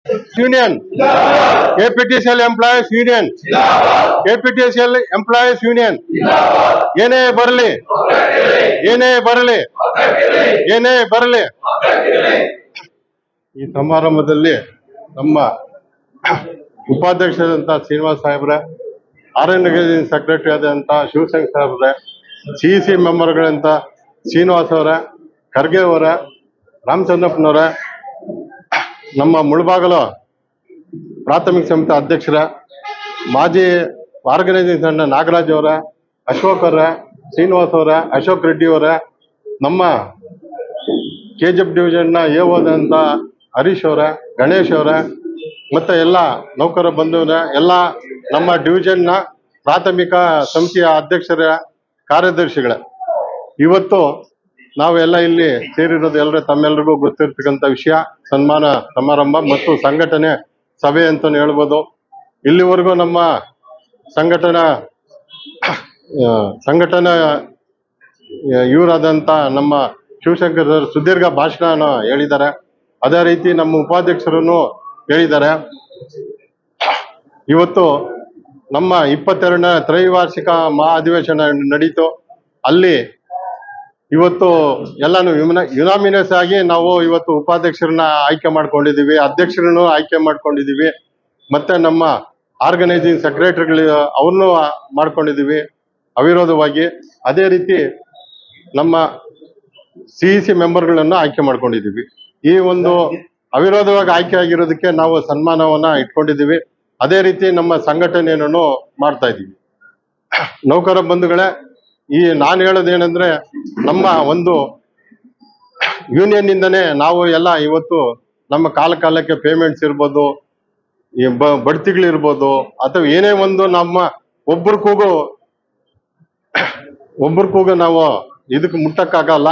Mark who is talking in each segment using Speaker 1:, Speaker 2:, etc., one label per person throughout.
Speaker 1: Union, KPTCL employees union, KPTCL employees union. ಏನೇ ಬರಲಿ, ಏನೇ ಬರಲಿ, ಏನೇ ಬರಲಿ. ಈ ಸಮಾರಂಭದಲ್ಲಿ ನಮ್ಮ ಉಪಾಧ್ಯಕ್ಷರಾದಂತ ಶ್ರೀನಿವಾಸ್ ಸಾಹೇಬ್ರೆ, ಆರ್ಗನೈಸಿಂಗ್ ಸೆಕ್ರೆಟರಿ ಆದಂತ ಶಿವಶಂಕರ್ ಸಾಹೇಬ್ರೆ, ಸಿಇಸಿ ಮೆಂಬರ್ಗಳಂತ ಶ್ರೀನಿವಾಸ್ ಅವರ, ಖರ್ಗೆ ಅವರ, ರಾಮಚಂದ್ರಪ್ಪನವರ, ನಮ್ಮ ಮುಳಬಾಗಲು ಪ್ರಾಥಮಿಕ ಸಮಿತಿ ಅಧ್ಯಕ್ಷರ, ಮಾಜಿ ಆರ್ಗನೈಸಿಂಗ್ ತಂಡ ನಾಗರಾಜ್ ಅವರ, ಅಶೋಕ್ ಅವರ, ಶ್ರೀನಿವಾಸ್ ಅವರ, ಅಶೋಕ್ ರೆಡ್ಡಿ ಅವರ, ನಮ್ಮ ಕೆಜಿಎಫ್ ಡಿವಿಷನ್ ನ ಎಓದಂತ ಹರೀಶ್ ಅವರ, ಗಣೇಶ್ ಅವರ, ಮತ್ತೆ ಎಲ್ಲ ನೌಕರ ಬಂಧುವರ, ಎಲ್ಲ ನಮ್ಮ ಡಿವಿಷನ್ ನ ಪ್ರಾಥಮಿಕ ಸಮಿತಿಯ ಅಧ್ಯಕ್ಷರ, ಕಾರ್ಯದರ್ಶಿಗಳ, ಇವತ್ತು ನಾವೆಲ್ಲ ಇಲ್ಲಿ ಸೇರಿರೋದು ಎಲ್ಲರ ತಮ್ಮೆಲ್ಲರಿಗೂ ಗೊತ್ತಿರ್ತಕ್ಕಂಥ ವಿಷಯ. ಸನ್ಮಾನ ಸಮಾರಂಭ ಮತ್ತು ಸಂಘಟನೆ ಸಭೆ ಅಂತಾನೆ ಹೇಳ್ಬೋದು. ಇಲ್ಲಿವರೆಗೂ ನಮ್ಮ ಸಂಘಟನಾ ಇವರಾದಂತ ನಮ್ಮ ಶಿವಶಂಕರ್ ಸರ್ ಸುದೀರ್ಘ ಭಾಷಣ ಹೇಳಿದ್ದಾರೆ. ಅದೇ ರೀತಿ ನಮ್ಮ ಉಪಾಧ್ಯಕ್ಷರನ್ನು ಹೇಳಿದ್ದಾರೆ. ಇವತ್ತು ನಮ್ಮ 22ನೇ ತ್ರೈವಾರ್ಷಿಕ ಮಹಾ ಅಧಿವೇಶನ ನಡೀತು. ಅಲ್ಲಿ ಇವತ್ತು ಎಲ್ಲಾನು ಯುನಾಮಿನಸ್ ಆಗಿ ನಾವು ಇವತ್ತು ಉಪಾಧ್ಯಕ್ಷರನ್ನ ಆಯ್ಕೆ ಮಾಡ್ಕೊಂಡಿದೀವಿ, ಅಧ್ಯಕ್ಷರನ್ನು ಆಯ್ಕೆ ಮಾಡ್ಕೊಂಡಿದೀವಿ, ಮತ್ತೆ ನಮ್ಮ ಆರ್ಗನೈಸಿಂಗ್ ಸೆಕ್ರೆಟರಿಗಳು ಅವ್ರನ್ನೂ ಮಾಡ್ಕೊಂಡಿದೀವಿ ಅವಿರೋಧವಾಗಿ. ಅದೇ ರೀತಿ ನಮ್ಮ ಸಿಇಸಿ ಮೆಂಬರ್ಗಳನ್ನು ಆಯ್ಕೆ ಮಾಡ್ಕೊಂಡಿದೀವಿ. ಈ ಒಂದು ಅವಿರೋಧವಾಗಿ ಆಯ್ಕೆ ಆಗಿರೋದಕ್ಕೆ ನಾವು ಸನ್ಮಾನವನ್ನ ಇಟ್ಕೊಂಡಿದೀವಿ. ಅದೇ ರೀತಿ ನಮ್ಮ ಸಂಘಟನೆಯನ್ನು ಮಾಡ್ತಾ ಇದ್ದೀವಿ. ನೌಕರ ಬಂಧುಗಳೇ, ನಾನು ಹೇಳೋದೇನೆಂದ್ರೆ, ನಮ್ಮ ಒಂದು ಯೂನಿಯನ್ ಇಂದನೇ ನಾವು ಎಲ್ಲ ಇವತ್ತು ನಮ್ಮ ಕಾಲಕ್ಕೆ ಪೇಮೆಂಟ್ಸ್ ಇರ್ಬೋದು, ಈ ಬಡ್ತಿಗಳಿರ್ಬೋದು, ಅಥವಾ ಏನೇ ಒಂದು ನಮ್ಮ ಒಬ್ಬರ ಕೂಗು ನಾವು ಇದಕ್ಕೆ ಮುಟ್ಟಕ್ಕಾಗಲ್ಲ.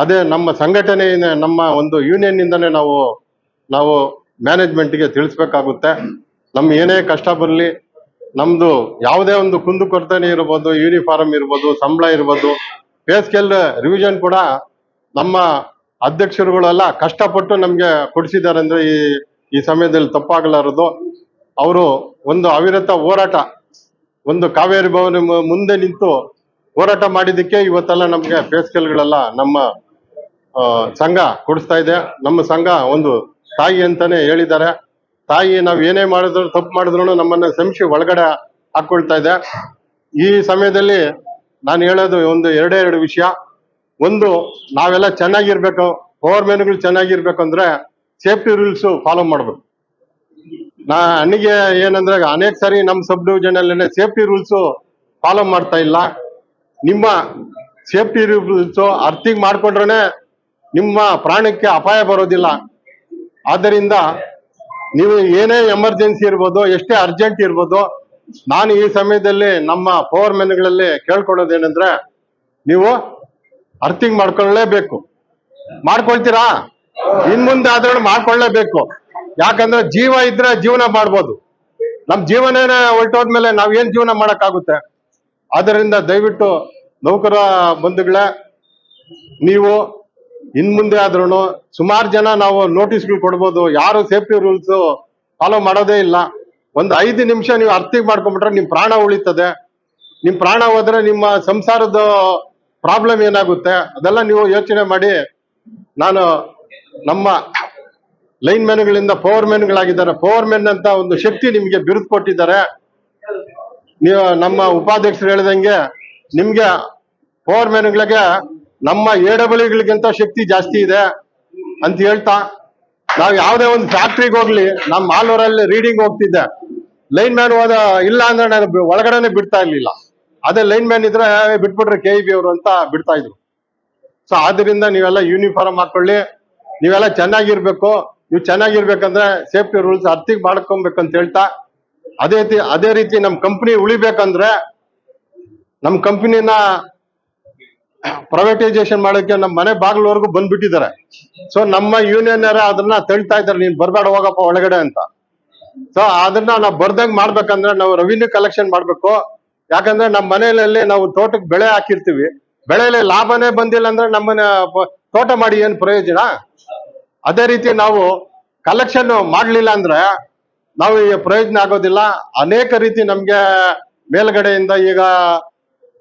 Speaker 1: ಅದೇ ನಮ್ಮ ಸಂಘಟನೆ, ನಮ್ಮ ಒಂದು ಯೂನಿಯನ್ ಇಂದನೇ ನಾವು ಮ್ಯಾನೇಜ್ಮೆಂಟ್ಗೆ ತಿಳಿಸ್ಬೇಕಾಗುತ್ತೆ. ನಮ್ ಏನೇ ಕಷ್ಟ ಬರಲಿ, ನಮ್ದು ಯಾವುದೇ ಒಂದು ಕುಂದುಕೊರತೆ ಇರ್ಬೋದು, ಯೂನಿಫಾರ್ಮ್ ಇರ್ಬೋದು, ಸಂಬಳ ಇರ್ಬೋದು, ಪೇ ಸ್ಕೇಲ್ ರಿವಿಷನ್ ಕೂಡ ನಮ್ಮ ಅಧ್ಯಕ್ಷರುಗಳೆಲ್ಲ ಕಷ್ಟಪಟ್ಟು ನಮ್ಗೆ ಕೊಡಿಸಿದ್ದಾರೆ ಅಂದ್ರೆ ಈ ಸಮಯದಲ್ಲಿ ತಪ್ಪಾಗಲಾರದು. ಅವರು ಒಂದು ಅವಿರತ ಹೋರಾಟ, ಒಂದು ಕಾವೇರಿ ಭವನ ಮುಂದೆ ನಿಂತು ಹೋರಾಟ ಮಾಡಿದ್ದಕ್ಕೆ ಇವತ್ತೆಲ್ಲ ನಮ್ಗೆ ಪೇ ಸ್ಕೇಲ್ಗಳೆಲ್ಲ ನಮ್ಮ ಸಂಘ ಕೊಡಿಸ್ತಾ ಇದೆ. ನಮ್ಮ ಸಂಘ ಒಂದು ತಾಯಿ ಅಂತಾನೆ ಹೇಳಿದ್ದಾರೆ. ತಾಯಿ ನಾವ್ ಏನೇ ಮಾಡಿದ್ರು, ತಪ್ಪು ಮಾಡಿದ್ರು ನಮ್ಮನ್ನ ಕ್ಷಮಿಸಿ ಒಳಗಡೆ ಹಾಕೊಳ್ತಾ ಇದೆ. ಈ ಸಮಯದಲ್ಲಿ ನಾನು ಹೇಳೋದು ಎರಡು ವಿಷಯ. ಒಂದು, ನಾವೆಲ್ಲ ಚೆನ್ನಾಗಿರ್ಬೇಕು, ಪವರ್ ಚೆನ್ನಾಗಿರ್ಬೇಕು ಅಂದ್ರೆ ಸೇಫ್ಟಿ ರೂಲ್ಸ್ ಫಾಲೋ ಮಾಡ್ಬೇಕು. ನನಗೆ ಏನಂದ್ರೆ, ಅನೇಕ ಸಾರಿ ನಮ್ಮ ಸಬ್ ಡಿವಿಷನ್ ಅಲ್ಲೇನೆ ಸೇಫ್ಟಿ ರೂಲ್ಸ್ ಫಾಲೋ ಮಾಡ್ತಾ ಇಲ್ಲ. ನಿಮ್ಮ ಸೇಫ್ಟಿ ರೂಲ್ಸ್ ಅರ್ಥಿಂಗ್ ಮಾಡ್ಕೊಂಡ್ರೆ ನಿಮ್ಮ ಪ್ರಾಣಕ್ಕೆ ಅಪಾಯ ಬರೋದಿಲ್ಲ. ಆದ್ದರಿಂದ ನೀವು ಏನೇ ಎಮರ್ಜೆನ್ಸಿ ಇರ್ಬೋದು, ಎಷ್ಟೇ ಅರ್ಜೆಂಟ್ ಇರ್ಬೋದು, ನಾನು ಈ ಸಮಯದಲ್ಲಿ ನಮ್ಮ ಪವರ್ ಮೆನ್ಗಳಲ್ಲಿ ಕೇಳ್ಕೊಳ್ಳೋದೇನೆಂದ್ರೆ, ನೀವು ಅರ್ಥಿಂಗ್ ಮಾಡ್ಕೊಳ್ಳೇಬೇಕು. ಮಾಡ್ಕೊಳ್ತೀರಾ? ಇನ್ಮುಂದೆ ಆದ್ರೂ ಮಾಡ್ಕೊಳ್ಳೇಬೇಕು. ಯಾಕಂದ್ರೆ ಜೀವ ಇದ್ರೆ ಜೀವನ ಮಾಡ್ಬೋದು. ನಮ್ ಜೀವನನೇ ಹೊರಟೋದ್ಮೇಲೆ ನಾವ್ ಏನ್ ಜೀವನ ಮಾಡಕ್ಕಾಗುತ್ತೆ? ಆದ್ದರಿಂದ ದಯವಿಟ್ಟು ನೌಕರ ಬಂಧುಗಳೇ, ನೀವು ಇನ್ಮುಂದೆ ಆದ್ರೂ ಸುಮಾರು ಜನ ನಾವು ನೋಟಿಸ್ಗಳು ಕೊಡ್ಬೋದು, ಯಾರು ಸೇಫ್ಟಿ ರೂಲ್ಸ್ ಫಾಲೋ ಮಾಡೋದೇ ಇಲ್ಲ. ಒಂದು 5 ನಿಮಿಷ ನೀವು ಅರ್ಥಿಂಗ್ ಮಾಡ್ಕೊಂಡ್ಬಿಟ್ರೆ ನಿಮ್ ಪ್ರಾಣ ಉಳಿತದೆ. ನಿಮ್ ಪ್ರಾಣ ಹೋದ್ರೆ ನಿಮ್ಮ ಸಂಸಾರದ ಪ್ರಾಬ್ಲಮ್ ಏನಾಗುತ್ತೆ ಅದೆಲ್ಲ ನೀವು ಯೋಚನೆ ಮಾಡಿ. ನಾನು ನಮ್ಮ ಲೈನ್ ಮ್ಯಾನ್ಗಳಿಂದ ಪವರ್ ಮ್ಯಾನ್ಗಳಾಗಿದ್ದಾರೆ. ಪವರ್ ಮ್ಯಾನ್ ಅಂತ ಒಂದು ಶಕ್ತಿ ನಿಮ್ಗೆ ಬಿರುದು ಕೊಟ್ಟಿದ್ದಾರೆ. ನೀವು ನಮ್ಮ ಉಪಾಧ್ಯಕ್ಷರು ಹೇಳಿದಂಗೆ ನಿಮ್ಗೆ ಪವರ್ ಮ್ಯಾನ್ಗಳಿಗೆ ನಮ್ಮ ಎಡಬಲಿಗಳಿಗಿಂತ ಶಕ್ತಿ ಜಾಸ್ತಿ ಇದೆ ಅಂತ ಹೇಳ್ತಾ, ನಾವು ಯಾವುದೇ ಒಂದು ಫ್ಯಾಕ್ಟ್ರಿಗೆ ಹೋಗ್ಲಿ, ನಮ್ಮ ಮಾಲೂರಲ್ಲಿ ರೀಡಿಂಗ್ ಹೋಗ್ತಿದ್ದೆ, ಲೈನ್ ಮ್ಯಾನ್ ಇಲ್ಲ ಅಂದ್ರೆ ನಾನು ಒಳಗಡೆನೆ ಬಿಡ್ತಾ ಇರ್ಲಿಲ್ಲ. ಅದೇ ಲೈನ್ ಮ್ಯಾನ್ ಇದ್ರೆ ಬಿಟ್ಬಿಟ್ರೆ KEB ಅವರು ಅಂತ ಬಿಡ್ತಾ ಇದ್ರು. ಸೊ ಆದ್ರಿಂದ ನೀವೆಲ್ಲ ಯೂನಿಫಾರ್ಮ್ ಹಾಕೊಳ್ಳಿ, ನೀವೆಲ್ಲ ಚೆನ್ನಾಗಿರ್ಬೇಕು. ನೀವು ಚೆನ್ನಾಗಿರ್ಬೇಕಂದ್ರೆ ಸೇಫ್ಟಿ ರೂಲ್ಸ್ ಅರ್ಥಿಂಗ್ ಮಾಡ್ಕೊಬೇಕಂತ ಹೇಳ್ತಾ, ಅದೇ ರೀತಿ ನಮ್ ಕಂಪ್ನಿ ಉಳಿಬೇಕಂದ್ರೆ, ನಮ್ ಕಂಪ್ನಿನ ಪ್ರೈವೇಟೈಸೇಷನ್ ಮಾಡೋಕೆ ನಮ್ಮ ಮನೆ ಬಾಗಿಲವರೆಗೂ ಬಂದ್ಬಿಟ್ಟಿದ್ದಾರೆ. ಸೊ ನಮ್ಮ ಯೂನಿಯನ್ ಅದನ್ನ ತಳ್ತಾ ಇದ್ದಾರೆ, ನೀನ್ ಬರ್ಬೇಡ ಹೋಗಪ್ಪ ಒಳಗಡೆ ಅಂತ. ಸೊ ಅದನ್ನ ನಾವು ಬರ್ದಂಗ್ ಮಾಡ್ಬೇಕಂದ್ರೆ ನಾವು ರೆವಿನ್ಯೂ ಕಲೆಕ್ಷನ್ ಮಾಡ್ಬೇಕು. ಯಾಕಂದ್ರೆ ನಮ್ಮ ಮನೆಯಲ್ಲಿ ನಾವು ತೋಟಕ್ಕೆ ಬೆಳೆ ಹಾಕಿರ್ತೀವಿ, ಬೆಳೆಯಲ್ಲಿ ಲಾಭನೇ ಬಂದಿಲ್ಲ ಅಂದ್ರೆ ನಮ್ಮನ್ನ ತೋಟ ಮಾಡಿ ಏನ್ ಪ್ರಯೋಜನ? ಅದೇ ರೀತಿ ನಾವು ಕಲೆಕ್ಷನ್ ಮಾಡ್ಲಿಲ್ಲ ಅಂದ್ರೆ ನಾವು ಈಗ ಪ್ರಯೋಜನ ಆಗೋದಿಲ್ಲ. ಅನೇಕ ರೀತಿ ನಮ್ಗೆ ಮೇಲ್ಗಡೆಯಿಂದ ಈಗ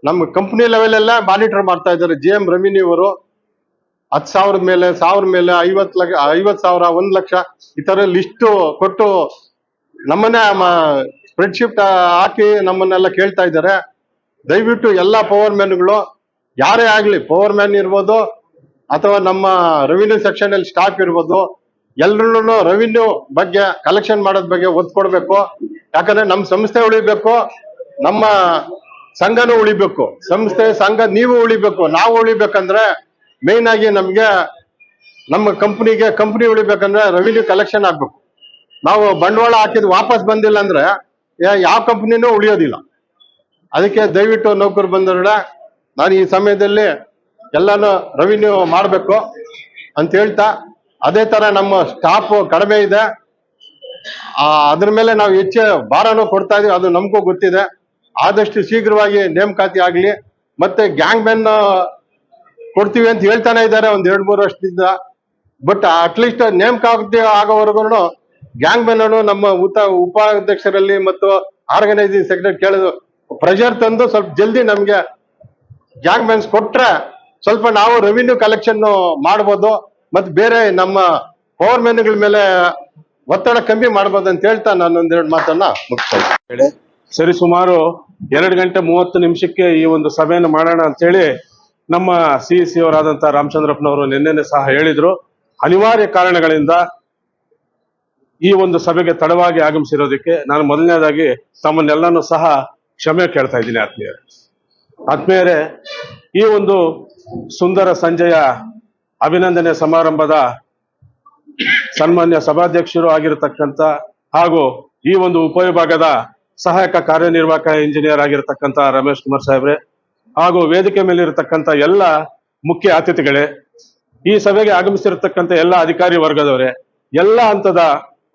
Speaker 1: ನಮ್ಮ ಕಂಪ್ನಿ ಲೆವೆಲ್ ಎಲ್ಲ ಮಾನಿಟರ್ ಮಾಡ್ತಾ ಇದ್ದಾರೆ. GM ರೆವಿನ್ಯೂ ಅವರು 10,000 ಮೇಲೆ 1,000 ಮೇಲೆ 50,000 1 ಲಕ್ಷ ಈ ತರ ಲಿಸ್ಟ್ ಕೊಟ್ಟು ನಮ್ಮನ್ನೇ ಸ್ಪ್ರೆಡ್ಶೀಟ್ ಹಾಕಿ ನಮ್ಮನ್ನೆಲ್ಲ ಕೇಳ್ತಾ ಇದ್ದಾರೆ. ದಯವಿಟ್ಟು ಎಲ್ಲಾ ಪವರ್ ಮ್ಯಾನ್ಗಳು ಯಾರೇ ಆಗ್ಲಿ, ಪವರ್ ಮ್ಯಾನ್ ಇರ್ಬೋದು ಅಥವಾ ನಮ್ಮ ರೆವಿನ್ಯೂ ಸೆಕ್ಷನ್ ಅಲ್ಲಿ ಸ್ಟಾಫ್ ಇರ್ಬೋದು, ಎಲ್ರು ರೆವಿನ್ಯೂ ಬಗ್ಗೆ ಕಲೆಕ್ಷನ್ ಮಾಡೋದ್ ಬಗ್ಗೆ ಒತ್ತು ಕೊಡ್ಬೇಕು. ಯಾಕಂದ್ರೆ ನಮ್ಮ ಸಂಸ್ಥೆ ಉಳಿಬೇಕು, ನಮ್ಮ ಸಂಘನೂ ಉಳಿಬೇಕು. ಸಂಘ ನೀವು ಉಳಿಬೇಕು, ನಾವು ಉಳಿಬೇಕಂದ್ರೆ ಮೇನ್ ಆಗಿ ನಮ್ಗೆ ನಮ್ಮ ಕಂಪನಿ ಉಳಿಬೇಕಂದ್ರೆ ರೆವಿನ್ಯೂ ಕಲೆಕ್ಷನ್ ಆಗ್ಬೇಕು. ನಾವು ಬಂಡವಾಳ ಹಾಕಿದ್ ವಾಪಸ್ ಬಂದಿಲ್ಲ ಅಂದ್ರೆ ಯಾವ ಕಂಪನಿನೂ ಉಳಿಯೋದಿಲ್ಲ. ಅದಕ್ಕೆ ದಯವಿಟ್ಟು ನೌಕರು ಬಂದವರ ನಾನು ಈ ಸಮಯದಲ್ಲಿ ಎಲ್ಲಾನು ರೆವಿನ್ಯೂ ಮಾಡಬೇಕು ಅಂತ ಹೇಳ್ತಾ, ಅದೇ ತರ ನಮ್ಮ ಸ್ಟಾಫ್ ಕಡಿಮೆ ಇದೆ, ಅದ್ರ ಮೇಲೆ ನಾವು ಹೆಚ್ಚು ಭಾರನೂ ಕೊಡ್ತಾ ಇದೀವಿ, ಅದು ನಮಗೂ ಗೊತ್ತಿದೆ. ಆದಷ್ಟು ಶೀಘ್ರವಾಗಿ ನೇಮಕಾತಿ ಆಗ್ಲಿ. ಮತ್ತೆ ಗ್ಯಾಂಗ್ ಮ್ಯಾನ್ ಕೊಡ್ತೀವಿ ಅಂತ ಹೇಳ್ತಾನೆ ಇದ್ದಾರೆ ಒಂದ್ 2-3 ವರ್ಷದಿಂದ. ಬಟ್ ಅಟ್ಲೀಸ್ಟ್ ನೇಮಕಾತಿ ಆಗೋವರೆಗೂ ಗ್ಯಾಂಗ್ ಮ್ಯಾನ್ ಅನ್ನು ನಮ್ಮ ಉಪಾಧ್ಯಕ್ಷರಲ್ಲಿ ಮತ್ತು ಆರ್ಗನೈಸಿಂಗ್ ಸೆಕ್ರೆಟರಿ ಕೇಳಿದ್ರು ಪ್ರೆಷರ್ ತಂದು ಸ್ವಲ್ಪ ಜಲ್ದಿ ನಮ್ಗೆ ಗ್ಯಾಂಗ್ ಮ್ಯಾನ್ಸ್ ಕೊಟ್ರೆ ಸ್ವಲ್ಪ ನಾವು ರೆವಿನ್ಯೂ ಕಲೆಕ್ಷನ್ ಮಾಡ್ಬೋದು, ಮತ್ತೆ ಬೇರೆ ನಮ್ಮ ಪವರ್ ಮ್ಯಾನ್ಗಳ ಮೇಲೆ ಒತ್ತಡ ಕಮ್ಮಿ ಮಾಡ್ಬೋದು ಅಂತ ಹೇಳ್ತಾ ನಾನು 1-2 ಮಾತನ್ನ ಮುಗಿಸ್ತಾ ಇದ್ದೀನಿ.
Speaker 2: ಸರಿ, ಸುಮಾರು 2 ಗಂಟೆ 30 ನಿಮಿಷಕ್ಕೆ ಈ ಒಂದು ಸಭೆಯನ್ನು ಮಾಡೋಣ ಅಂತ ಹೇಳಿ ನಮ್ಮ CEC ಅವರಾದಂತ ರಾಮಚಂದ್ರಪ್ಪನವರು ನಿನ್ನೆ ಸಹ ಹೇಳಿದ್ರು. ಅನಿವಾರ್ಯ ಕಾರಣಗಳಿಂದ ಈ ಒಂದು ಸಭೆಗೆ ತಡವಾಗಿ ಆಗಮಿಸಿರೋದಕ್ಕೆ ನಾನು ಮೊದಲನೇದಾಗಿ ತಮ್ಮನ್ನೆಲ್ಲನೂ ಸಹ ಕ್ಷಮೆ ಕೇಳ್ತಾ ಇದ್ದೀನಿ. ಆತ್ಮೀಯರೇ, ಈ ಒಂದು ಸುಂದರ ಸಂಜೆಯ ಅಭಿನಂದನೆ ಸಮಾರಂಭದ ಸನ್ಮಾನ್ಯ ಸಭಾಧ್ಯಕ್ಷರು ಆಗಿರತಕ್ಕಂತ ಹಾಗೂ ಈ ಒಂದು ಉಪವಿಭಾಗದ ಸಹಾಯಕ ಕಾರ್ಯನಿರ್ವಾಹಕ ಇಂಜಿನಿಯರ್ ಆಗಿರತಕ್ಕಂತ ರಮೇಶ್ ಕುಮಾರ್ ಸಾಹೇಬ್ರೆ ಹಾಗೂ ವೇದಿಕೆ ಮೇಲೆ ಇರತಕ್ಕಂತ ಎಲ್ಲ ಮುಖ್ಯ ಅತಿಥಿಗಳೇ, ಈ ಸಭೆಗೆ ಆಗಮಿಸಿರತಕ್ಕಂತ ಎಲ್ಲ ಅಧಿಕಾರಿ ವರ್ಗದವರೇ, ಎಲ್ಲ ಹಂತದ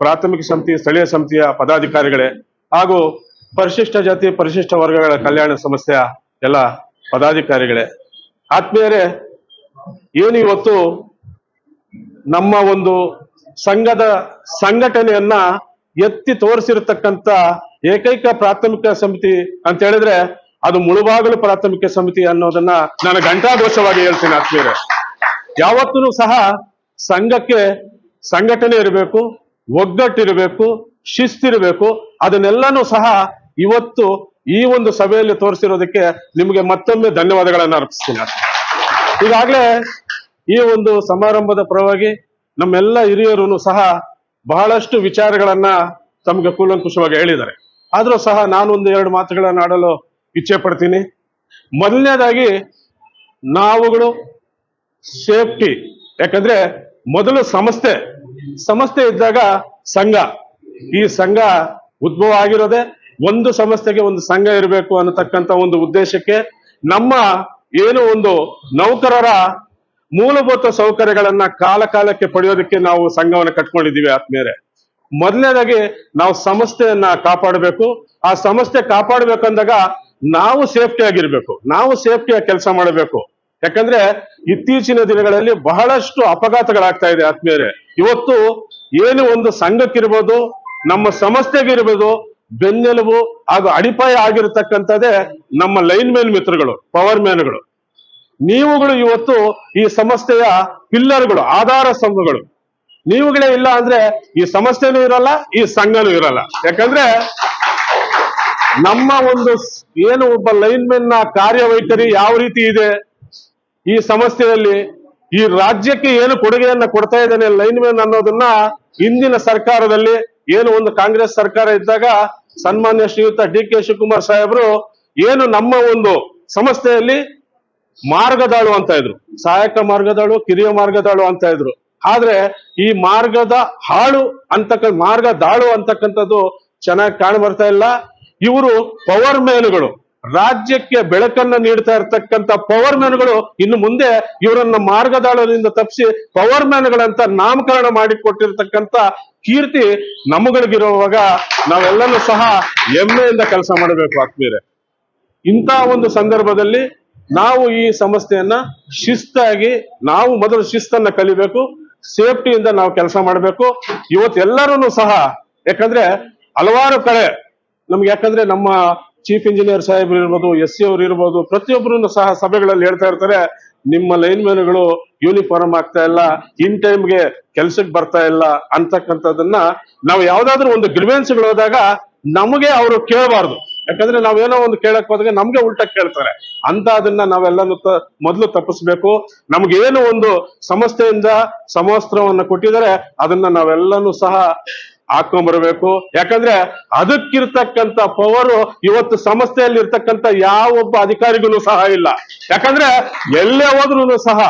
Speaker 2: ಪ್ರಾಥಮಿಕ ಸಮಿತಿ, ಸ್ಥಳೀಯ ಸಮಿತಿಯ ಪದಾಧಿಕಾರಿಗಳೇ ಹಾಗೂ ಪರಿಶಿಷ್ಟ ಜಾತಿ ಪರಿಶಿಷ್ಟ ವರ್ಗಗಳ ಕಲ್ಯಾಣ ಸಂಸ್ಥೆಯ ಎಲ್ಲ ಪದಾಧಿಕಾರಿಗಳೇ, ಆತ್ಮೀಯರೇ, ಏನು ಇವತ್ತು ನಮ್ಮ ಒಂದು ಸಂಘದ ಸಂಘಟನೆಯನ್ನ ಎತ್ತಿ ತೋರಿಸಿರತಕ್ಕಂತ ಏಕೈಕ ಪ್ರಾಥಮಿಕ ಸಮಿತಿ ಅಂತ ಹೇಳಿದ್ರೆ ಅದು ಮುಳುಬಾಗಿಲು ಪ್ರಾಥಮಿಕ ಸಮಿತಿ ಅನ್ನೋದನ್ನ ನಾನು ಘಂಟಾಘೋಷವಾಗಿ ಹೇಳ್ತೀನಿ. ಆತ್ಮೀಯರೇ, ಯಾವತ್ತೂ ಸಹ ಸಂಘಕ್ಕೆ ಸಂಘಟನೆ ಇರಬೇಕು, ಒಗ್ಗಟ್ಟಿರಬೇಕು, ಶಿಸ್ತಿರಬೇಕು. ಅದನ್ನೆಲ್ಲನೂ ಸಹ ಇವತ್ತು ಈ ಒಂದು ಸಭೆಯಲ್ಲಿ ತೋರಿಸಿರೋದಕ್ಕೆ ನಿಮಗೆ ಮತ್ತೊಮ್ಮೆ ಧನ್ಯವಾದಗಳನ್ನು ಅರ್ಪಿಸ್ತೀನಿ. ಈಗಾಗಲೇ ಈ ಒಂದು ಸಮಾರಂಭದ ಪರವಾಗಿ ನಮ್ಮೆಲ್ಲ ಹಿರಿಯರು ಸಹ ಬಹಳಷ್ಟು ವಿಚಾರಗಳನ್ನ ತಮಗೆ ಕೂಲಂಕುಷವಾಗಿ ಹೇಳಿದ್ದಾರೆ. ಆದ್ರೂ ಸಹ ನಾನು 1-2 ಮಾತುಗಳನ್ನ ಆಡಲು ಇಚ್ಛೆ ಪಡ್ತೀನಿ. ಮೊದಲನೇದಾಗಿ ನಾವುಗಳು ಸೇಫ್ಟಿ, ಯಾಕಂದ್ರೆ ಮೊದಲು ಸಂಸ್ಥೆ ಇದ್ದಾಗ ಸಂಘ, ಈ ಸಂಘ ಉದ್ಭವ ಆಗಿರೋದೆ ಒಂದು ಸಂಸ್ಥೆಗೆ ಒಂದು ಸಂಘ ಇರಬೇಕು ಅನ್ನತಕ್ಕಂತ ಒಂದು ಉದ್ದೇಶಕ್ಕೆ ನಮ್ಮ ಏನು ಒಂದು ನೌಕರರ ಮೂಲಭೂತ ಸೌಕರ್ಯಗಳನ್ನ ಕಾಲಕ್ಕೆ ಪಡೆಯೋದಕ್ಕೆ ನಾವು ಸಂಘವನ್ನು ಕಟ್ಕೊಂಡಿದ್ದೀವಿ. ಆತ್ಮೀಯರೇ, ಮೊದಲನೇದಾಗಿ ನಾವು ಸಂಸ್ಥೆಯನ್ನ ಕಾಪಾಡಬೇಕು. ಆ ಸಂಸ್ಥೆ ಕಾಪಾಡಬೇಕಂದಾಗ ನಾವು ಸೇಫ್ಟಿ ಆಗಿರ್ಬೇಕು, ನಾವು ಸೇಫ್ಟಿಯಾಗಿ ಕೆಲಸ ಮಾಡಬೇಕು. ಯಾಕಂದ್ರೆ ಇತ್ತೀಚಿನ ದಿನಗಳಲ್ಲಿ ಬಹಳಷ್ಟು ಅಪಘಾತಗಳಾಗ್ತಾ ಇದೆ. ಆತ್ಮೀಯರೇ, ಇವತ್ತು ಏನು ಒಂದು ಸಂಘಕ್ಕಿರ್ಬೋದು, ನಮ್ಮ ಸಂಸ್ಥೆಗಿರ್ಬೋದು, ಬೆನ್ನೆಲುಬು ಹಾಗೂ ಅಡಿಪಾಯ ಆಗಿರತಕ್ಕಂಥದ್ದೇ ನಮ್ಮ ಲೈನ್ ಮ್ಯಾನ್ ಮಿತ್ರಗಳು, ಪವರ್ ಮ್ಯಾನ್ಗಳು. ನೀವುಗಳು ಇವತ್ತು ಈ ಸಂಸ್ಥೆಯ ಪಿಲ್ಲರ್ಗಳು, ಆಧಾರ ಸ್ತಂಭಗಳು. ನೀವುಗಳೇ ಇಲ್ಲ ಅಂದ್ರೆ ಈ ಸಂಸ್ಥೆನೂ ಇರಲ್ಲ, ಈ ಸಂಘನೂ ಇರಲ್ಲ. ಯಾಕಂದ್ರೆ ನಮ್ಮ ಒಂದು ಏನು ಒಬ್ಬ ಲೈನ್ ಮ್ಯಾನ್ ನ ಕಾರ್ಯವೈಖರಿ ಯಾವ ರೀತಿ ಇದೆ, ಈ ಸಂಸ್ಥೆಯಲ್ಲಿ ಈ ರಾಜ್ಯಕ್ಕೆ ಏನು ಕೊಡುಗೆಯನ್ನ ಕೊಡ್ತಾ ಇದ್ದಾನೆ ಲೈನ್ ಮ್ಯಾನ್ ಅನ್ನೋದನ್ನ ಹಿಂದಿನ ಸರ್ಕಾರದಲ್ಲಿ ಏನು ಒಂದು ಕಾಂಗ್ರೆಸ್ ಸರ್ಕಾರ ಇದ್ದಾಗ ಸನ್ಮಾನ್ಯ ಶ್ರೀಯುತ DK ಶಿವಕುಮಾರ್ ಸಾಹೇಬರು ಏನು ನಮ್ಮ ಒಂದು ಸಂಸ್ಥೆಯಲ್ಲಿ ಮಾರ್ಗದಾಳು ಅಂತ ಇದ್ರು, ಸಹಾಯಕ ಮಾರ್ಗದಾಳು, ಕಿರಿಯ ಮಾರ್ಗದಾಳು ಅಂತ ಇದ್ರು. ಆದ್ರೆ ಈ ಮಾರ್ಗದಾಳು ಅಂತಕ್ಕಂಥದ್ದು ಚೆನ್ನಾಗಿ ಕಾಣ ಬರ್ತಾ ಇಲ್ಲ. ಇವರು ಪವರ್ ಮ್ಯಾನ್ಗಳು, ರಾಜ್ಯಕ್ಕೆ ಬೆಳಕನ್ನ ನೀಡ್ತಾ ಇರ್ತಕ್ಕಂಥ ಪವರ್ ಮ್ಯಾನ್ಗಳು ಇನ್ನು ಮುಂದೆ ಇವರನ್ನ ಮಾರ್ಗದಾಳರಿಂದ ತಪ್ಪಿಸಿ ಪವರ್ ಮ್ಯಾನ್ಗಳಂತ ನಾಮಕರಣ ಮಾಡಿಕೊಟ್ಟಿರ್ತಕ್ಕಂಥ ಕೀರ್ತಿ ನಮ್ಮಗಳಿಗಿರುವಾಗ ನಾವೆಲ್ಲನೂ ಸಹ ಹೆಮ್ಮೆಯಿಂದ ಕೆಲಸ ಮಾಡಬೇಕು. ಆತ್ಮೀಯರೇ, ಇಂಥ ಒಂದು ಸಂದರ್ಭದಲ್ಲಿ ನಾವು ಈ ಸಂಸ್ಥೆಯನ್ನ ಶಿಸ್ತಾಗಿ, ನಾವು ಮೊದಲು ಶಿಸ್ತನ್ನ ಕಲಿಬೇಕು. ಸೇಫ್ಟಿಯಿಂದ ನಾವು ಕೆಲಸ ಮಾಡಬೇಕು. ಇವತ್ತು ಎಲ್ಲರೂ ಸಹ ಯಾಕಂದ್ರೆ ಹಲವಾರು ಕಡೆ ನಮ್ಗೆ, ಯಾಕಂದ್ರೆ ನಮ್ಮ ಚೀಫ್ ಇಂಜಿನಿಯರ್ ಸಾಹೇಬ್ರು ಇರ್ಬೋದು, SC ಅವರು ಇರ್ಬೋದು, ಪ್ರತಿಯೊಬ್ಬರು ಸಹ ಸಭೆಗಳಲ್ಲಿ ಹೇಳ್ತಾ ಇರ್ತಾರೆ, ನಿಮ್ಮ ಲೈನ್ ಮ್ಯಾನ್ಗಳು ಯೂನಿಫಾರ್ಮ್ ಆಗ್ತಾ ಇಲ್ಲ, ಇನ್ ಟೈಮ್ಗೆ ಕೆಲ್ಸಕ್ಕೆ ಬರ್ತಾ ಇಲ್ಲ ಅಂತಕ್ಕಂಥದ್ದನ್ನ ನಾವು ಯಾವ್ದಾದ್ರು ಒಂದು ಗ್ರಿವೆನ್ಸ್ಗಳು ಹೋದಾಗ ನಮಗೆ ಅವರು ಕೇಳಬಾರ್ದು. ಯಾಕಂದ್ರೆ ನಾವೇನೋ ಒಂದು ಕೇಳಕ್ ಹೋದಾಗ ನಮ್ಗೆ ಉಲ್ಟಾ ಕೇಳ್ತಾರೆ ಅಂತ. ಅದನ್ನ ನಾವೆಲ್ಲನೂ ಮೊದಲು ತಪ್ಪಿಸ್ಬೇಕು. ನಮ್ಗೇನು ಒಂದು ಸಂಸ್ಥೆಯಿಂದ ಸಮವಸ್ತ್ರವನ್ನ ಕೊಟ್ಟಿದ್ದಾರೆ ಅದನ್ನ ನಾವೆಲ್ಲನೂ ಸಹ ಹಾಕೊಂಡ್ಬರ್ಬೇಕು. ಯಾಕಂದ್ರೆ ಅದಕ್ಕಿರ್ತಕ್ಕಂಥ ಪವರು ಇವತ್ತು ಸಂಸ್ಥೆಯಲ್ಲಿ ಇರ್ತಕ್ಕಂಥ ಯಾವೊಬ್ಬ ಅಧಿಕಾರಿಗೂ ಸಹ ಇಲ್ಲ. ಯಾಕಂದ್ರೆ ಎಲ್ಲೇ ಹೋದ್ರು ಸಹ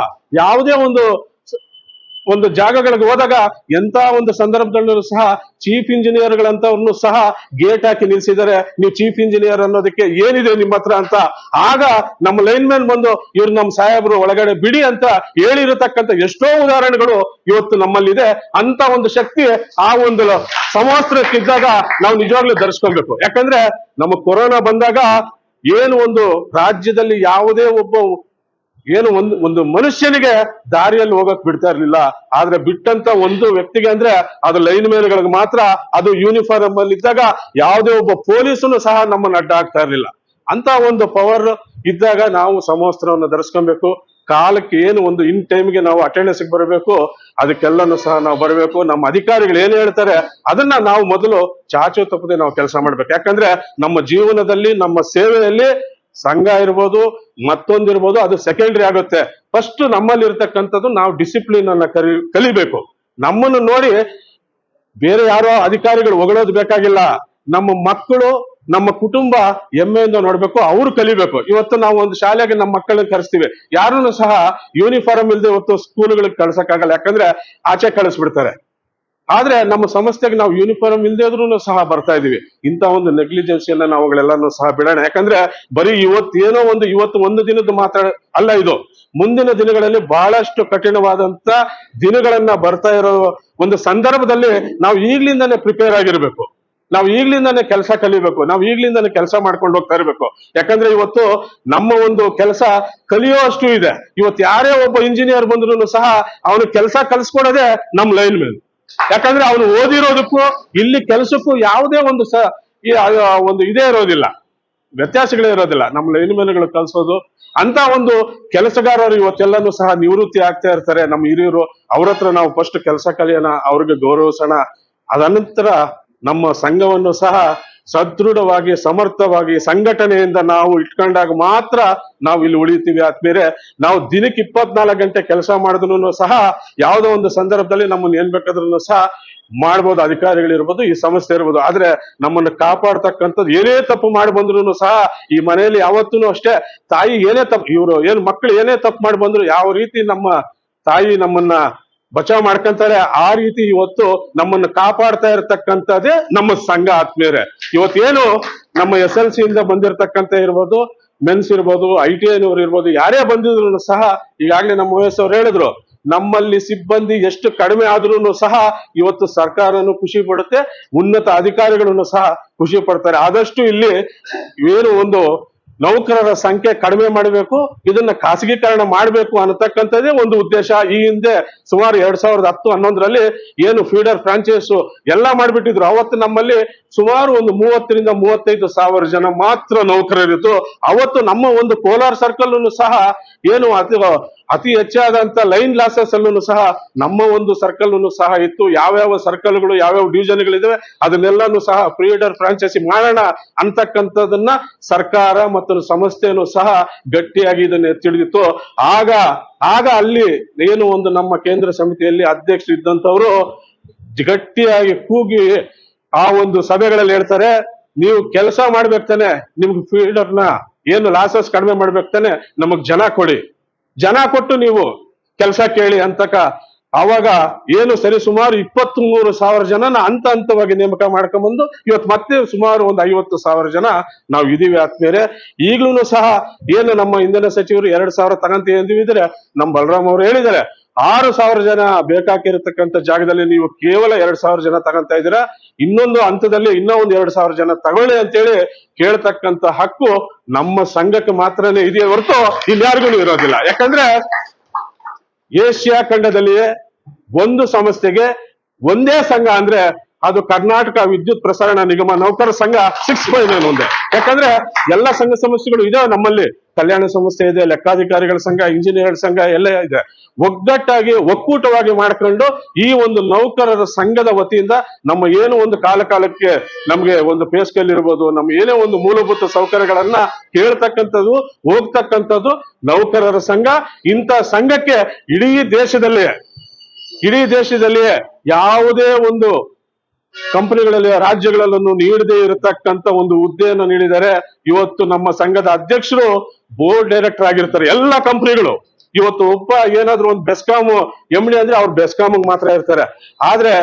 Speaker 2: ಯಾವುದೇ ಒಂದು ಜಾಗಗಳಿಗೆ ಹೋದಾಗ ಎಂತ ಒಂದು ಸಂದರ್ಭದಲ್ಲೂ ಸಹ ಚೀಫ್ ಇಂಜಿನಿಯರ್ಗಳಂತವ್ರನ್ನು ಸಹ ಗೇಟ್ ಹಾಕಿ ನಿಲ್ಸಿದ್ದಾರೆ. ನೀವು ಚೀಫ್ ಇಂಜಿನಿಯರ್ ಅನ್ನೋದಕ್ಕೆ ಏನಿದೆ ನಿಮ್ಮ ಹತ್ರ ಅಂತ. ಆಗ ನಮ್ಮ ಲೈನ್ ಮ್ಯಾನ್ ಬಂದು ಇವ್ರು ನಮ್ಮ ಸಾಹೇಬರು ಒಳಗಡೆ ಬಿಡಿ ಅಂತ ಹೇಳಿರತಕ್ಕಂಥ ಎಷ್ಟೋ ಉದಾಹರಣೆಗಳು ಇವತ್ತು ನಮ್ಮಲ್ಲಿದೆ. ಅಂತ ಒಂದು ಶಕ್ತಿ ಆ ಒಂದು ಸಮವಸ್ತ್ರಕ್ಕಿದ್ದಾಗ ನಾವು ನಿಜವಾಗ್ಲೂ ಧರಿಸ್ಕೊಳ್ಬೇಕು. ಯಾಕಂದ್ರೆ ನಮ್ಮ ಕೊರೋನಾ ಬಂದಾಗ ಏನು ಒಂದು ರಾಜ್ಯದಲ್ಲಿ ಯಾವುದೇ ಒಬ್ಬ ಏನು ಒಂದು ಮನುಷ್ಯನಿಗೆ ದಾರಿಯಲ್ಲಿ ಹೋಗಕ್ ಬಿಡ್ತಾ ಇರ್ಲಿಲ್ಲ. ಆದ್ರೆ ಬಿಟ್ಟಂತ ಒಂದು ವ್ಯಕ್ತಿಗೆ ಅಂದ್ರೆ ಅದು ಲೈನ್ ಮ್ಯಾನ್ಗಳಿಗೆ ಮಾತ್ರ. ಅದು ಯೂನಿಫಾರ್ಮ್ ಅಲ್ಲಿ ಇದ್ದಾಗ ಯಾವುದೇ ಒಬ್ಬ ಪೊಲೀಸನು ಸಹ ನಮ್ಮನ್ನ ಅಡ್ಡ ಆಗ್ತಾ ಇರ್ಲಿಲ್ಲ. ಅಂತ ಒಂದು ಪವರ್ ಇದ್ದಾಗ ನಾವು ಸಮವಸ್ತ್ರವನ್ನು ಧರಿಸ್ಕೊಬೇಕು. ಕಾಲಕ್ಕೆ ಏನು ಒಂದು ಇನ್ ಟೈಮ್ಗೆ ನಾವು ಅಟೆಂಡೆನ್ಸ್ ಬರಬೇಕು, ಅದಕ್ಕೆಲ್ಲನೂ ಸಹ ನಾವು ಬರಬೇಕು. ನಮ್ಮ ಅಧಿಕಾರಿಗಳು ಏನ್ ಹೇಳ್ತಾರೆ ಅದನ್ನ ನಾವು ಮೊದಲು ಚಾಚು ತಪ್ಪದೆ ನಾವು ಕೆಲಸ ಮಾಡ್ಬೇಕು. ಯಾಕಂದ್ರೆ ನಮ್ಮ ಜೀವನದಲ್ಲಿ, ನಮ್ಮ ಸೇವೆಯಲ್ಲಿ ಸಂಘ ಇರ್ಬೋದು, ಮತ್ತೊಂದಿರ್ಬೋದು, ಅದು ಸೆಕೆಂಡರಿ ಆಗುತ್ತೆ. ಫಸ್ಟ್ ನಮ್ಮಲ್ಲಿ ಇರ್ತಕ್ಕಂಥದ್ದು ನಾವು ಡಿಸಿಪ್ಲಿನ್ ಅನ್ನ ಕಲಿಬೇಕು. ನಮ್ಮನ್ನು ನೋಡಿ ಬೇರೆ ಯಾರೋ ಅಧಿಕಾರಿಗಳು ಹೊಗಳೋದು ಬೇಕಾಗಿಲ್ಲ. ನಮ್ಮ ಮಕ್ಕಳು, ನಮ್ಮ ಕುಟುಂಬ ಹೆಮ್ಮೆಯಿಂದ ನೋಡ್ಬೇಕು, ಅವ್ರು ಕಲಿಬೇಕು. ಇವತ್ತು ನಾವು ಒಂದು ಶಾಲೆಗೆ ನಮ್ಮ ಮಕ್ಕಳನ್ನ ಕರೆಸ್ತೀವಿ, ಯಾರನ್ನು ಸಹ ಯೂನಿಫಾರ್ಮ್ ಇಲ್ಲದೆ ಇವತ್ತು ಸ್ಕೂಲ್ಗಳಿಗೆ ಕಳ್ಸಕ್ಕಾಗಲ್ಲ. ಯಾಕಂದ್ರೆ ಆಚೆ ಕಳಿಸ್ಬಿಡ್ತಾರೆ. ಆದ್ರೆ ನಮ್ಮ ಸಂಸ್ಥೆಗೆ ನಾವು ಯೂನಿಫಾರ್ಮ್ ಇಲ್ಲದೆ ಇದ್ರೂ ಸಹ ಬರ್ತಾ ಇದೀವಿ. ಇಂಥ ಒಂದು ನೆಗ್ಲಿಜೆನ್ಸಿಯನ್ನ ನಾವುಗಳೆಲ್ಲನೂ ಸಹ ಬಿಡೋಣ. ಯಾಕಂದ್ರೆ ಬರೀ ಇವತ್ತು ಒಂದು ದಿನದ ಮಾತ್ರ ಅಲ್ಲ, ಇದು ಮುಂದಿನ ದಿನಗಳಲ್ಲಿ ಬಹಳಷ್ಟು ಕಠಿಣವಾದಂತ ದಿನಗಳನ್ನ ಬರ್ತಾ ಇರೋ ಒಂದು ಸಂದರ್ಭದಲ್ಲಿ ನಾವು ಈಗ್ಲಿಂದಾನೇ ಪ್ರಿಪೇರ್ ಆಗಿರ್ಬೇಕು. ನಾವು ಈಗ್ಲಿಂದಾನೇ ಕೆಲಸ ಕಲಿಬೇಕು. ನಾವು ಈಗ್ಲಿಂದಾನೇ ಕೆಲಸ ಮಾಡ್ಕೊಂಡು ಹೋಗ್ತಾ ಇರ್ಬೇಕು. ಯಾಕಂದ್ರೆ ಇವತ್ತು ನಮ್ಮ ಒಂದು ಕೆಲಸ ಕಲಿಯೋ ಅಷ್ಟು ಇದೆ. ಇವತ್ತು ಯಾರೇ ಒಬ್ಬ ಇಂಜಿನಿಯರ್ ಬಂದ್ರು ಸಹ ಅವನು ಕೆಲಸ ಕಲಿಸ್ಕೊಡೋದೇ ನಮ್ ಲೈನ್ ಮ್ಯಾನ್. ಯಾಕಂದ್ರೆ ಅವನು ಓದಿರೋದಕ್ಕೂ ಇಲ್ಲಿ ಕೆಲಸಕ್ಕೂ ಯಾವುದೇ ಒಂದು ಇದೇ ಇರೋದಿಲ್ಲ, ವ್ಯತ್ಯಾಸಗಳೇ ಇರೋದಿಲ್ಲ. ನಮ್ಮ ಲೈನ್ ಮ್ಯಾನ್ಗಳು ಕಲಿಸೋದು ಅಂತ ಒಂದು ಕೆಲಸಗಾರರು ಇವತ್ತೆಲ್ಲನೂ ಸಹ ನಿವೃತ್ತಿ ಆಗ್ತಾ ಇರ್ತಾರೆ. ನಮ್ಮ ಹಿರಿಯರು, ಅವ್ರ ಹತ್ರ ನಾವು ಫಸ್ಟ್ ಕೆಲಸ ಕಲಿಯೋಣ, ಅವ್ರಿಗೆ ಗೌರವಿಸೋಣ. ಅದನಂತರ ನಮ್ಮ ಸಂಘವನ್ನು ಸಹ ಸದೃಢವಾಗಿ, ಸಮರ್ಥವಾಗಿ, ಸಂಘಟನೆಯಿಂದ ನಾವು ಇಟ್ಕೊಂಡಾಗ ಮಾತ್ರ ನಾವು ಇಲ್ಲಿ ಉಳಿತೀವಿ. ಆದ್ಮೇಲೆ ನಾವು ದಿನಕ್ಕೆ 24 ಗಂಟೆ ಕೆಲಸ ಮಾಡಿದ್ರು ಸಹ ಯಾವುದೋ ಒಂದು ಸಂದರ್ಭದಲ್ಲಿ ನಮ್ಮನ್ನು ಏನ್ ಬೇಕಾದ್ರೂ ಸಹ ಮಾಡ್ಬೋದು. ಅಧಿಕಾರಿಗಳಿರ್ಬೋದು, ಈ ಸಂಸ್ಥೆ ಇರ್ಬೋದು. ಆದ್ರೆ ನಮ್ಮನ್ನು ಕಾಪಾಡ್ತಕ್ಕಂಥದ್ದು, ಏನೇ ತಪ್ಪು ಮಾಡಿ ಬಂದ್ರು ಸಹ ಈ ಮನೆಯಲ್ಲಿ ಯಾವತ್ತೂ ಅಷ್ಟೇ, ತಾಯಿ ಏನೇ ತಪ್ಪು, ಇವರು ಮಕ್ಕಳು ಏನೇ ತಪ್ಪು ಮಾಡಿ ಬಂದ್ರು ಯಾವ ರೀತಿ ನಮ್ಮ ತಾಯಿ ನಮ್ಮನ್ನ ಬಚಾವ್ ಮಾಡ್ಕೊಂತಾರೆ, ಆ ರೀತಿ ಇವತ್ತು ನಮ್ಮನ್ನು ಕಾಪಾಡ್ತಾ ಇರತಕ್ಕಂಥದ್ದೇ ನಮ್ಮ ಸಂಘ. ಆತ್ಮೀಯರೇ, ಇವತ್ತೇನು ನಮ್ಮ SLC ಇಂದ ಬಂದಿರತಕ್ಕಂಥ ಇರ್ಬೋದು, ಮೆನ್ಸ್ ಇರ್ಬೋದು, ITI ಇರ್ಬೋದು, ಯಾರೇ ಬಂದಿದ್ರು ಸಹ ಈಗಾಗಲೇ ನಮ್ಮ OS ಅವ್ರು ಹೇಳಿದ್ರು, ನಮ್ಮಲ್ಲಿ ಸಿಬ್ಬಂದಿ ಎಷ್ಟು ಕಡಿಮೆ ಆದ್ರೂ ಸಹ ಇವತ್ತು ಸರ್ಕಾರನು ಖುಷಿ ಪಡುತ್ತೆ, ಉನ್ನತ ಅಧಿಕಾರಿಗಳನ್ನು ಸಹ ಖುಷಿ ಪಡ್ತಾರೆ. ಆದಷ್ಟು ಇಲ್ಲಿ ಏನು ಒಂದು ನೌಕರರ ಸಂಖ್ಯೆ ಕಡಿಮೆ ಮಾಡಬೇಕು, ಇದನ್ನ ಖಾಸಗೀಕರಣ ಮಾಡಬೇಕು ಅನ್ನತಕ್ಕಂಥದ್ದೇ ಒಂದು ಉದ್ದೇಶ. ಈ ಹಿಂದೆ ಸುಮಾರು 2010-11ರಲ್ಲಿ ಏನು ಫೀಡರ್ ಫ್ರಾಂಚೈಸ್ ಎಲ್ಲ ಮಾಡ್ಬಿಟ್ಟಿದ್ರು. ಅವತ್ತು ನಮ್ಮಲ್ಲಿ ಸುಮಾರು ಒಂದು 30 ರಿಂದ 35 ಸಾವಿರ ಜನ ಮಾತ್ರ ನೌಕರರಿದ್ದು. ಅವತ್ತು ನಮ್ಮ ಒಂದು ಕೋಲಾರ ಸರ್ಕಲ್ ಸಹ ಏನು ಅತಿ ಹೆಚ್ಚಾದಂತ ಲೈನ್ ಲಾಸಸ್ ಅಲ್ಲೂ ಸಹ ನಮ್ಮ ಒಂದು ಸರ್ಕಲ್ ಸಹ ಇತ್ತು. ಯಾವ್ಯಾವ ಸರ್ಕಲ್ಗಳು, ಯಾವ್ಯಾವ ಡಿವಿಷನ್ಗಳಿದಾವೆ ಅದನ್ನೆಲ್ಲಾನು ಸಹ ಫೀಡರ್ ಫ್ರಾಂಚೈಸಿ ಮಾಡೋಣ ಅಂತಕ್ಕಂಥದನ್ನ ಸರ್ಕಾರ ಮತ್ತು ಸಂಸ್ಥೆಯನ್ನು ಸಹ ಗಟ್ಟಿಯಾಗಿ ಇದನ್ನ ತಿಳಿದಿತ್ತು. ಆಗ ಅಲ್ಲಿ ಏನು ಒಂದು ನಮ್ಮ ಕೇಂದ್ರ ಸಮಿತಿಯಲ್ಲಿ ಅಧ್ಯಕ್ಷರು ಇದ್ದಂತವ್ರು ಗಟ್ಟಿಯಾಗಿ ಕೂಗಿ ಆ ಒಂದು ಸಭೆಗಳಲ್ಲಿ ಹೇಳ್ತಾರೆ, ನೀವು ಕೆಲಸ ಮಾಡ್ಬೇಕು ತಾನೆ, ನಿಮ್ಗೆ ಫೀಡರ್ನ ಏನು ಲಾಸಸ್ ಕಡಿಮೆ ಮಾಡ್ಬೇಕು ತಾನೆ, ನಮಗ್ ಜನ ಕೊಡಿ, ಜನ ಕೊಟ್ಟು ನೀವು ಕೆಲಸ ಕೇಳಿ ಅಂತಕ. ಅವಾಗ ಏನು ಸರಿ ಸುಮಾರು 23 ಸಾವಿರ ಜನನ ಹಂತವಾಗಿ ನೇಮಕ ಮಾಡ್ಕೊಂಡ್ಬಂದು ಇವತ್ತು ಮತ್ತೆ ಸುಮಾರು ಒಂದು 50,000 ಜನ ನಾವು ಇದೀವಿ. ಆದ್ಮೇಲೆ ಈಗ್ಲೂ ಸಹ ಏನು ನಮ್ಮ ಇಂಧನ ಸಚಿವರು 2,000 ತಗಂತೀವಿ ಅಂದಿದ್ರೆ, ನಮ್ಮ ಬಲರಾಮ್ ಅವರು ಹೇಳಿದ್ದಾರೆ 6,000 ಜನ ಬೇಕಾಗಿರತಕ್ಕಂಥ ಜಾಗದಲ್ಲಿ ನೀವು ಕೇವಲ 2,000 ಜನ ತಗೊಂತಾ ಇದ್ದೀರಾ, ಇನ್ನೊಂದು ಹಂತದಲ್ಲಿ ಇನ್ನೂ ಒಂದು 2,000 ಜನ ತಗೊಳ್ಳಿ ಅಂತೇಳಿ ಕೇಳ್ತಕ್ಕಂಥ ಹಕ್ಕು ನಮ್ಮ ಸಂಘಕ್ಕೆ ಮಾತ್ರನೇ ಇದೆಯೇ ಹೊರತು ಇನ್ಯಾರಿಗೂ ಇರೋದಿಲ್ಲ. ಯಾಕಂದ್ರೆ ಏಷ್ಯಾ ಖಂಡದಲ್ಲಿಯೇ ಒಂದು ಸಂಸ್ಥೆಗೆ ಒಂದೇ ಸಂಘ ಅಂದ್ರೆ ಅದು ಕರ್ನಾಟಕ ವಿದ್ಯುತ್ ಪ್ರಸರಣ ನಿಗಮ ನೌಕರ ಸಂಘ 6.9 ಒಂದೇ. ಯಾಕಂದ್ರೆ ಎಲ್ಲ ಸಂಘ ಸಂಸ್ಥೆಗಳು ಇದೆ ನಮ್ಮಲ್ಲಿ, ಕಲ್ಯಾಣ ಸಂಸ್ಥೆ ಇದೆ, ಲೆಕ್ಕಾಧಿಕಾರಿಗಳ ಸಂಘ, ಇಂಜಿನಿಯರ್ ಸಂಘ ಎಲ್ಲ ಇದೆ. ಒಗ್ಗಟ್ಟಾಗಿ ಒಕ್ಕೂಟವಾಗಿ ಮಾಡ್ಕೊಂಡು ಈ ಒಂದು ನೌಕರರ ಸಂಘದ ವತಿಯಿಂದ ನಮ್ಮ ಏನು ಒಂದು ಕಾಲಕ್ಕೆ ನಮ್ಗೆ ಒಂದು ಪೇ ಸ್ಕೇಲ್ ಇರ್ಬೋದು, ನಮ್ಮ ಏನೇ ಒಂದು ಮೂಲಭೂತ ಸೌಕರ್ಯಗಳನ್ನ ಕೇಳ್ತಕ್ಕಂಥದ್ದು ಹೋಗ್ತಕ್ಕಂಥದ್ದು ನೌಕರರ ಸಂಘ. ಇಂಥ ಸಂಘಕ್ಕೆ ಇಡೀ ದೇಶದಲ್ಲಿಯೇ ಯಾವುದೇ ಒಂದು ಕಂಪನಿಗಳಲ್ಲಿ ರಾಜ್ಯಗಳಲ್ಲೂ ನೀಡದೇ ಇರತಕ್ಕಂತ ಒಂದು ಹುದ್ದೆಯನ್ನು ನೀಡಿದರೆ. ಇವತ್ತು ನಮ್ಮ ಸಂಘದ ಅಧ್ಯಕ್ಷರು ಬೋರ್ಡ್ ಡೈರೆಕ್ಟರ್ ಆಗಿರ್ತಾರೆ. ಎಲ್ಲ ಕಂಪನಿಗಳು ಇವತ್ತು ಒಬ್ಬ ಏನಾದ್ರು ಒಂದು ಬೆಸ್ಕಾಂ MD ಅಂದ್ರೆ ಅವ್ರು ಬೆಸ್ಕಾಂ ಮಾತ್ರ ಇರ್ತಾರೆ. ಆದ್ರೆ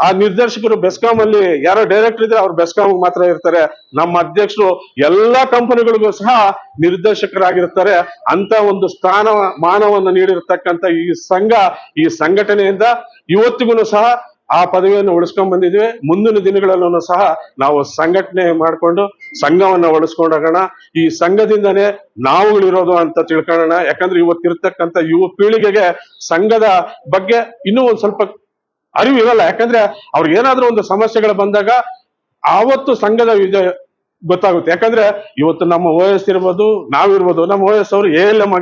Speaker 2: ಆ ನಿರ್ದೇಶಕರು ಬೆಸ್ಕಾಂ ಅಲ್ಲಿ ಯಾರೋ ಡೈರೆಕ್ಟರ್ ಇದ್ರೆ ಅವ್ರು ಬೆಸ್ಕಾಂ ಮಾತ್ರ ಇರ್ತಾರೆ. ನಮ್ಮ ಅಧ್ಯಕ್ಷರು ಎಲ್ಲಾ ಕಂಪನಿಗಳಿಗೂ ಸಹ ನಿರ್ದೇಶಕರಾಗಿರ್ತಾರೆ. ಅಂತ ಒಂದು ಸ್ಥಾನಮಾನವನ್ನು ನೀಡಿರ್ತಕ್ಕಂಥ ಈ ಸಂಘ, ಈ ಸಂಘಟನೆಯಿಂದ ಇವತ್ತಿಗೂ ಸಹ ಆ ಪದವಿಯನ್ನು ಉಳಿಸ್ಕೊಂಡ್ ಬಂದಿದ್ವಿ. ಮುಂದಿನ ದಿನಗಳಲ್ಲೂ ಸಹ ನಾವು ಸಂಘಟನೆ ಮಾಡಿಕೊಂಡು ಸಂಘವನ್ನ ಉಳಿಸ್ಕೊಂಡೋಗೋಣ. ಈ ಸಂಘದಿಂದನೇ ನಾವುಗಳಿರೋದು ಅಂತ ತಿಳ್ಕೊಳ್ಳೋಣ. ಯಾಕಂದ್ರೆ ಇವತ್ತಿರ್ತಕ್ಕಂಥ ಯುವ ಪೀಳಿಗೆಗೆ ಸಂಘದ ಬಗ್ಗೆ ಇನ್ನೂ ಒಂದ್ ಸ್ವಲ್ಪ ಅರಿವು ಇರಲ್ಲ. ಯಾಕಂದ್ರೆ ಅವ್ರಿಗೆ ಏನಾದ್ರೂ ಒಂದು ಸಮಸ್ಯೆಗಳು ಬಂದಾಗ ಆವತ್ತು ಸಂಘದ ಗೊತ್ತಾಗುತ್ತೆ. ಯಾಕಂದ್ರೆ ಇವತ್ತು ನಮ್ಮ OS ಇರ್ಬೋದು, ನಾವಿರ್ಬೋದು, ನಮ್ಮ OS ಅವರು ALM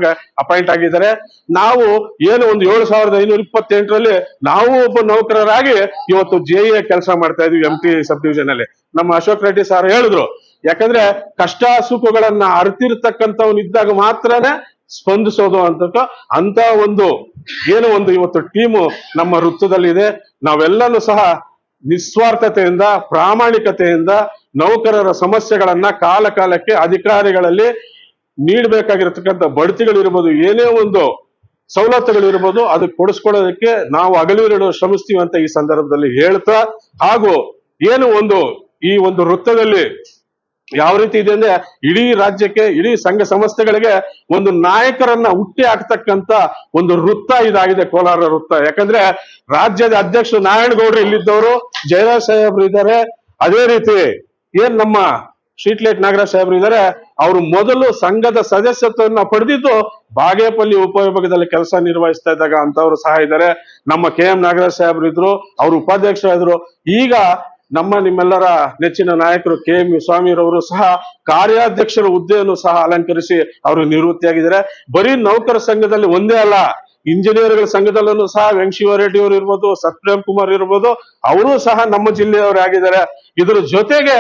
Speaker 2: ಅಪಾಯಿಂಟ್ ಆಗಿದ್ದಾರೆ. ನಾವು ಏನು ಒಂದು 7528ರಲ್ಲಿ ನಾವು ಒಬ್ಬ ನೌಕರರಾಗಿ ಇವತ್ತು JA ಕೆಲಸ ಮಾಡ್ತಾ ಇದೀವಿ MT ಸಬ್ ಡಿವಿಷನ್ ಅಲ್ಲಿ. ನಮ್ಮ ಅಶೋಕ್ ರೆಡ್ಡಿ ಸರ್ ಹೇಳಿದ್ರು, ಯಾಕಂದ್ರೆ ಕಷ್ಟ ಸುಖಗಳನ್ನ ಅರ್ತಿರ್ತಕ್ಕಂಥವ್ನು ಇದ್ದಾಗ ಮಾತ್ರನೇ ಸ್ಪಂದಿಸೋದು ಅಂತ ಒಂದು ಏನು ಒಂದು ಇವತ್ತು ಟೀಮು ನಮ್ಮ ವೃತ್ತದಲ್ಲಿದೆ. ನಾವೆಲ್ಲನೂ ಸಹ ನಿಸ್ವಾರ್ಥತೆಯಿಂದ ಪ್ರಾಮಾಣಿಕತೆಯಿಂದ ನೌಕರರ ಸಮಸ್ಯೆಗಳನ್ನ ಕಾಲಕ್ಕೆ ಅಧಿಕಾರಿಗಳಲ್ಲಿ ನೀಡಬೇಕಾಗಿರತಕ್ಕಂಥ ಬಡ್ತಿಗಳಿರ್ಬೋದು, ಏನೇ ಒಂದು ಸವಲತ್ತುಗಳಿರ್ಬೋದು, ಅದು ಕೊಡಿಸ್ಕೊಳ್ಳೋದಕ್ಕೆ ನಾವು ಹಗಲಿರುಳು ಶ್ರಮಿಸ್ತೀವಿ ಅಂತ ಈ ಸಂದರ್ಭದಲ್ಲಿ ಹೇಳ್ತಾ, ಹಾಗೂ ಏನು ಒಂದು ಈ ಒಂದು ವೃತ್ತದಲ್ಲಿ ಯಾವ ರೀತಿ ಇದೆ ಅಂದ್ರೆ ಇಡೀ ರಾಜ್ಯಕ್ಕೆ, ಇಡೀ ಸಂಘ ಸಂಸ್ಥೆಗಳಿಗೆ ಒಂದು ನಾಯಕರನ್ನ ಹುಟ್ಟಿ ಹಾಕ್ತಕ್ಕಂತ ಒಂದು ವೃತ್ತ ಇದಾಗಿದೆ ಕೋಲಾರ ವೃತ್ತ. ಯಾಕಂದ್ರೆ ರಾಜ್ಯದ ಅಧ್ಯಕ್ಷರು ನಾರಾಯಣಗೌಡರು ಇಲ್ಲಿದ್ದವರು, ಜಯರಾಜ್ ಸಾಹೇಬ್ರು ಇದ್ದಾರೆ, ಅದೇ ರೀತಿ ಏನ್ ನಮ್ಮ ಶೀಟ್ಲೇಟ್ ನಾಗರಾಜ್ ಸಾಹೇಬ್ರು ಇದ್ದಾರೆ. ಅವರು ಮೊದಲು ಸಂಘದ ಸದಸ್ಯತ್ವವನ್ನು ಪಡೆದಿದ್ದು ಬಾಗೇಪಲ್ಲಿ ಉಪವಿಭಾಗದಲ್ಲಿ ಕೆಲಸ ನಿರ್ವಹಿಸ್ತಾ ಇದ್ದಾಗ ಅಂತವ್ರು ಸಹ ಇದ್ದಾರೆ. ನಮ್ಮ KM ನಾಗರಾಜ್ ಸಾಹೇಬ್ರು ಇದ್ರು, ಅವರು ಉಪಾಧ್ಯಕ್ಷರಾದ್ರು. ಈಗ ನಮ್ಮ ನಿಮ್ಮೆಲ್ಲರ ನೆಚ್ಚಿನ ನಾಯಕರು KM ಸ್ವಾಮಿರವರು ಸಹ ಕಾರ್ಯಾಧ್ಯಕ್ಷರ ಹುದ್ದೆಯನ್ನು ಸಹ ಅಲಂಕರಿಸಿ ಅವರು ನಿವೃತ್ತಿಯಾಗಿದ್ದಾರೆ. ಬರೀ ನೌಕರ ಸಂಘದಲ್ಲಿ ಒಂದೇ ಅಲ್ಲ, ಇಂಜಿನಿಯರ್ಗಳ ಸಂಘದಲ್ಲೂ ಸಹ ವೆಂಕಟಶಿವರೆಡ್ಡಿ ಅವರು ಇರ್ಬೋದು, ಸತ್ಯಪ್ರೇಮ್ ಕುಮಾರ್ ಇರ್ಬೋದು, ಅವರು ಸಹ ನಮ್ಮ ಜಿಲ್ಲೆಯವರು ಆಗಿದ್ದಾರೆ. ಇದ್ರ ಜೊತೆಗೆ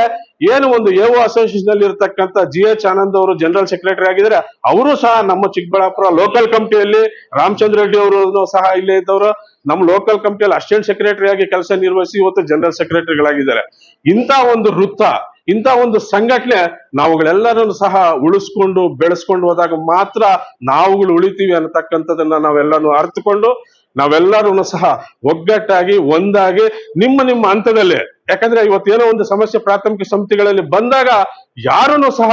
Speaker 2: ಏನು ಒಂದು AO ಅಸೋಸಿಯೇಷನ್ ಅಲ್ಲಿ ಇರ್ತಕ್ಕಂಥ GH ಆನಂದ್ ಅವರು ಜನರಲ್ ಸೆಕ್ರೆಟರಿ ಆಗಿದ್ದಾರೆ. ಅವರು ಸಹ ನಮ್ಮ ಚಿಕ್ಕಬಳ್ಳಾಪುರ ಲೋಕಲ್ ಕಮಿಟಿಯಲ್ಲಿ ರಾಮಚಂದ್ರ ರೆಡ್ಡಿ ಅವರು ಸಹ ಇಲ್ಲೇ ಇದ್ದವರು. ನಮ್ಮ ಲೋಕಲ್ ಕಮಿಟಿಯಲ್ಲಿ ಅಸಿಸ್ಟೆಂಟ್ ಸೆಕ್ರೆಟರಿ ಆಗಿ ಕೆಲಸ ನಿರ್ವಹಿಸಿ ಇವತ್ತು ಜನರಲ್ ಸೆಕ್ರೆಟರಿಗಳಾಗಿದ್ದಾರೆ. ಇಂಥ ಒಂದು ವೃತ್ತ, ಇಂಥ ಒಂದು ಸಂಘಟನೆ ನಾವುಗಳೆಲ್ಲರೂ ಸಹ ಉಳಿಸ್ಕೊಂಡು ಬೆಳೆಸ್ಕೊಂಡು ಹೋದಾಗ ಮಾತ್ರ ನಾವುಗಳು ಉಳಿತೀವಿ ಅನ್ನತಕ್ಕಂಥದನ್ನ ನಾವೆಲ್ಲರೂ ಅರ್ಥಕೊಂಡು ನಾವೆಲ್ಲರೂ ಸಹ ಒಗ್ಗಟ್ಟಾಗಿ ಒಂದಾಗಿ ನಿಮ್ಮ ಹಂತದಲ್ಲಿ, ಯಾಕಂದ್ರೆ ಇವತ್ತೇನೋ ಒಂದು ಸಮಸ್ಯೆ ಪ್ರಾಥಮಿಕ ಸಮಿತಿಗಳಲ್ಲಿ ಬಂದಾಗ ಯಾರನ್ನು ಸಹ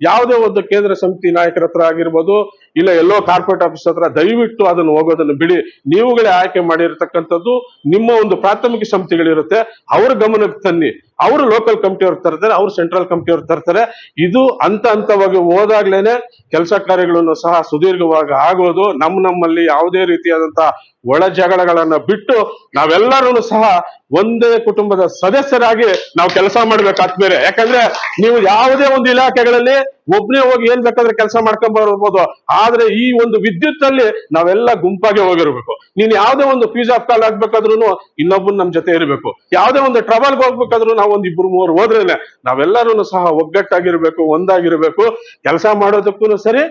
Speaker 2: ಯಾವುದೇ ಒಂದು ಕೇಂದ್ರ ಸಮಿತಿ ನಾಯಕರ ಹತ್ರ ಆಗಿರ್ಬೋದು, ಇಲ್ಲ ಎಲ್ಲೋ ಕಾರ್ಪೊರೇಟ್ ಆಫೀಸ್ ಹತ್ರ, ದಯವಿಟ್ಟು ಅದನ್ನು ಹೋಗೋದನ್ನು ಬಿಡಿ. ನೀವುಗಳೇ ಆಯ್ಕೆ ಮಾಡಿರ್ತಕ್ಕಂಥದ್ದು ನಿಮ್ಮ ಒಂದು ಪ್ರಾಥಮಿಕ ಸಮಿತಿಗಳಿರುತ್ತೆ, ಅವ್ರ ಗಮನಕ್ಕೆ ತನ್ನಿ. ಅವರು ಲೋಕಲ್ ಕಮಿಟಿಯವ್ರು ತರ್ತಾರೆ, ಅವ್ರು ಸೆಂಟ್ರಲ್ ಕಮಿಟಿಯವ್ರು ತರ್ತಾರೆ. ಇದು ಹಂತವಾಗಿ ಹೋದಾಗ್ಲೇನೆ ಕೆಲಸ ಕಾರ್ಯಗಳನ್ನು ಸಹ ಸುದೀರ್ಘವಾಗಿ ಆಗೋದು. ನಮ್ಮಲ್ಲಿ ಯಾವುದೇ ರೀತಿಯಾದಂತಹ ಒಳ ಜಗಳಗಳನ್ನ ಬಿಟ್ಟು ನಾವೆಲ್ಲರೂ ಸಹ ಒಂದೇ ಕುಟುಂಬದ ಸದಸ್ಯರಾಗಿ ನಾವು ಕೆಲಸ ಮಾಡ್ಬೇಕಾದ್ಮೇಲೆ. ಯಾಕಂದ್ರೆ ನೀವು ಯಾವುದೇ ಒಂದು ಇಲಾಖೆಗಳಲ್ಲಿ ಒಬ್ನೇ ಹೋಗಿ ಏನ್ ಬೇಕಾದ್ರೆ ಕೆಲಸ ಮಾಡ್ಕೊಂಡ್ ಬರ್ಬೋದು, ಆದ್ರೆ ಈ ಒಂದು ವಿದ್ಯುತ್ ಅಲ್ಲಿ ನಾವೆಲ್ಲ ಗುಂಪಾಗಿ ಹೋಗಿರ್ಬೇಕು. ನೀನ್ ಯಾವುದೇ ಒಂದು ಫೀಸ್ ಆಫ್ ಕಾಲ್ ಆಗ್ಬೇಕಾದ್ರೂ ಇನ್ನೊಬ್ಬನ್ ನಮ್ ಜೊತೆ ಇರಬೇಕು. ಯಾವುದೇ ಒಂದು ಟ್ರಬಲ್ಗೆ ಹೋಗ್ಬೇಕಾದ್ರೂ ನಾವು ಒಂದ್ 2-3 ಹೋದ್ರೇನೆ ನಾವೆಲ್ಲರೂ ಸಹ ಒಗ್ಗಟ್ಟಾಗಿರ್ಬೇಕು, ಒಂದಾಗಿರ್ಬೇಕು. ಕೆಲಸ ಮಾಡೋದಕ್ಕೂ ಸರಿ,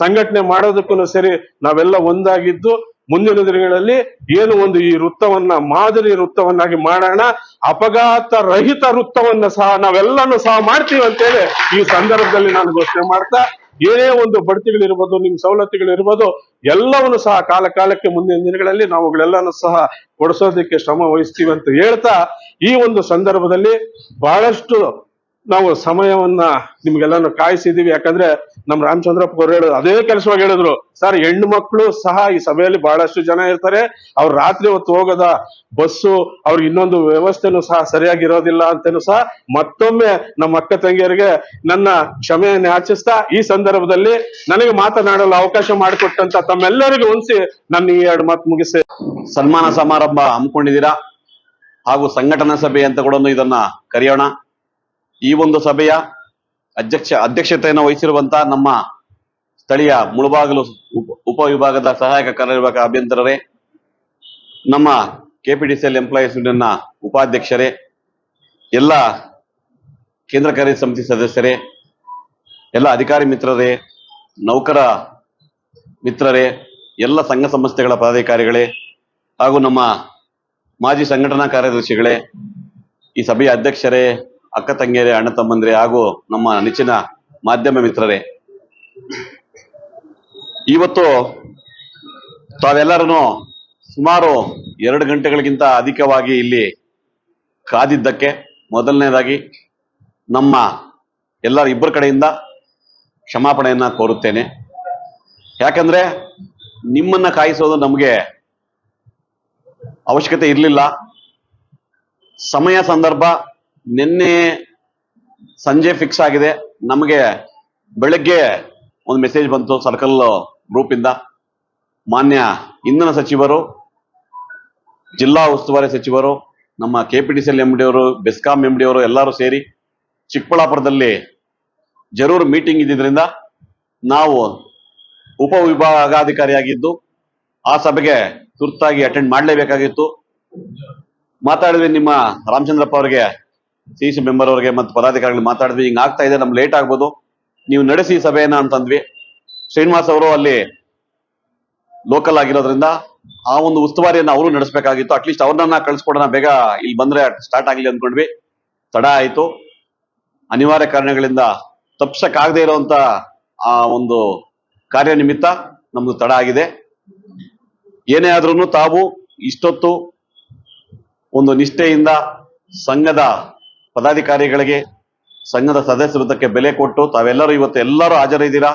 Speaker 2: ಸಂಘಟನೆ ಮಾಡೋದಕ್ಕೂ ಸರಿ, ನಾವೆಲ್ಲ ಒಂದಾಗಿದ್ದು ಮುಂದಿನ ದಿನಗಳಲ್ಲಿ ಏನು ಒಂದು ಈ ವೃತ್ತವನ್ನ ಮಾದರಿ ವೃತ್ತವನ್ನಾಗಿ ಮಾಡೋಣ. ಅಪಘಾತ ರಹಿತ ವೃತ್ತವನ್ನ ಸಹ ನಾವೆಲ್ಲನೂ ಸಹ ಮಾಡ್ತೀವಿ ಅಂತೇಳಿ ಈ ಸಂದರ್ಭದಲ್ಲಿ ನಾನು ಘೋಷಣೆ ಮಾಡ್ತಾ, ಏನೇ ಒಂದು ಬಡ್ತಿಗಳಿರ್ಬೋದು, ನಿಮ್ ಸವಲತ್ತುಗಳಿರ್ಬೋದು, ಎಲ್ಲವನ್ನು ಸಹ ಕಾಲಕ್ಕೆ ಮುಂದಿನ ದಿನಗಳಲ್ಲಿ ನಾವುಗಳೆಲ್ಲನೂ ಸಹ ಕೊಡಿಸೋದಕ್ಕೆ ಶ್ರಮ ವಹಿಸ್ತೀವಿ ಅಂತ ಹೇಳ್ತಾ, ಈ ಒಂದು ಸಂದರ್ಭದಲ್ಲಿ ಬಹಳಷ್ಟು ನಾವು ಸಮಯವನ್ನ ನಿಮ್ಗೆಲ್ಲಾನು ಕಾಯಿಸಿದೀವಿ. ಯಾಕಂದ್ರೆ ನಮ್ ರಾಮಚಂದ್ರಪ್ಪ ಅವರು ಹೇಳೋದು ಅದೇ ಕೆಲಸವಾಗಿ ಹೇಳಿದ್ರು, ಸರ್ ಹೆಣ್ಣು ಮಕ್ಕಳು ಸಹ ಈ ಸಭೆಯಲ್ಲಿ ಬಹಳಷ್ಟು ಜನ ಇರ್ತಾರೆ, ಅವ್ರು ರಾತ್ರಿ ಹೊತ್ತು ಹೋಗೋದ ಬಸ್ಸು, ಅವ್ರಿಗೆ ಇನ್ನೊಂದು ವ್ಯವಸ್ಥೆನೂ ಸಹ ಸರಿಯಾಗಿರೋದಿಲ್ಲ ಅಂತನೂ ಸಹ ಮತ್ತೊಮ್ಮೆ ನಮ್ಮ ಅಕ್ಕ ತಂಗಿಯರಿಗೆ ನನ್ನ ಕ್ಷಮೆಯನ್ನು ಯಾಚಿಸ್ತಾ ಈ ಸಂದರ್ಭದಲ್ಲಿ ನನಗೆ ಮಾತನಾಡಲು ಅವಕಾಶ ಮಾಡಿಕೊಟ್ಟಂತ ತಮ್ಮೆಲ್ಲರಿಗೂ ಹೊಂದಿಸಿ ನನ್ನ ಈ ಎರಡು ಮಾತು ಮುಗಿಸಿ
Speaker 3: ಸನ್ಮಾನ ಸಮಾರಂಭ ಹಮ್ಮಿಕೊಂಡಿದ್ದೀರಾ ಹಾಗೂ ಸಂಘಟನಾ ಸಭೆ ಅಂತ ಕೂಡ ಇದನ್ನ ಕರೆಯೋಣ. ಈ ಒಂದು ಸಭೆಯ ಅಧ್ಯಕ್ಷತೆಯನ್ನು ವಹಿಸಿರುವಂತಹ ನಮ್ಮ ಸ್ಥಳೀಯ ಮುಳಬಾಗಿಲು ಉಪವಿಭಾಗದ ಸಹಾಯಕ ಕಾರ್ಯನಿರ್ವಾಹಕ ಅಭಿಯಂತರರೇ, ನಮ್ಮ ಕೆಪಿಟಿಸಿಎಲ್ ಎಂಪ್ಲಾಯೀಸ್ ಯೂನಿಯನ್ನ ಉಪಾಧ್ಯಕ್ಷರೇ, ಎಲ್ಲ ಕೇಂದ್ರ ಕಾರ್ಯ ಸಮಿತಿ ಸದಸ್ಯರೇ, ಎಲ್ಲ ಅಧಿಕಾರಿ ಮಿತ್ರರೇ, ನೌಕರ ಮಿತ್ರರೇ, ಎಲ್ಲ ಸಂಘ ಸಂಸ್ಥೆಗಳ ಪದಾಧಿಕಾರಿಗಳೇ ಹಾಗೂ ನಮ್ಮ ಮಾಜಿ ಸಂಘಟನಾ ಕಾರ್ಯದರ್ಶಿಗಳೇ, ಈ ಸಭೆಯ ಅಧ್ಯಕ್ಷರೇ, ಅಕ್ಕ ತಂಗಿಯರೇ, ಅಣ್ಣ ತಮ್ಮಂದ್ರೆ ಹಾಗೂ ನಮ್ಮ ನೆಚ್ಚಿನ ಮಾಧ್ಯಮ ಮಿತ್ರರೇ, ಇವತ್ತು ತಾವೆಲ್ಲರೂ ಸುಮಾರು 2 ಗಂಟೆಗಳಿಗಿಂತ ಅಧಿಕವಾಗಿ ಇಲ್ಲಿ ಕಾದಿದ್ದಕ್ಕೆ ಮೊದಲನೇದಾಗಿ ನಮ್ಮ ಎಲ್ಲರ ಇಬ್ಬರ ಕಡೆಯಿಂದ ಕ್ಷಮಾಪಣೆಯನ್ನ ಕೋರುತ್ತೇನೆ. ಯಾಕಂದ್ರೆ ನಿಮ್ಮನ್ನ ಕಾಯಿಸೋದು ನಮಗೆ ಅವಶ್ಯಕತೆ ಇರಲಿಲ್ಲ. ಸಮಯ ಸಂದರ್ಭ ನಿನ್ನೆ ಸಂಜೆ ಫಿಕ್ಸ್ ಆಗಿದೆ. ನಮಗೆ ಬೆಳಗ್ಗೆ ಒಂದು ಮೆಸೇಜ್ ಬಂತು ಸರ್ಕಲ್ ಗ್ರೂಪ್ ಇಂದ, ಮಾನ್ಯ ಇಂಧನ ಸಚಿವರು, ಜಿಲ್ಲಾ ಉಸ್ತುವಾರಿ ಸಚಿವರು, ನಮ್ಮ ಕೆಪಿಟಿಸಿಎಲ್ ಎಂಡಿ ಅವರು, ಬೆಸ್ಕಾಂ ಎಂಡಿ ಅವರು ಎಲ್ಲರೂ ಸೇರಿ ಚಿಕ್ಕಬಳ್ಳಾಪುರದಲ್ಲಿ ಜರೂರು ಮೀಟಿಂಗ್ ಇದ್ದಿದ್ರಿಂದ ನಾವು ಉಪವಿಭಾಗಾಧಿಕಾರಿಯಾಗಿದ್ದು ಆ ಸಭೆಗೆ ತುರ್ತಾಗಿ ಅಟೆಂಡ್ ಮಾಡಲೇಬೇಕಾಗಿತ್ತು. ಮಾತಾಡಿದ್ವಿ ನಿಮ್ಮ ರಾಮಚಂದ್ರಪ್ಪ ಅವರಿಗೆ, ಸಿಸಿ ಮೆಂಬರ್ ಅವರಿಗೆ ಮತ್ತು ಪದಾಧಿಕಾರಿಗಳು ಮಾತಾಡಿದ್ವಿ, ಹಿಂಗ್ ಆಗ್ತಾ ಇದೆ, ನಮ್ಗೆ ಲೇಟ್ ಆಗ್ಬೋದು, ನೀವು ನಡೆಸಿ ಸಭೆಯನ್ನ ಅಂತಂದ್ವಿ. ಶ್ರೀನಿವಾಸ್ ಅವರು ಅಲ್ಲಿ ಲೋಕಲ್ ಆಗಿರೋದ್ರಿಂದ ಆ ಒಂದು ಉಸ್ತುವಾರಿಯನ್ನು ಅವರು ನಡೆಸಬೇಕಾಗಿತ್ತು. ಅಟ್ಲೀಸ್ಟ್ ಅವ್ರನ್ನ ಕಳ್ಸಿಕೊಡೋಣ, ಬೇಗ ಇಲ್ಲಿ ಬಂದ್ರೆ ಸ್ಟಾರ್ಟ್ ಆಗ್ಲಿ ಅಂದ್ಕೊಂಡ್ವಿ. ತಡ ಆಯ್ತು. ಅನಿವಾರ್ಯ ಕಾರಣಗಳಿಂದ ತಪ್ಸಕ್ಕಾಗದೇ ಇರುವಂತ ಆ ಒಂದು ಕಾರ್ಯ ನಿಮಿತ್ತ ನಮ್ದು ತಡ ಆಗಿದೆ. ಏನೇ ಆದ್ರೂ ತಾವು ಇಷ್ಟೊತ್ತು ಒಂದು ನಿಷ್ಠೆಯಿಂದ ಸಂಘದ ಪದಾಧಿಕಾರಿಗಳಿಗೆ, ಸಂಘದ ಸದಸ್ಯ ವೃಂದಕ್ಕೆ ಬೆಲೆ ಕೊಟ್ಟು ತಾವೆಲ್ಲರೂ ಇವತ್ತು ಎಲ್ಲರೂ ಹಾಜರಿದ್ದೀರಾ.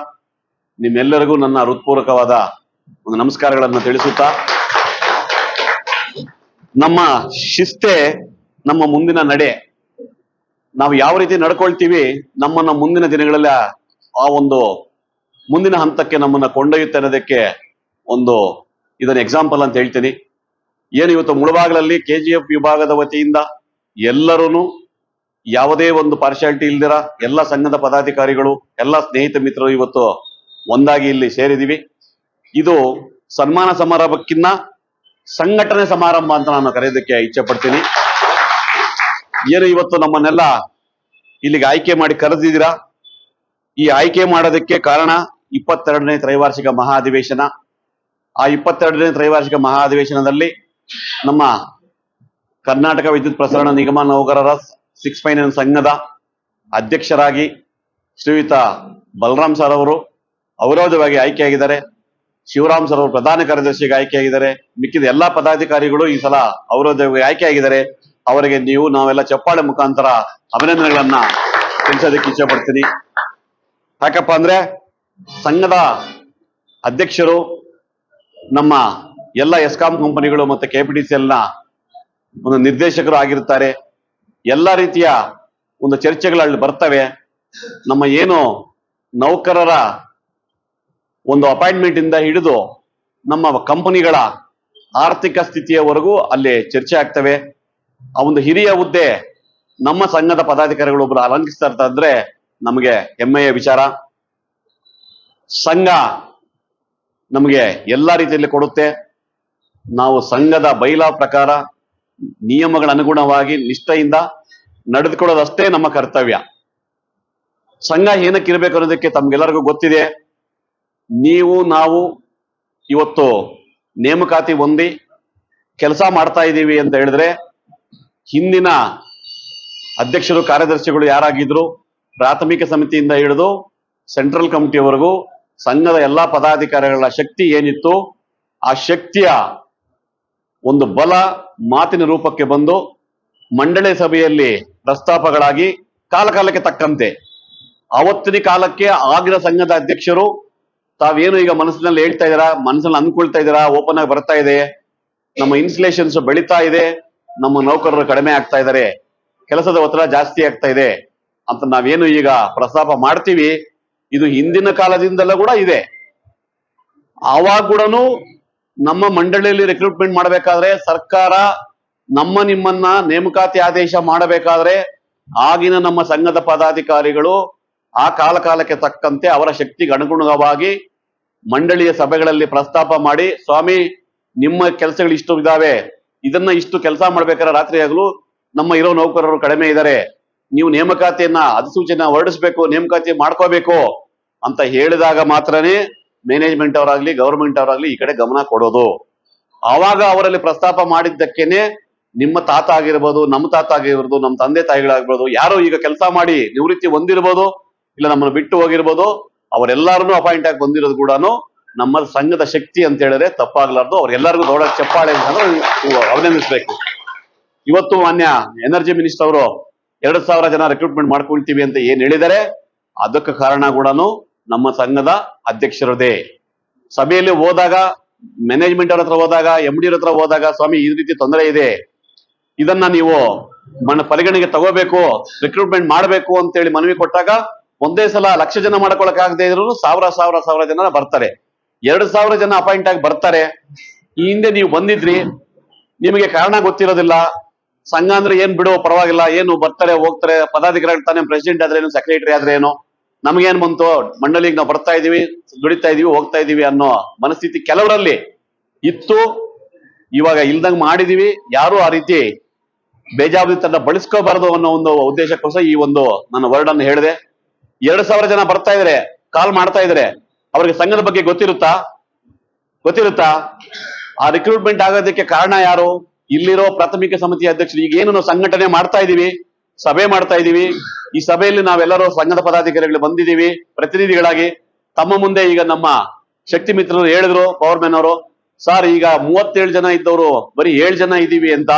Speaker 3: ನಿಮ್ಮೆಲ್ಲರಿಗೂ ನನ್ನ ಹೃತ್ಪೂರ್ವಕವಾದ ಒಂದು ನಮಸ್ಕಾರಗಳನ್ನು ತಿಳಿಸುತ್ತಾ, ನಮ್ಮ ಶಿಸ್ತೆ ನಮ್ಮ ಮುಂದಿನ ನಡೆ. ನಾವು ಯಾವ ರೀತಿ ನಡ್ಕೊಳ್ತೀವಿ ನಮ್ಮನ್ನ ಮುಂದಿನ ದಿನಗಳಲ್ಲಿ ಆ ಒಂದು ಮುಂದಿನ ಹಂತಕ್ಕೆ ನಮ್ಮನ್ನ ಕೊಂಡೊಯ್ಯುತ್ತೆ ಅನ್ನೋದಕ್ಕೆ ಒಂದು ಇದನ್ನ ಎಕ್ಸಾಂಪಲ್ ಅಂತ ಹೇಳ್ತೀನಿ. ಏನು ಇವತ್ತು ಮುಳಬಾಗಿಲಲ್ಲಿ ಕೆಜಿಎಫ್ ವಿಭಾಗದ ವತಿಯಿಂದ ಎಲ್ಲರೂ ಯಾವುದೇ ಒಂದು ಪಾರ್ಶಾಲಿಟಿ ಇಲ್ದಿರ ಎಲ್ಲ ಸಂಘದ ಪದಾಧಿಕಾರಿಗಳು, ಎಲ್ಲ ಸ್ನೇಹಿತ ಮಿತ್ರರು ಇವತ್ತು ಒಂದಾಗಿ ಇಲ್ಲಿ ಸೇರಿದೀವಿ. ಇದು ಸನ್ಮಾನ ಸಮಾರಂಭಕ್ಕಿಂತ ಸಂಘಟನೆ ಸಮಾರಂಭ ಅಂತ ನಾನು ಕರೆಯೋದಕ್ಕೆ ಇಚ್ಛೆ ಪಡ್ತೀನಿ. ಏನು ಇವತ್ತು ನಮ್ಮನ್ನೆಲ್ಲ ಇಲ್ಲಿಗೆ ಆಯ್ಕೆ ಮಾಡಿ ಕರೆದಿದ್ದೀರಾ, ಈ ಆಯ್ಕೆ ಮಾಡೋದಕ್ಕೆ ಕಾರಣ 22ನೇ ತ್ರೈವಾರ್ಷಿಕ ಮಹಾ ಅಧಿವೇಶನ. ಆ 22ನೇ ತ್ರೈವಾರ್ಷಿಕ ಮಹಾ ಅಧಿವೇಶನದಲ್ಲಿ ನಮ್ಮ ಕರ್ನಾಟಕ ವಿದ್ಯುತ್ ಪ್ರಸರಣ ನಿಗಮ ನೌಕರರ 6 ಫೈನಾನ್ಸ್ ಸಂಘದ ಅಧ್ಯಕ್ಷರಾಗಿ ಶ್ರೀಯುತ ಬಲರಾಮ್ ಸರ್ ಅವರು ಅವಿರೋಧವಾಗಿ ಆಯ್ಕೆಯಾಗಿದ್ದಾರೆ. ಶಿವರಾಮ್ ಸರ್ ಅವರು ಪ್ರಧಾನ ಕಾರ್ಯದರ್ಶಿಗೆ ಆಯ್ಕೆಯಾಗಿದ್ದಾರೆ. ಮಿಕ್ಕಿದ ಎಲ್ಲಾ ಪದಾಧಿಕಾರಿಗಳು ಈ ಸಲ ಅವಿರೋಧವಾಗಿ ಆಯ್ಕೆಯಾಗಿದ್ದಾರೆ. ಅವರಿಗೆ ನಾವೆಲ್ಲ ಚಪ್ಪಾಳೆ ಮುಖಾಂತರ ಅಭಿನಂದನೆಗಳನ್ನ ತಿಳಿಸೋದಕ್ಕೆ ಇಚ್ಛೆ ಪಡ್ತೀನಿ. ಯಾಕಪ್ಪ ಅಂದ್ರೆ ಸಂಘದ ಅಧ್ಯಕ್ಷರು ನಮ್ಮ ಎಲ್ಲ ಎಸ್ಕಾಂ ಕಂಪನಿಗಳು ಮತ್ತೆ ಕೆಪಿಟಿಸಿಎಲ್ ನ ಒಂದು ನಿರ್ದೇಶಕರು ಆಗಿರ್ತಾರೆ. ಎಲ್ಲ ರೀತಿಯ ಒಂದು ಚರ್ಚೆಗಳಲ್ಲಿ ಬರ್ತವೆ. ನಮ್ಮ ಏನು ನೌಕರರ ಒಂದು ಅಪಾಯಿಂಟ್ಮೆಂಟ್ ಇಂದ ಹಿಡಿದು ನಮ್ಮ ಕಂಪನಿಗಳ ಆರ್ಥಿಕ ಸ್ಥಿತಿಯವರೆಗೂ ಅಲ್ಲಿ ಚರ್ಚೆ ಆಗ್ತವೆ. ಆ ಒಂದು ಹಿರಿಯ ಹುದ್ದೆ ನಮ್ಮ ಸಂಘದ ಪದಾಧಿಕಾರಿಗಳು ಒಬ್ರು ಅಲಂಕಿಸ್ತಾ ಇರ್ತಾರೆ, ನಮಗೆ ಹೆಮ್ಮೆಯ ವಿಚಾರ. ಸಂಘ ನಮಗೆ ಎಲ್ಲಾ ರೀತಿಯಲ್ಲಿ ಕೊಡುತ್ತೆ. ನಾವು ಸಂಘದ ಬೈಲಾ ಪ್ರಕಾರ ನಿಯಮಗಳ ಅನುಗುಣವಾಗಿ ನಿಷ್ಠೆಯಿಂದ ನಡೆದುಕೊಳ್ಳೋದಷ್ಟೇ ನಮ್ಮ ಕರ್ತವ್ಯ. ಸಂಘ ಏನಕ್ಕಿರ್ಬೇಕು ಅನ್ನೋದಕ್ಕೆ ತಮ್ಗೆಲ್ಲರಿಗೂ ಗೊತ್ತಿದೆ. ನಾವು ಇವತ್ತು ನೇಮಕಾತಿ ಹೊಂದಿ ಕೆಲಸ ಮಾಡ್ತಾ ಇದ್ದೀವಿ ಅಂತ ಹೇಳಿದ್ರೆ ಹಿಂದಿನ ಅಧ್ಯಕ್ಷರು ಕಾರ್ಯದರ್ಶಿಗಳು ಯಾರಾಗಿದ್ರು, ಪ್ರಾಥಮಿಕ ಸಮಿತಿಯಿಂದ ಹಿಡಿದು ಸೆಂಟ್ರಲ್ ಕಮಿಟಿಯವರೆಗೂ ಸಂಘದ ಎಲ್ಲಾ ಪದಾಧಿಕಾರಿಗಳ ಶಕ್ತಿ ಏನಿತ್ತು, ಆ ಶಕ್ತಿಯ ಒಂದು ಬಲ ಮಾತಿನ ರೂಪಕ್ಕೆ ಬಂದು ಮಂಡಳಿ ಸಭೆಯಲ್ಲಿ ಪ್ರಸ್ತಾಪಗಳಾಗಿ ಕಾಲಕ್ಕೆ ತಕ್ಕಂತೆ ಅವತ್ತಿನ ಕಾಲಕ್ಕೆ ಆಗಿನ ಸಂಘದ ಅಧ್ಯಕ್ಷರು ತಾವೇನು ಈಗ ಮನಸ್ಸಿನಲ್ಲಿ ಹೇಳ್ತಾ ಇದ್ದೀರಾ, ಮನಸ್ಸಲ್ಲಿ ಅಂದ್ಕೊಳ್ತಾ ಇದ್ದೀರಾ, ಓಪನ್ ಆಗಿ ಬರ್ತಾ ಇದೆ, ನಮ್ಮ ಇನ್ಸ್ಟಲೇಷನ್ಸ್ ಬೆಳೀತಾ ಇದೆ, ನಮ್ಮ ನೌಕರರು ಕಡಿಮೆ ಆಗ್ತಾ ಇದ್ದಾರೆ, ಕೆಲಸದ ಒತ್ತಡ ಜಾಸ್ತಿ ಆಗ್ತಾ ಇದೆ ಅಂತ ನಾವೇನು ಈಗ ಪ್ರಸ್ತಾಪ ಮಾಡ್ತೀವಿ, ಇದು ಹಿಂದಿನ ಕಾಲದಿಂದಲೂ ಕೂಡ ಇದೆ. ಆವಾಗ ಕೂಡ ನಮ್ಮ ಮಂಡಳಿಯಲ್ಲಿ ರಿಕ್ರೂಟ್ಮೆಂಟ್ ಮಾಡಬೇಕಾದ್ರೆ ಸರ್ಕಾರ ನಿಮ್ಮನ್ನ ನೇಮಕಾತಿ ಆದೇಶ ಮಾಡಬೇಕಾದ್ರೆ ಆಗಿನ ನಮ್ಮ ಸಂಘದ ಪದಾಧಿಕಾರಿಗಳು ಆ ಕಾಲಕ್ಕೆ ತಕ್ಕಂತೆ ಅವರ ಶಕ್ತಿಗೆ ಅನುಗುಣವಾಗಿ ಮಂಡಳಿಯ ಸಭೆಗಳಲ್ಲಿ ಪ್ರಸ್ತಾಪ ಮಾಡಿ, ಸ್ವಾಮಿ ನಿಮ್ಮ ಕೆಲಸಗಳು ಇಷ್ಟು ಇದಾವೆ, ಇದನ್ನ ಇಷ್ಟು ಕೆಲಸ ಮಾಡ್ಬೇಕಾದ್ರೆ ರಾತ್ರಿ ಆಗಲು ನಮ್ಮ ಇರೋ ನೌಕರರು ಕಡಿಮೆ ಇದ್ದಾರೆ, ನೀವು ನೇಮಕಾತಿಯನ್ನ ಅಧಿಸೂಚನೆ ಹೊರಡಿಸ್ಬೇಕು, ನೇಮಕಾತಿ ಮಾಡ್ಕೋಬೇಕು ಅಂತ ಹೇಳಿದಾಗ ಮಾತ್ರನೇ ಮ್ಯಾನೇಜ್ಮೆಂಟ್ ಅವರಾಗ್ಲಿ ಗವರ್ಮೆಂಟ್ ಅವರಾಗ್ಲಿ ಈ ಕಡೆ ಗಮನ ಕೊಡೋದು. ಆವಾಗ ಅವರಲ್ಲಿ ಪ್ರಸ್ತಾಪ ಮಾಡಿದ್ದಕ್ಕೇನೆ ನಿಮ್ಮ ತಾತ ಆಗಿರ್ಬೋದು, ನಮ್ಮ ತಾತ ಆಗಿರ್ಬೋದು, ನಮ್ಮ ತಂದೆ ತಾಯಿಗಳಾಗಿರ್ಬೋದು, ಯಾರೋ ಈಗ ಕೆಲಸ ಮಾಡಿ ನಿವೃತ್ತಿ ಹೊಂದಿರ್ಬೋದು, ಇಲ್ಲ ನಮ್ಮನ್ನು ಬಿಟ್ಟು ಹೋಗಿರ್ಬೋದು, ಅವರೆಲ್ಲರನ್ನೂ ಅಪಾಯಿಂಟ್ ಆಗಿ ಬಂದಿರೋದು ಕೂಡ ನಮ್ಮ ಸಂಘದ ಶಕ್ತಿ ಅಂತ ಹೇಳಿದ್ರೆ ತಪ್ಪಾಗ್ಲಾರ್ದು. ಅವ್ರೆಲ್ಲರಿಗೂ ದೊಡ್ಡ ಚಪ್ಪಾಳೆ ಅಂತಂದ್ರೆ ಅಭಿನಂದಿಸ್ಬೇಕು. ಇವತ್ತು ಮಾನ್ಯ ಎನರ್ಜಿ ಮಿನಿಸ್ಟರ್ ಅವರು 2,000 ಜನ ರಿಕ್ರೂಟ್ಮೆಂಟ್ ಮಾಡ್ಕೊಳ್ತೀವಿ ಅಂತ ಏನ್ ಹೇಳಿದ್ದಾರೆ, ಅದಕ್ಕೆ ಕಾರಣ ಕೂಡ ನಮ್ಮ ಸಂಘದ ಅಧ್ಯಕ್ಷರದೇ. ಸಭೆಯಲ್ಲಿ ಹೋದಾಗ, ಮ್ಯಾನೇಜ್ಮೆಂಟ್ ಅವ್ರ ಹತ್ರ ಹೋದಾಗ, MD ಹತ್ರ ಹೋದಾಗ, ಸ್ವಾಮಿ ಈ ರೀತಿ ತೊಂದರೆ ಇದೆ, ಇದನ್ನ ನೀವು ಪರಿಗಣನೆಗೆ ತಗೋಬೇಕು, ರಿಕ್ರೂಟ್ಮೆಂಟ್ ಮಾಡಬೇಕು ಅಂತೇಳಿ ಮನವಿ ಕೊಟ್ಟಾಗ ಒಂದೇ ಸಲ 1,00,000 ಜನ ಮಾಡ್ಕೊಳಕ್ ಆಗದೆ ಇದ್ರು ಸಾವಿರ ಜನ ಬರ್ತಾರೆ. 2,000 ಜನ ಅಪಾಯಿಂಟ್ ಆಗಿ ಬರ್ತಾರೆ. ಈ ಹಿಂದೆ ನೀವು ಬಂದಿದ್ರಿ, ನಿಮಗೆ ಕಾರಣ ಗೊತ್ತಿರೋದಿಲ್ಲ. ಸಂಘ ಅಂದ್ರೆ ಏನ್ ಬಿಡು ಪರವಾಗಿಲ್ಲ, ಏನು ಬರ್ತಾರೆ ಹೋಗ್ತಾರೆ, ಪದಾಧಿಕಾರಿ ತಾನೇ, ಪ್ರೆಸಿಡೆಂಟ್ ಆದ್ರೆ ಏನು, ಸೆಕ್ರೆಟರಿ ಆದ್ರೆ ಏನು, ನಮಗೇನ್ ಬಂತು, ಮಂಡಳಿಗೆ ನಾವು ಬರ್ತಾ ಇದೀವಿ, ದುಡಿತಾ ಇದೀವಿ, ಹೋಗ್ತಾ ಇದೀವಿ ಅನ್ನೋ ಮನಸ್ಥಿತಿ ಕೆಲವರಲ್ಲಿ ಇತ್ತು. ಇವಾಗ ಇಲ್ದಂಗ್ ಮಾಡಿದೀವಿ. ಯಾರು ಆ ರೀತಿ ಬೇಜವಾಬ್ದಾರಿತನ ಬಳಸ್ಕೋಬಾರದು ಅನ್ನೋ ಒಂದು ಉದ್ದೇಶಕ್ಕೋಸ್ಕರ ಈ ಒಂದು ನನ್ನ ವರ್ಡ್ ಅನ್ನು ಹೇಳಿದೆ. 2,000 ಜನ ಬರ್ತಾ ಇದಾರೆ, ಕಾಲ್ ಮಾಡ್ತಾ ಇದಾರೆ, ಅವ್ರಿಗೆ ಸಂಘದ ಬಗ್ಗೆ ಗೊತ್ತಿರುತ್ತಾ? ಆ ರಿಕ್ರೂಟ್ಮೆಂಟ್ ಆಗೋದಕ್ಕೆ ಕಾರಣ ಯಾರು? ಇಲ್ಲಿರೋ ಪ್ರಾಥಮಿಕ ಸಮಿತಿ ಅಧ್ಯಕ್ಷರು. ಈಗ ಏನು ನಾವು ಸಂಘಟನೆ ಮಾಡ್ತಾ ಇದೀವಿ, ಸಭೆ ಮಾಡ್ತಾ ಇದೀವಿ, ಈ ಸಭೆಯಲ್ಲಿ ನಾವೆಲ್ಲರೂ ಸಂಘದ ಪದಾಧಿಕಾರಿಗಳು ಬಂದಿದ್ದೀವಿ ಪ್ರತಿನಿಧಿಗಳಾಗಿ. ತಮ್ಮ ಮುಂದೆ ಈಗ ನಮ್ಮ ಶಕ್ತಿ ಮಿತ್ರರು ಹೇಳಿದ್ರು, ಪವರ್ ಮ್ಯಾನ್ ಅವರು, ಸರ್ ಈಗ 37 ಜನ ಇದ್ದವರು ಬರೀ 7 ಜನ ಇದ್ದೀವಿ ಅಂತ.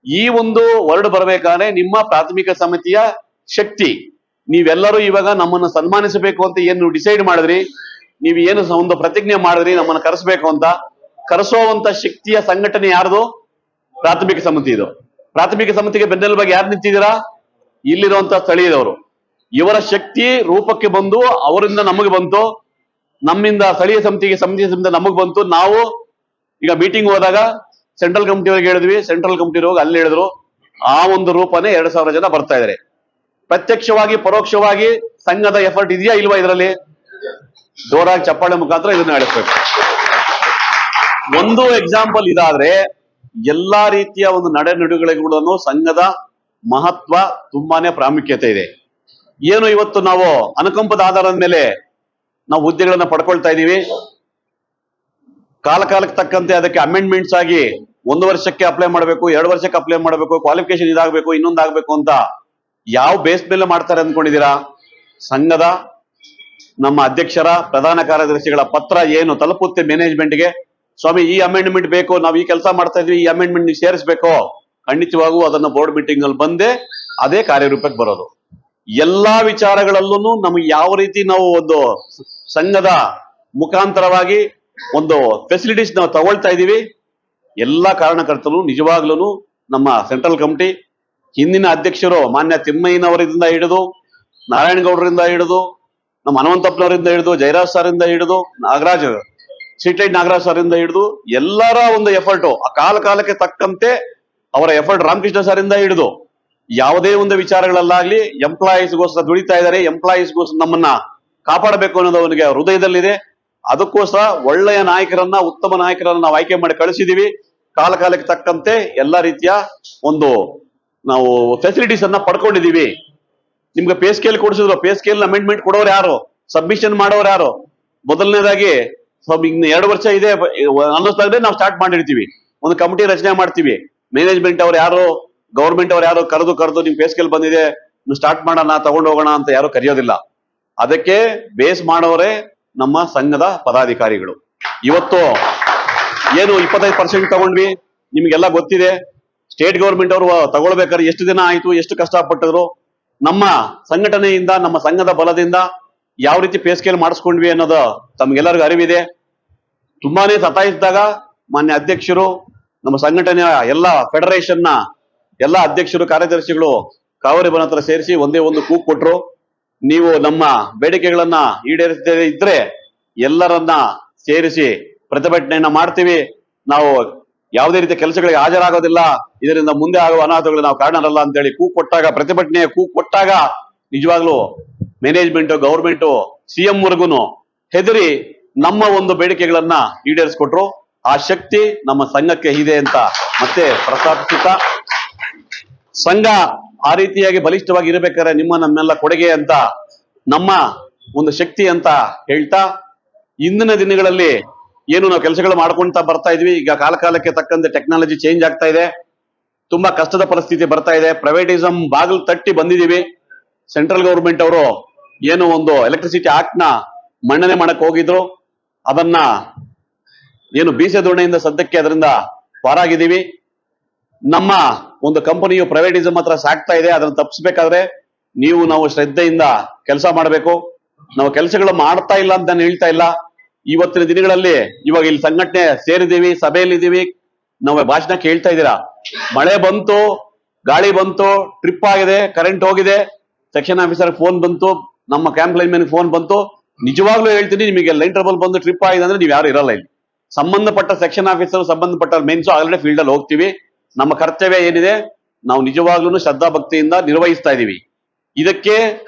Speaker 3: ಈ ಒಂದು ವರ್ಡ್ ಬರ್ಬೇಕಾದ್ರೆ ನಿಮ್ಮ ಪ್ರಾಥಮಿಕ ಸಮಿತಿಯ ಶಕ್ತಿ, ನೀವೆಲ್ಲರೂ ಇವಾಗ ನಮ್ಮನ್ನು ಸನ್ಮಾನಿಸಬೇಕು ಅಂತ ಏನು ಡಿಸೈಡ್ ಮಾಡಿದ್ರಿ, ನೀವು ಏನು ಒಂದು ಪ್ರತಿಜ್ಞೆ ಮಾಡಿದ್ರಿ ನಮ್ಮನ್ನು ಕರೆಸಬೇಕು ಅಂತ, ಕರೆಸುವಂತ ಶಕ್ತಿಯ ಸಂಘಟನೆ ಯಾರ್ದು? ಪ್ರಾಥಮಿಕ ಸಮಿತಿ. ಇದು ಪ್ರಾಥಮಿಕ ಸಮಿತಿಗೆ ಬೆನ್ನೆಲುಬಾಗಿ ಯಾರು ನಿಂತಿದ್ದೀರಾ? ಇಲ್ಲಿರುವಂತ ಸ್ಥಳೀಯದವರು. ಇವರ ಶಕ್ತಿ ರೂಪಕ್ಕೆ ಬಂದು ಅವರಿಂದ ನಮಗೆ ಬಂತು, ನಮ್ಮಿಂದ ಸ್ಥಳೀಯ ಸಮಿತಿ ನಮಗ್ ಬಂತು. ನಾವು ಈಗ ಮೀಟಿಂಗ್ ಹೋದಾಗ ಸೆಂಟ್ರಲ್ ಕಮಿಟಿ ಅವ್ರಿಗೆ ಹೇಳಿದ್ವಿ, ಸೆಂಟ್ರಲ್ ಕಮಿಟಿ ಹೋಗಿ ಅಲ್ಲಿ ಹೇಳಿದ್ರು. ಆ ಒಂದು ರೂಪನೇ 2,000 ಜನ ಬರ್ತಾ ಇದಾರೆ. ಪ್ರತ್ಯಕ್ಷವಾಗಿ ಪರೋಕ್ಷವಾಗಿ ಸಂಘದ ಎಫರ್ಟ್ ಇದೆಯಾ ಇಲ್ವಾ? ಇದರಲ್ಲಿ ಜೋರಾಗಿ ಚಪ್ಪಾಳೆ ಮುಖಾಂತರ ಇದನ್ನ ಹೇಳಿಸ್ಬೇಕು. ಒಂದು ಎಕ್ಸಾಂಪಲ್ ಇದಾದ್ರೆ ಎಲ್ಲಾ ರೀತಿಯ ಒಂದು ನಡೆನುಡಿಗಳಿಗೂ ಸಂಘದ ಮಹತ್ವ ತುಂಬಾನೇ ಪ್ರಾಮುಖ್ಯತೆ ಇದೆ. ಏನು ಇವತ್ತು ನಾವು ಅನುಕಂಪದ ಆಧಾರದ ಮೇಲೆ ನಾವು ಹುದ್ದೆಗಳನ್ನ ಪಡ್ಕೊಳ್ತಾ ಇದೀವಿ. ಕಾಲಕ್ಕೆ ತಕ್ಕಂತೆ ಅದಕ್ಕೆ ಅಮೆಂಡ್ಮೆಂಟ್ಸ್ ಆಗಿ 1 ವರ್ಷಕ್ಕೆ ಅಪ್ಲೈ ಮಾಡಬೇಕು, 2 ವರ್ಷಕ್ಕೆ ಅಪ್ಲೈ ಮಾಡಬೇಕು, ಕ್ವಾಲಿಫಿಕೇಶನ್ ಇದಾಗಬೇಕು, ಇನ್ನೊಂದಾಗಬೇಕು ಅಂತ ಯಾವ ಬೇಸ್ ಮೇಲೆ ಮಾಡ್ತಾರೆ ಅಂದ್ಕೊಂಡಿದ್ದೀರಾ? ಸಂಘದ ನಮ್ಮ ಅಧ್ಯಕ್ಷರ, ಪ್ರಧಾನ ಕಾರ್ಯದರ್ಶಿಗಳ ಪತ್ರ ಏನು ತಲುಪುತ್ತೆ ಮ್ಯಾನೇಜ್ಮೆಂಟ್ಗೆ, ಸ್ವಾಮಿ ಈ ಅಮೆಂಡ್ಮೆಂಟ್ ಬೇಕು, ನಾವು ಈ ಕೆಲಸ ಮಾಡ್ತಾ ಇದ್ವಿ, ಈ ಅಮೆಂಡ್ಮೆಂಟ್ ನೀವು ಸೇರಿಸಬೇಕು, ಖಂಡಿತವಾಗೂ ಅದನ್ನ ಬೋರ್ಡ್ ಮೀಟಿಂಗ್ ಅಲ್ಲಿ ಬಂದೇ ಅದೇ ಕಾರ್ಯರೂಪಕ್ಕೆ ಬರೋದು. ಎಲ್ಲಾ ವಿಚಾರಗಳಲ್ಲೂ ನಮಗೆ ಯಾವ ರೀತಿ ನಾವು ಒಂದು ಸಂಘದ ಮುಖಾಂತರವಾಗಿ ಒಂದು ಫೆಸಿಲಿಟೀಸ್ ನಾವು ತಗೊಳ್ತಾ ಇದೀವಿ. ಎಲ್ಲಾ ಕಾರಣಕರ್ತರು ನಿಜವಾಗ್ಲೂ ನಮ್ಮ ಸೆಂಟ್ರಲ್ ಕಮಿಟಿ, ಹಿಂದಿನ ಅಧ್ಯಕ್ಷರು ಮಾನ್ಯ ತಿಮ್ಮಯ್ಯನವರಿಂದ ಹಿಡಿದು, ನಾರಾಯಣಗೌಡರಿಂದ ಹಿಡಿದು, ನಮ್ಮ ಹನುಮಂತಪ್ಪನವರಿಂದ ಹಿಡಿದು, ಜಯರಾಜ್ ಸರಿಂದ ಹಿಡಿದು, ಸಿಟೈಡ್ ನಾಗರಾಜ್ ಸರಿಂದ ಹಿಡಿದು ಎಲ್ಲರ ಒಂದು ಎಫರ್ಟು ಆ ಕಾಲಕ್ಕೆ ತಕ್ಕಂತೆ ಅವರ ಎಫರ್ಟ್, ರಾಮಕೃಷ್ಣ ಸರಿಂದ ಹಿಡಿದು ಯಾವುದೇ ಒಂದು ವಿಚಾರಗಳಲ್ಲಾಗ್ಲಿ ಎಂಪ್ಲಾಯೀಸ್ಗೋಸ್ಕರ ದುಡಿತಾ ಇದ್ದಾರೆ, ಎಂಪ್ಲಾಯೀಸ್ಗೋಸ್ಕರ ನಮ್ಮನ್ನ ಕಾಪಾಡಬೇಕು ಅನ್ನೋದು ಅವನಿಗೆ ಹೃದಯದಲ್ಲಿದೆ. ಅದಕ್ಕೋಸ್ಕರ ಒಳ್ಳೆಯ ನಾಯಕರನ್ನ, ಉತ್ತಮ ನಾಯಕರನ್ನ ನಾವು ಆಯ್ಕೆ ಮಾಡಿ ಕಳಿಸಿದೀವಿ. ಕಾಲಕ್ಕೆ ತಕ್ಕಂತೆ ಎಲ್ಲಾ ರೀತಿಯ ಒಂದು ನಾವು ಫೆಸಿಲಿಟೀಸ್ ಅನ್ನ ಪಡ್ಕೊಂಡಿದೀವಿ. ನಿಮ್ಗೆ ಪೇ ಸ್ಕೇಲ್ ಕೊಡಿಸಿದ್ರು, ಪೇ ಸ್ಕೇಲ್ ಅಮೆಂಡ್ಮೆಂಟ್ ಕೊಡೋರು ಯಾರು, ಸಬ್ಮಿಷನ್ ಮಾಡೋರು ಯಾರು? ಮೊದಲನೇದಾಗಿ ಇನ್ನು 2 ವರ್ಷ ಇದೆ ಅನ್ನಿಸ್ತಾಗ್ರೆ ನಾವು ಸ್ಟಾರ್ಟ್ ಮಾಡಿರ್ತೀವಿ, ಒಂದು ಕಮಿಟಿ ರಚನೆ ಮಾಡ್ತೀವಿ. ಮ್ಯಾನೇಜ್ಮೆಂಟ್ ಅವ್ರು ಯಾರು, ಗೌರ್ಮೆಂಟ್ ಅವ್ರು ಯಾರು ಕರೆದು ನಿಮ್ ಪೇ ಸ್ಕೇಲ್ ಬಂದಿದೆ, ನೀವು ಸ್ಟಾರ್ಟ್ ಮಾಡೋಣ, ತಗೊಂಡು ಹೋಗೋಣ ಅಂತ ಯಾರು ಕರೆಯೋದಿಲ್ಲ. ಅದಕ್ಕೆ ಬೇಸ್ ಮಾಡೋರೆ ನಮ್ಮ ಸಂಘದ ಪದಾಧಿಕಾರಿಗಳು. ಇವತ್ತು ಏನು 25% ತಗೊಂಡ್ವಿ, ನಿಮ್ಗೆಲ್ಲ ಗೊತ್ತಿದೆ. ಸ್ಟೇಟ್ ಗೌರ್ಮೆಂಟ್ ಅವರು ತಗೊಳ್ಬೇಕಾದ್ರೆ ಎಷ್ಟು ದಿನ ಆಯ್ತು, ಎಷ್ಟು ಕಷ್ಟಪಟ್ಟಿದ್ರು. ನಮ್ಮ ಸಂಘಟನೆಯಿಂದ ನಮ್ಮ ಸಂಘದ ಬಲದಿಂದ ಯಾವ ರೀತಿ ಪೇ ಸ್ಕೇಲ್ ಮಾಡಿಸ್ಕೊಂಡ್ವಿ ಅನ್ನೋದು ತಮ್ಗೆಲ್ಲರಿಗೂ ಅರಿವಿದೆ. ತುಂಬಾನೇ ಸತಾಯಿಸಿದಾಗ ಮಾನ್ಯ ಅಧ್ಯಕ್ಷರು ನಮ್ಮ ಸಂಘಟನೆಯ ಎಲ್ಲ ಫೆಡರೇಷನ್ ನ ಎಲ್ಲ ಅಧ್ಯಕ್ಷರು ಕಾರ್ಯದರ್ಶಿಗಳು ಕಾವೇರಿ ಬನ ಹತ್ರ ಸೇರಿಸಿ ಒಂದೇ ಒಂದು ಕೂಗು ಕೊಟ್ರು. ನೀವು ನಮ್ಮ ಬೇಡಿಕೆಗಳನ್ನ ಈಡೇರಿಸದೇ ಇದ್ರೆ ಎಲ್ಲರನ್ನ ಸೇರಿಸಿ ಪ್ರತಿಭಟನೆಯನ್ನ ಮಾಡ್ತೀವಿ, ನಾವು ಯಾವುದೇ ರೀತಿಯ ಕೆಲಸಗಳಿಗೆ ಹಾಜರಾಗೋದಿಲ್ಲ, ಇದರಿಂದ ಮುಂದೆ ಆಗುವ ಅನಾಹುತಗಳು ನಾವು ಕಾರಣರಲ್ಲ ಅಂತ ಹೇಳಿ ಕೂಗು ಕೊಟ್ಟಾಗ, ಪ್ರತಿಭಟನೆಯ ಕೂಗು ಕೊಟ್ಟಾಗ ನಿಜವಾಗ್ಲೂ ಮ್ಯಾನೇಜ್ಮೆಂಟ್, ಗೌರ್ಮೆಂಟ್, ಸಿಎಂ ವರ್ಗುನು ಹೆದರಿ ನಮ್ಮ ಒಂದು ಬೇಡಿಕೆಗಳನ್ನ ಈಡೇರಿಸ್ಕೊಟ್ರು. ಆ ಶಕ್ತಿ ನಮ್ಮ ಸಂಘಕ್ಕೆ ಇದೆ ಅಂತ ಮತ್ತೆ ಪ್ರಸ್ತಾಪಿಸುತ್ತಾ, ಸಂಘ ಆ ರೀತಿಯಾಗಿ ಬಲಿಷ್ಠವಾಗಿ ಇರಬೇಕಾದ್ರೆ ನಮ್ಮೆಲ್ಲ ಕೊಡುಗೆ ಅಂತ ನಮ್ಮ ಒಂದು ಶಕ್ತಿ ಅಂತ ಹೇಳ್ತಾ, ಇಂದಿನ ದಿನಗಳಲ್ಲಿ ಏನು ನಾವು ಕೆಲಸಗಳು ಮಾಡ್ಕೊಂತ ಬರ್ತಾ ಇದ್ವಿ, ಈಗ ಕಾಲಕ್ಕೆ ತಕ್ಕಂತೆ ಟೆಕ್ನಾಲಜಿ ಚೇಂಜ್ ಆಗ್ತಾ ಇದೆ, ತುಂಬಾ ಕಷ್ಟದ ಪರಿಸ್ಥಿತಿ ಬರ್ತಾ ಇದೆ, ಪ್ರೈವೇಟಿಸಂ ಬಾಗಿಲು ತಟ್ಟಿ ಬಂದಿದೀವಿ. ಸೆಂಟ್ರಲ್ ಗೌರ್ಮೆಂಟ್ ಅವರು ಏನು ಒಂದು ಎಲೆಕ್ಟ್ರಿಸಿಟಿ ಆಕ್ಟ್ ನ ಮನ್ನಣೆ ಮಾಡಕ್ ಹೋಗಿದ್ರು, ಅದನ್ನ ಏನು ಬೀಸೆ ಧೋರಣೆಯಿಂದ ಸದ್ಯಕ್ಕೆ ಅದರಿಂದ ಹೊರಾಗಿದ್ದೀವಿ. ನಮ್ಮ ಒಂದು ಕಂಪನಿಯು ಪ್ರೈವೇಟಿಸಂ ಹತ್ರ ಸಾಕ್ತಾ ಇದೆ, ಅದನ್ನ ತಪ್ಪಿಸ್ಬೇಕಾದ್ರೆ ನಾವು ಶ್ರದ್ಧೆಯಿಂದ ಕೆಲಸ ಮಾಡಬೇಕು. ನಾವು ಕೆಲಸಗಳು ಮಾಡ್ತಾ ಇಲ್ಲ ಅಂತ ನಾನು ಹೇಳ್ತಾ ಇಲ್ಲ. ಇವತ್ತಿನ ದಿನಗಳಲ್ಲಿ ಇವಾಗ ಇಲ್ಲಿ ಸಂಘಟನೆ ಸೇರಿದೀವಿ, ಸಭೆಯಲ್ಲಿದ್ದೀವಿ, ನಾವು ಭಾಷಣ ಕೇಳ್ತಾ ಇದ್ದೀರಾ. ಮಳೆ ಬಂತು, ಗಾಳಿ ಬಂತು, ಟ್ರಿಪ್ ಆಗಿದೆ, ಕರೆಂಟ್ ಹೋಗಿದೆ, ಸೆಕ್ಷನ್ ಆಫೀಸರ್ ಫೋನ್ ಬಂತು, ನಮ್ಮ ಕ್ಯಾಂಪ್ ಲೈನ್ ಮ್ಯಾನ್ ಫೋನ್ ಬಂತು. ನಿಜವಾಗ್ಲೂ ಹೇಳ್ತೀನಿ, ನಿಮಗೆ ಲೈನ್ ಟ್ರಬಲ್ ಬಂದು ಟ್ರಿಪ್ ಆಗಿದೆ ಅಂದ್ರೆ ನೀವು ಯಾರು ಇರಲ್ಲ ಇಲ್ಲಿ. ಸಂಬಂಧಪಟ್ಟ ಸೆಕ್ಷನ್ ಆಫೀಸರ್, ಸಂಬಂಧಪಟ್ಟ ಮೇನ್ಸ್ ಆಲ್ರೆಡಿ ಫೀಲ್ಡ್ ಅಲ್ಲಿ ಹೋಗ್ತೀವಿ. ನಮ್ಮ ಕರ್ತವ್ಯ ಏನಿದೆ ನಾವು ನಿಜವಾಗ್ಲೂ ಶ್ರದ್ಧಾ ಭಕ್ತಿಯಿಂದ ನಿರ್ವಹಿಸ್ತಾ ಇದೀವಿ. ಇದಕ್ಕೆ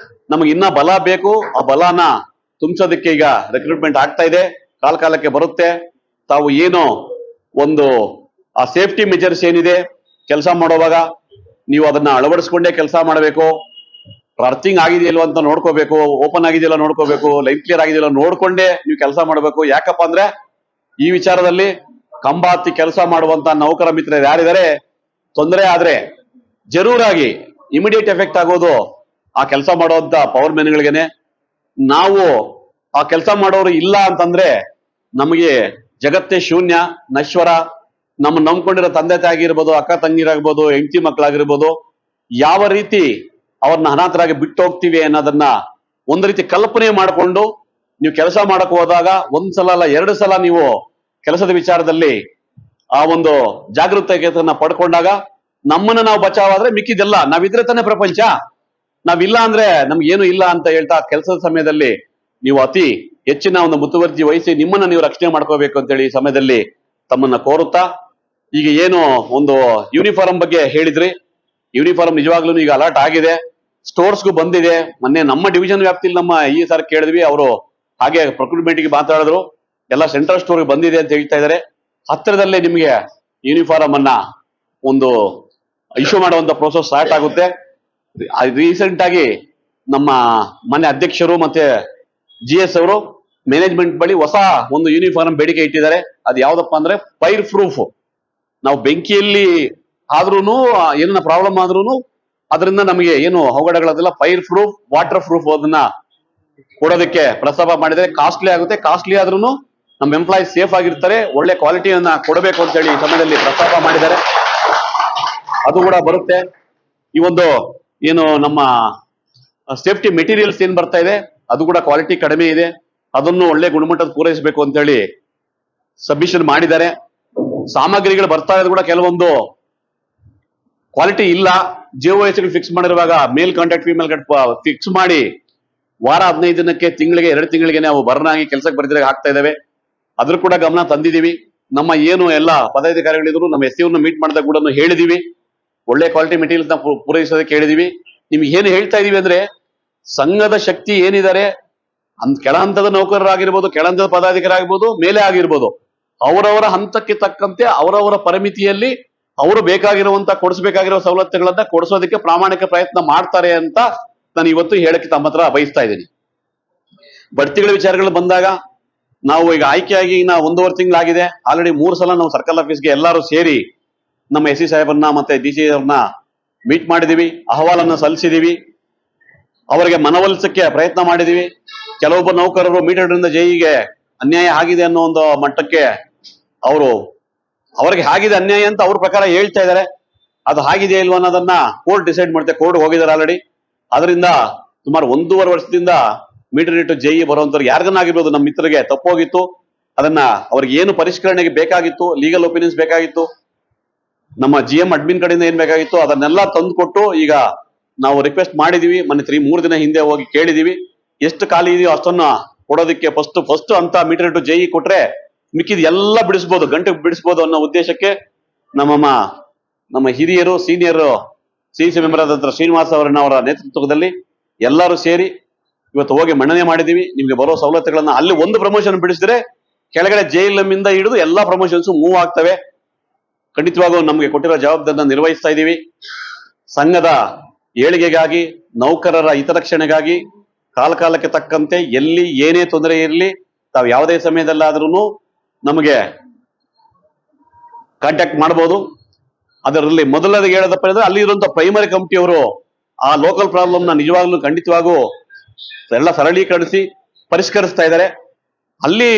Speaker 3: ನಮಗೆ ಇನ್ನ ಬಲ ಬೇಕು. ಆ ಬಲನ ತುಂಬಿಸೋದಕ್ಕೆ ಈಗ ರಿಕ್ರೂಟ್ಮೆಂಟ್ ಆಗ್ತಾ ಇದೆ, ಕಾಲಕ್ಕೆ ಬರುತ್ತೆ. ತಾವು ಏನು ಒಂದು ಆ ಸೇಫ್ಟಿ ಮೆಜರ್ಸ್ ಏನಿದೆ ಕೆಲಸ ಮಾಡುವಾಗ ನೀವು ಅದನ್ನ ಅಳವಡಿಸ್ಕೊಂಡೇ ಕೆಲಸ ಮಾಡಬೇಕು. ಅರ್ಥಿಂಗ್ ಆಗಿದೆಯಲ್ವ ಅಂತ ನೋಡ್ಕೋಬೇಕು, ಓಪನ್ ಆಗಿದೆಯಲ್ಲ ನೋಡ್ಕೋಬೇಕು, ಲೈನ್ ಕ್ಲಿಯರ್ ಆಗಿದೆಯಲ್ಲ ನೋಡ್ಕೊಂಡೇ ನೀವು ಕೆಲಸ ಮಾಡಬೇಕು. ಯಾಕಪ್ಪ ಅಂದ್ರೆ ಈ ವಿಚಾರದಲ್ಲಿ ಕಂಬ ಹತ್ತಿ ಕೆಲಸ ಮಾಡುವಂತ ನೌಕರ ಮಿತ್ರರು ಯಾರಿದ್ದಾರೆ, ತೊಂದರೆ ಆದ್ರೆ ಜರೂರಾಗಿ ಇಮಿಡಿಯೇಟ್ ಎಫೆಕ್ಟ್ ಆಗೋದು ಆ ಕೆಲಸ ಮಾಡುವಂತ ಪವರ್ ಮ್ಯಾನ್ಗಳಿಗೇನೆ. ನಾವು ಆ ಕೆಲಸ ಮಾಡೋರು ಇಲ್ಲ ಅಂತಂದ್ರೆ ನಮಗೆ ಜಗತ್ತೇ ಶೂನ್ಯ, ನಶ್ವರ. ನಮ್ಮ ನಂಬ್ಕೊಂಡಿರೋ ತಂದೆ ತಾಯಿ ಆಗಿರ್ಬೋದು, ಅಕ್ಕ ತಂಗಿರಾಗ್ಬೋದು, ಹೆಂಡತಿ ಮಕ್ಕಳಾಗಿರ್ಬೋದು, ಯಾವ ರೀತಿ ಅವ್ರನ್ನ ಅನಾಥರಾಗಿ ಬಿಟ್ಟು ಹೋಗ್ತೀವಿ ಅನ್ನೋದನ್ನ ಒಂದು ರೀತಿ ಕಲ್ಪನೆ ಮಾಡಿಕೊಂಡು ನೀವು ಕೆಲಸ ಮಾಡಕ್ ಹೋದಾಗ ಒಂದ್ಸಲ ಅಲ್ಲ 2 ಸಲ ನೀವು ಕೆಲಸದ ವಿಚಾರದಲ್ಲಿ ಆ ಒಂದು ಜಾಗೃತತೆಯನ್ನ ಪಡ್ಕೊಂಡಾಗ ನಮ್ಮನ್ನ ನಾವು ಬಚಾವಾದ್ರೆ ಮಿಕ್ಕಿದೆಲ್ಲ ನಾವಿದ್ರೆ ತಾನೇ ಪ್ರಪಂಚ. ನಾವಿಲ್ಲ ಅಂದ್ರೆ ನಮ್ಗೇನು ಇಲ್ಲ ಅಂತ ಹೇಳ್ತಾ ಕೆಲಸದ ಸಮಯದಲ್ಲಿ ನೀವು ಅತಿ ಹೆಚ್ಚಿನ ಒಂದು ಮುತುವರ್ಜಿ ವಹಿಸಿ ನಿಮ್ಮನ್ನ ನೀವು ರಕ್ಷಣೆ ಮಾಡ್ಕೋಬೇಕು ಅಂತೇಳಿ ಈ ಸಮಯದಲ್ಲಿ ತಮ್ಮನ್ನ ಕೋರುತ್ತಾ, ಈಗ ಏನು ಒಂದು ಯೂನಿಫಾರ್ಮ್ ಬಗ್ಗೆ ಹೇಳಿದ್ರಿ, ಯೂನಿಫಾರ್ಮ್ ನಿಜವಾಗ್ಲೂ ಈಗ ಅಲರ್ಟ್ ಆಗಿದೆ, ಸ್ಟೋರ್ಸ್ಗೂ ಬಂದಿದೆ. ಮೊನ್ನೆ ನಮ್ಮ ಡಿವಿಷನ್ ವ್ಯಾಪ್ತಿಯಲ್ಲಿ ನಮ್ಮ ಈ ಸಾರಿ ಕೇಳಿದ್ವಿ, ಅವರು ಹಾಗೆ ಪ್ರೊಕ್ಯೂರ್ಮೆಂಟ್ ಗೆ ಮಾತಾಡಿದ್ರು, ಎಲ್ಲ ಸೆಂಟ್ರಲ್ ಸ್ಟೋರ್ ಬಂದಿದೆ ಅಂತ ಹೇಳ್ತಾ ಇದ್ದಾರೆ. ಹತ್ತಿರದಲ್ಲೇ ನಿಮಗೆ ಯೂನಿಫಾರ್ಮ್ ಅನ್ನ ಒಂದು ಇಶ್ಯೂ ಮಾಡುವಂತ ಪ್ರೋಸೆಸ್ ಸ್ಟಾರ್ಟ್ ಆಗುತ್ತೆ. ರೀಸೆಂಟ್ ಆಗಿ ನಮ್ಮ ಮನೆ ಅಧ್ಯಕ್ಷರು ಮತ್ತೆ GS ಅವರು ಮ್ಯಾನೇಜ್ಮೆಂಟ್ ಬಳಿ ಹೊಸ ಒಂದು ಯೂನಿಫಾರ್ಮ್ ಬೇಡಿಕೆ ಇಟ್ಟಿದ್ದಾರೆ. ಅದು ಯಾವ್ದಪ್ಪ ಅಂದ್ರೆ ಫೈರ್ ಪ್ರೂಫ್. ನಾವು ಬೆಂಕಿಯಲ್ಲಿ ಆದ್ರೂನು ಏನ ಪ್ರಾಬ್ಲಮ್ ಆದ್ರೂನು ಅದರಿಂದ ನಮಗೆ ಏನು ಅವಘಡಗಳದೆಲ್ಲ ಫೈರ್ ಪ್ರೂಫ್, ವಾಟರ್ ಪ್ರೂಫ್ ಅದನ್ನ ಕೊಡೋದಕ್ಕೆ ಪ್ರಸ್ತಾಪ ಮಾಡಿದರೆ. ಕಾಸ್ಟ್ಲಿ ಆಗುತ್ತೆ, ಕಾಸ್ಟ್ಲಿ ಆದ್ರೂ ನಮ್ಮ ಎಂಪ್ಲಾಯೀಸ್ ಸೇಫ್ ಆಗಿರ್ತಾರೆ, ಒಳ್ಳೆ ಕ್ವಾಲಿಟಿಯನ್ನ ಕೊಡಬೇಕು ಅಂತ ಹೇಳಿ ಈ ಸಮಯದಲ್ಲಿ ಪ್ರಸ್ತಾಪ ಮಾಡಿದ್ದಾರೆ. ಅದು ಕೂಡ ಬರುತ್ತೆ. ಈ ಒಂದು ಏನು ನಮ್ಮ ಸೇಫ್ಟಿ ಮೆಟೀರಿಯಲ್ಸ್ ಏನ್ ಬರ್ತಾ ಇದೆ ಅದು ಕೂಡ ಕ್ವಾಲಿಟಿ ಕಡಿಮೆ ಇದೆ, ಅದನ್ನು ಒಳ್ಳೆ ಗುಣಮಟ್ಟದ ಪೂರೈಸಬೇಕು ಅಂತ ಹೇಳಿ ಸಬ್ಮಿಷನ್ ಮಾಡಿದ್ದಾರೆ. ಸಾಮಗ್ರಿಗಳು ಬರ್ತಾ ಇರೋದು ಕೂಡ ಕೆಲವೊಂದು ಕ್ವಾಲಿಟಿ ಇಲ್ಲ. JOS ಫಿಕ್ಸ್ ಮಾಡಿರುವಾಗ ಮೇಲ್ ಕಾಂಟ್ಯಾಕ್ಟ್, ಫಿಮೇಲ್ ಕಾಂಟ್ಯಾಕ್ಟ್ ಫಿಕ್ಸ್ ಮಾಡಿ ವಾರ 15 ದಿನಕ್ಕೆ, ತಿಂಗಳಿಗೆ 2 ತಿಂಗಳಿಗೆ ನಾವು ಬರ್ನಾಗಿ ಕೆಲಸಕ್ಕೆ ಬರ್ದಿರಾಗ ಹಾಕ್ತಾ ಇದ್ದೇವೆ. ಅದ್ರ ಕೂಡ ಗಮನ ತಂದಿದೀವಿ. ನಮ್ಮ ಏನು ಎಲ್ಲ ಪದಾಧಿಕಾರಿಗಳಿದ್ರು ನಮ್ಮ SEO ಮೀಟ್ ಮಾಡಿದಾಗ ಕೂಡ ಹೇಳಿದೀವಿ, ಒಳ್ಳೆ ಕ್ವಾಲಿಟಿ ಮೆಟೀರಿಯಲ್ಸ್ ನ ಪೂರೈಸೋದಕ್ಕೆ ಹೇಳಿದೀವಿ. ನಿಮ್ಗೆ ಏನು ಹೇಳ್ತಾ ಇದೀವಿ ಅಂದ್ರೆ ಸಂಘದ ಶಕ್ತಿ ಏನಿದ್ದಾರೆ ಕೆಳ ಹಂತದ ನೌಕರರಾಗಿರ್ಬೋದು, ಕೆಳ ಹಂತದ ಪದಾಧಿಕಾರಿ ಮೇಲೆ ಆಗಿರ್ಬೋದು, ಅವರವರ ಹಂತಕ್ಕೆ ತಕ್ಕಂತೆ ಅವರವರ ಪರಿಮಿತಿಯಲ್ಲಿ ಅವರು ಬೇಕಾಗಿರುವಂತ ಕೊಡಿಸಬೇಕಾಗಿರುವ ಸವಲತ್ತುಗಳನ್ನ ಕೊಡಿಸೋದಕ್ಕೆ ಪ್ರಾಮಾಣಿಕ ಪ್ರಯತ್ನ ಮಾಡ್ತಾರೆ ಅಂತ ನಾನು ಇವತ್ತು ಹೇಳಕ್ಕೆ ತಮ್ಮ ಹತ್ರ ಬಯಸ್ತಾ ಇದ್ದೀನಿ. ಬಡ್ತಿಗಳ ವಿಚಾರಗಳು ಬಂದಾಗ ನಾವು ಈಗ ಆಯ್ಕೆಯಾಗಿ 1.5 ತಿಂಗಳಾಗಿದೆ. ಆಲ್ರೆಡಿ 3 ಸಲ ನಾವು ಸರ್ಕಲ್ ಆಫೀಸ್ಗೆ ಎಲ್ಲರೂ ಸೇರಿ ನಮ್ಮ SC ಸಾಹೇಬರನ್ನ ಮತ್ತೆ DC ಅವ್ರನ್ನ ಮೀಟ್ ಮಾಡಿದೀವಿ, ಅಹವಾಲನ್ನ ಸಲ್ಲಿಸಿದೀವಿ, ಅವರಿಗೆ ಮನವೊಲಿಸಕ್ಕೆ ಪ್ರಯತ್ನ ಮಾಡಿದೀವಿ. ಕೆಲವೊಬ್ಬ ನೌಕರರು ಮೀಟರ್ನಿಂದ ಜೈಗೆ ಅನ್ಯಾಯ ಆಗಿದೆ ಅನ್ನೋ ಒಂದು ಮಟ್ಟಕ್ಕೆ ಅವ್ರಿಗೆ ಆಗಿದೆ ಅನ್ಯಾಯ ಅಂತ ಅವ್ರ ಪ್ರಕಾರ ಹೇಳ್ತಾ ಇದ್ದಾರೆ. ಅದು ಆಗಿದೆ ಇಲ್ವ ಅನ್ನೋದನ್ನ ಕೋರ್ಟ್ ಡಿಸೈಡ್ ಮಾಡುತ್ತೆ. ಕೋರ್ಟ್ ಹೋಗಿದ್ದಾರೆ ಆಲ್ರೆಡಿ. ಅದರಿಂದ ಸುಮಾರು 1.5 ವರ್ಷದಿಂದ ಮೀಟರ್ ಇಟ್ಟು ಜೈ ಬರುವಂತವ್ರು ಯಾರಿಗನ್ನಾಗಿರ್ಬೋದು, ನಮ್ಮ ಮಿತ್ರರಿಗೆ ತಪ್ಪೋಗಿತ್ತು, ಅದನ್ನ ಅವ್ರಿಗೆ ಏನು ಪರಿಷ್ಕರಣೆಗೆ ಬೇಕಾಗಿತ್ತು, ಲೀಗಲ್ ಒಪಿನಿಯನ್ಸ್ ಬೇಕಾಗಿತ್ತು, ನಮ್ಮ GM ಅಡ್ಮಿನ್ ಕಡೆಯಿಂದ ಏನ್ ಬೇಕಾಗಿತ್ತು ಅದನ್ನೆಲ್ಲ ತಂದುಕೊಟ್ಟು ಈಗ ನಾವು ರಿಕ್ವೆಸ್ಟ್ ಮಾಡಿದೀವಿ. ಮೊನ್ನೆ 3 ದಿನ ಹಿಂದೆ ಹೋಗಿ ಕೇಳಿದೀವಿ. ಎಷ್ಟು ಖಾಲಿ ಇದೆಯೋ ಅಷ್ಟನ್ನ ಕೊಡೋದಕ್ಕೆ ಫಸ್ಟ್ ಅಂತ ಮೀಟರ್ ಇಟ್ಟು ಜೈ ಕೊಟ್ರೆ ಮಿಕ್ಕಿದ ಎಲ್ಲ ಬಿಡಿಸ್ಬೋದು, ಗಂಟೆ ಬಿಡಿಸ್ಬೋದು ಅನ್ನೋ ಉದ್ದೇಶಕ್ಕೆ ನಮ್ಮ ಹಿರಿಯರು ಸೀನಿಯರ್ CEC ಮೆಂಬರ್ ಆದಂತ ಶ್ರೀನಿವಾಸ್ ಅವರ ನೇತೃತ್ವದಲ್ಲಿ ಎಲ್ಲರೂ ಸೇರಿ ಇವತ್ತು ಹೋಗಿ ಮನ್ನಣೆ ಮಾಡಿದೀವಿ. ನಿಮ್ಗೆ ಬರೋ ಸವಲತ್ತುಗಳನ್ನ ಅಲ್ಲಿ ಒಂದು ಪ್ರಮೋಷನ್ ಬಿಡಿಸಿದ್ರೆ ಕೆಳಗಡೆ JLM ಇಂದ ಹಿಡಿದು ಎಲ್ಲಾ ಪ್ರಮೋಷನ್ಸ್ ಮೂವ್ ಆಗ್ತವೆ. ಖಂಡಿತವಾಗೂ ನಮ್ಗೆ ಕೊಟ್ಟಿರೋ ಜವಾಬ್ದಾರಿನ ನಿರ್ವಹಿಸ್ತಾ ಇದೀವಿ. ಸಂಘದ ಏಳಿಗೆಗಾಗಿ, ನೌಕರರ ಹಿತರಕ್ಷಣೆಗಾಗಿ ಕಾಲಕ್ಕೆ ತಕ್ಕಂತೆ ಎಲ್ಲಿ ಏನೇ ತೊಂದರೆ ಇರಲಿ ತಾವು ಯಾವುದೇ ಸಮಯದಲ್ಲಾದ್ರೂ ನಮಗೆ ಕಾಂಟ್ಯಾಕ್ಟ್ ಮಾಡಬಹುದು. ಅದರಲ್ಲಿ ಮೊದಲನೇದಾಗಿ ಹೇಳೋದಪ್ಪ ಅಂದ್ರೆ ಅಲ್ಲಿ ಇರುವಂತ ಪ್ರೈಮರಿ ಕಮಿಟಿಯವರು ಆ ಲೋಕಲ್ ಪ್ರಾಬ್ಲಮ್ ನ ನಿಜವಾಗ್ಲೂ ಖಂಡಿತವಾಗೂ ಎಲ್ಲ ಸರಳೀಕರಿಸಿ ಪರಿಷ್ಕರಿಸ್ತಾ ಇದ್ದಾರೆ. ಅಲ್ಲಿ